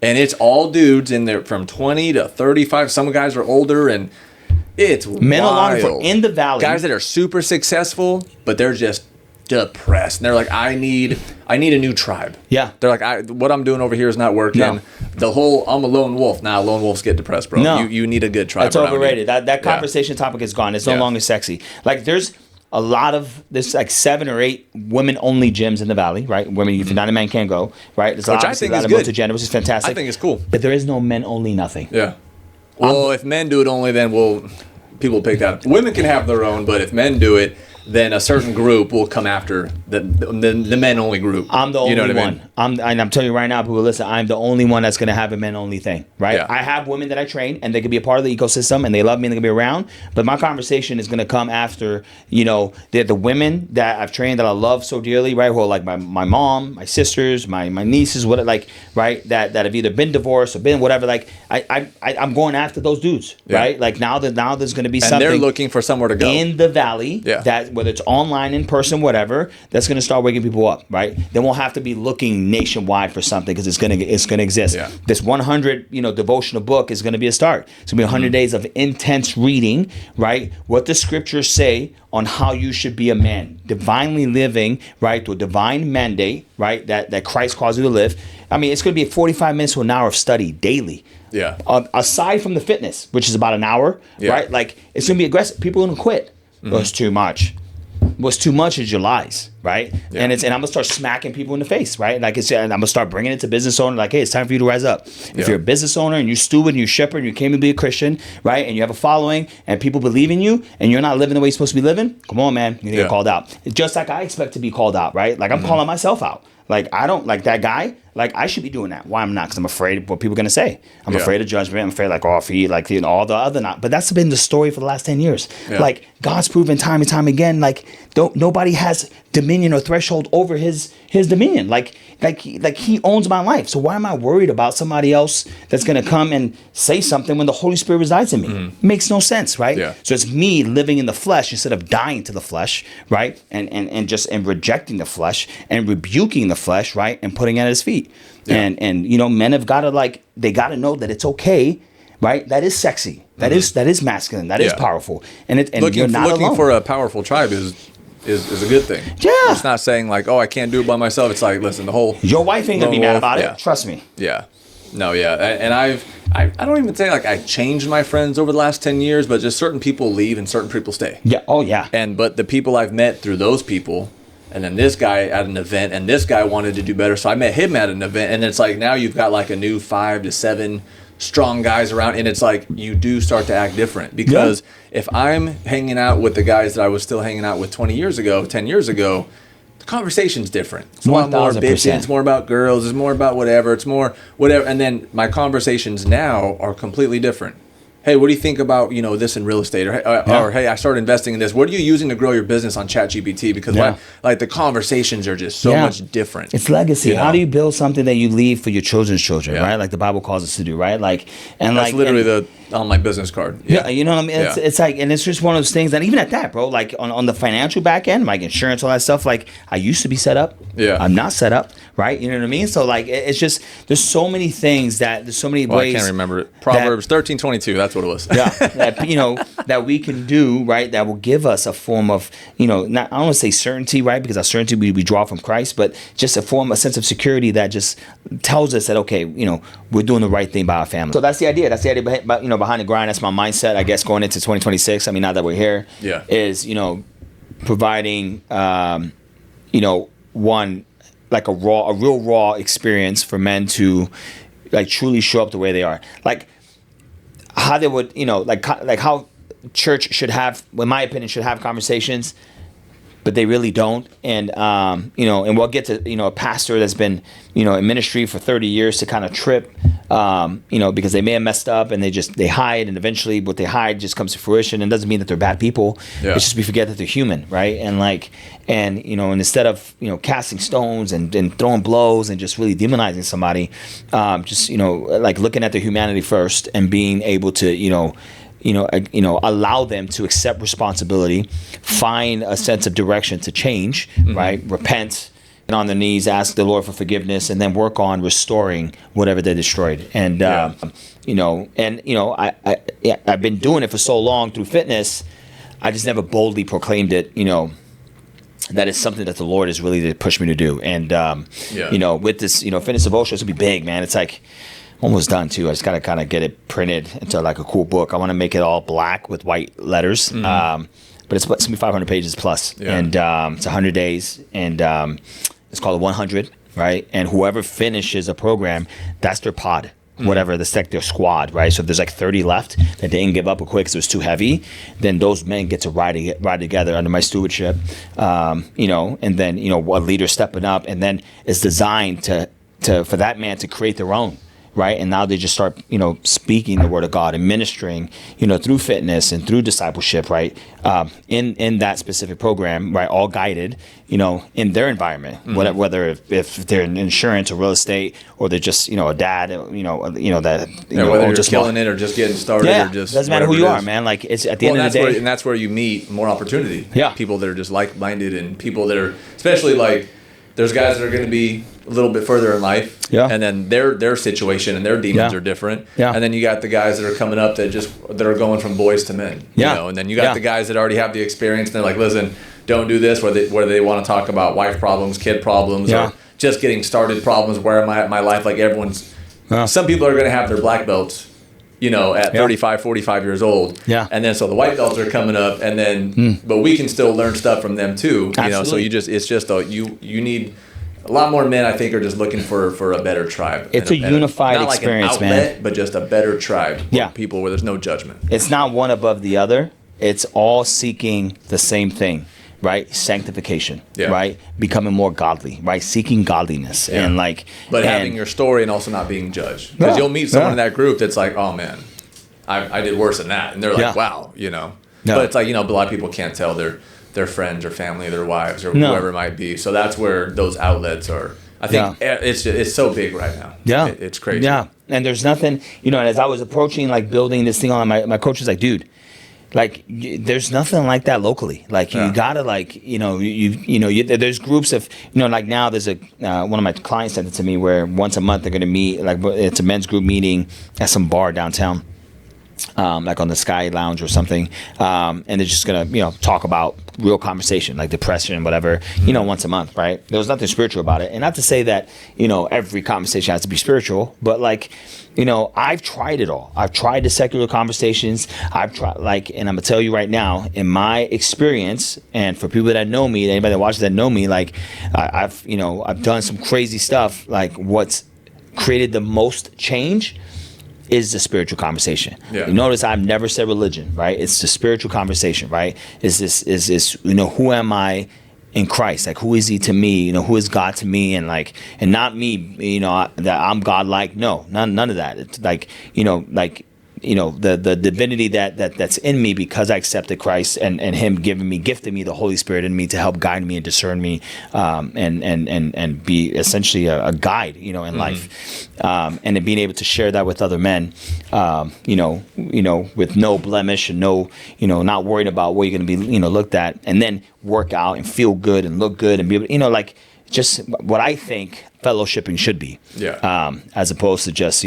And it's all dudes in there from 20 to 35. Some guys are older and it's men wild. In the valley. Guys that are super successful, but they're just depressed. And they're like, I need a new tribe. Yeah. They're like, what I'm doing over here is not working. No. The whole, I'm a lone wolf. Nah, lone wolves get depressed, bro. No. You need a good tribe. That's overrated. That conversation topic is gone. It's no longer sexy. Like there's like 7 or 8 women-only gyms in the valley, right? Women, if you're not a man, can't go, right? There's which I think is good. Multi-gender, which is fantastic. I think it's cool. But there is no men-only nothing. Yeah. Well, if men do it only, then people pick that. Women can have their own, but if men do it, then a certain group will come after the men only group. I'm the only one. I'm telling you right now, people listen, I'm the only one that's going to have a men only thing, right? Yeah. I have women that I train and they can be a part of the ecosystem and they love me and they can be around. But my conversation is going to come after, the women that I've trained that I love so dearly, right? Who are like my mom, my sisters, my nieces, right? That have either been divorced or been whatever. Like I'm going after those dudes, right? Like now there's going to be something. And they're looking for somewhere to go in the valley that whether it's online, in person, whatever, that's going to start waking people up, right? They won't have to be looking nationwide for something because it's going to exist. Yeah. This 100 devotional book is going to be a start. It's going to be 100 days of intense reading, right? What the scriptures say on how you should be a man, divinely living, right, to a divine mandate, right, that Christ calls you to live. I mean, it's going to be 45 minutes to an hour of study daily. Yeah. Aside from the fitness, which is about an hour, right? Like it's going to be aggressive. People are going to quit. Well, it's too much. What's too much is your lies, right? Yeah. And I'm gonna start smacking people in the face, right? Like I'm gonna start bringing it to business owner, like, hey, it's time for you to rise up. If you're a business owner and you steward and you shepherd and you came to be a Christian, right? And you have a following and people believe in you and you're not living the way you're supposed to be living, come on, man, you're gonna get called out. Just like I expect to be called out, right? Like I'm calling myself out. Like I don't like that guy. Like I should be doing that. Why I'm not? Because I'm afraid of what people are gonna say. I'm afraid of judgment. I'm afraid if he all the other not. But that's been the story for the last 10 years. Yeah. Like God's proven time and time again. Like nobody has dominion or threshold over his dominion. Like he owns my life. So why am I worried about somebody else that's gonna come and say something when the Holy Spirit resides in me? It makes no sense, right? Yeah. So it's me living in the flesh instead of dying to the flesh, right? And rejecting the flesh and rebuking the flesh, right? And putting it at his feet. Yeah. And men have got to they got to know that it's okay, right? That is sexy. That is masculine. That is powerful. And you're not looking alone. For a powerful tribe is a good thing. Yeah. It's not saying like, oh, I can't do it by myself. It's like, listen, the whole your wife ain't gonna be mad about it. Trust me. Yeah. No, yeah. And I don't even say like I changed my friends over the last 10 years, but just certain people leave and certain people stay. Yeah. Oh yeah. But the people I've met through those people. And then this guy at an event, and this guy wanted to do better, so I met him at an event, and it's like now you've got like a new 5 to 7 strong guys around, and it's like you do start to act different because if I'm hanging out with the guys that I was still hanging out with 10 years ago, the conversation's different. It's more bitching, it's more about girls, it's more about whatever, and then my conversations now are completely different. Hey, what do you think about this in real estate? Or hey, I started investing in this. What are you using to grow your business on ChatGPT? Because the conversations are just so much different. It's legacy. How do you build something that you leave for your children's children, right? Like the Bible calls us to do, right? That's literally on my business card. Yeah, you know what I mean? It's like, and it's just one of those things that even at that, bro, like on the financial back end, like insurance, all that stuff, like I used to be set up. Yeah. I'm not set up, right? You know what I mean? So like, it's just, there's so many things there's so many ways. I can't remember it. Proverbs 13:22, that's what it was. Yeah. That we can do, right? That will give us a form of, not, I don't want to say certainty, right? Because our certainty we draw from Christ, but just a sense of security that just tells us that, okay, we're doing the right thing by our family. So that's the idea. That's the idea behind the grind. That's my mindset, I guess, going into 2026. I mean, now that we're here, is, providing, one, like a real raw experience for men to like truly show up the way they are. Like how they would, like how church should have, in my opinion, should have conversations, but they really don't. And, and we'll get to, a pastor that's been, in ministry for 30 years to kind of trip because they may have messed up and they hide, and eventually what they hide just comes to fruition. And doesn't mean that they're bad people. It's just we forget that they're human, right? And instead of casting stones and throwing blows and just really demonizing somebody, looking at their humanity first and being able to allow them to accept responsibility, find a sense of direction to change, right? Repent, and on their knees ask the Lord for forgiveness, and then work on restoring whatever they destroyed. And I've been doing it for so long through fitness. I just never boldly proclaimed it. That is something that the Lord has really pushed me to do. And with this, fitness devotion, it's gonna be big, man. It's like almost done too. I just gotta kind of get it printed into like a cool book. I want to make it all black with white letters. But it's gonna be 500 pages plus, and it's 100 days, and it's called 100, right? And whoever finishes a program, that's their pod, whatever, that's like their squad, right? So if there's like 30 left that they didn't give up quick because it was too heavy, then those men get to ride together under my stewardship, and then a leader stepping up, and then it's designed to for that man to create their own. Right, and now they just start, speaking the word of God and ministering, through fitness and through discipleship, right, in that specific program, right, all guided, in their environment, whether if they're in insurance or real estate, or they're just, a dad, whether you're just killing it or just getting started, or just doesn't matter who you are, man. Like it's at the end of the day, and that's where you meet more opportunity. People that are just like-minded, and people that are, especially like, there's guys that are going to be a little bit further in life, and then their situation and their demons are different. And then you got the guys that are coming up that are going from boys to men. And then you got the guys that already have the experience, and they're like, listen, don't do this, where they want to talk about wife problems, kid problems, or just getting started problems. Where am I at my life? Like everyone's, some people are going to have their black belts, at 35, 45 years old. And then so the white belts are coming up, and then but we can still learn stuff from them too. So you need a lot more men, I think, are just looking for a better tribe. It's a unified experience, not like an outlet, but just a better tribe. People where there's no judgment. It's not one above the other. It's all seeking the same thing, right? Sanctification, right? Becoming more godly, right? Seeking godliness, but having your story and also not being judged, because you'll meet someone in that group that's like, oh man, I did worse than that, and they're like, wow, But it's like, a lot of people can't tell their friends or family, their wives, or whoever it might be. So that's where those outlets are. I think it's so big right now. It's crazy. Yeah, and there's nothing, and as I was approaching like building this thing on, my coach was like, dude, like there's nothing like that locally. Like you gotta like, there's groups of, like now there's a one of my clients sent it to me where once a month they're gonna meet, like it's a men's group meeting at some bar downtown. Like on the Sky Lounge or something, and they're just gonna talk about real conversation like depression and whatever, once a month, right? There was nothing spiritual about it, and not to say that every conversation has to be spiritual, but like I've tried it all. I've tried the secular conversations. I've tried and I'm gonna tell you right now, in my experience, and for people that know me, anybody that watches that know me, like I've done some crazy stuff. Like what's created the most change is the spiritual conversation. You notice I've never said religion, right? It's the spiritual conversation, right? Is this who am I in Christ? Like, who is he to me? Who is God to me? And not me, that I'm God-like. No, none of that. It's the divinity that's in me because I accepted Christ and him gifting me the Holy Spirit in me to help guide me and discern me, and be essentially a guide, in life, and then being able to share that with other men, with no blemish and no, not worried about what you're going to be, looked at, and then work out and feel good and look good and be able, just what I think fellowshipping should be, as opposed to just,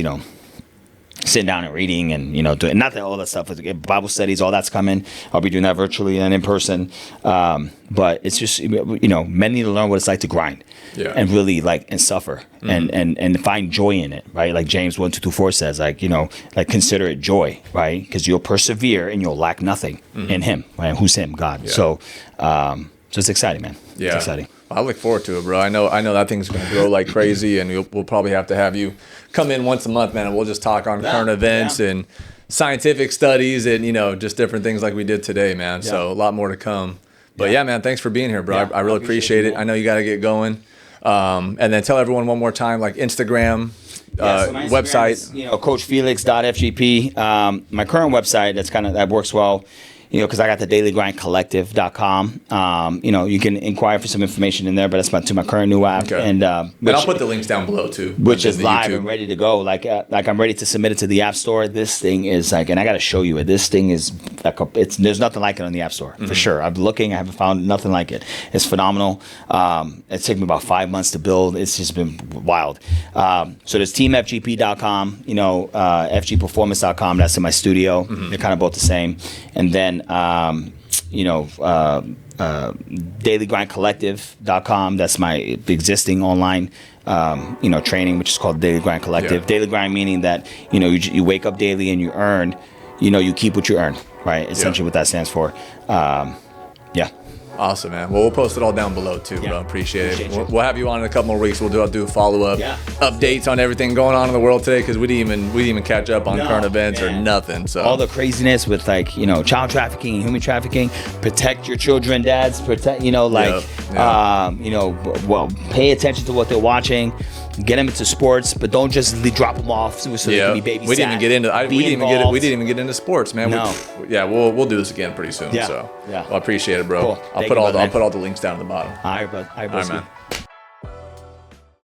sitting down and reading and doing, not that all that stuff, Bible studies, all that's coming. I'll be doing that virtually and in person, but it's just men need to learn what it's like to grind, and really and suffer, and find joy in it, right? Like James 1:2-4 says, consider it joy, right? Because you'll persevere and you'll lack nothing in Him, right? Who's Him? God. So it's exciting, man. It's exciting. I look forward to it, bro. I know that thing's going to grow like crazy, and we'll probably have to have you come in once a month, man, and we'll just talk on current events and scientific studies and, just different things like we did today, man. So a lot more to come. But man, thanks for being here, bro. I really appreciate it. I know you got to get going. And then tell everyone one more time, like Instagram, so my Instagram website. is, coachfelix.fgp. My current website, that works well. Because I got the dailygrindcollective.com. You can inquire for some information in there, but that's my current new app. Okay. And I'll put the links down below too. Which is live and ready to go. Like I'm ready to submit it to the App Store. This thing is like, and I got to show you it. This thing is like, there's nothing like it on the App Store for sure. I'm looking, I haven't found nothing like it. It's phenomenal. It took me about 5 months to build. It's just been wild. So there's teamfgp.com, fgperformance.com. That's in my studio. They're kind of both the same. And then dailygrindcollective.com. That's my existing online training, which is called Daily Grind Collective. Daily Grind meaning that you wake up daily and you earn, you keep what you earn, right? Essentially what that stands for. Awesome, man. Well, we'll post it all down below too, bro. Appreciate it. We'll have you on in a couple more weeks. We'll do follow-up updates on everything going on in the world today, because we didn't even catch up on current events or nothing. So all the craziness with child trafficking and human trafficking. Protect your children, dads. Protect pay attention to what they're watching. Get them into sports, but don't just drop them off so they can be babysat. We didn't even get into. We didn't even get into sports, man. No. We'll do this again pretty soon. Yeah. So yeah. Well, I appreciate it, bro. Cool. I'll put all the links down at the bottom. All right, bud. All right, man.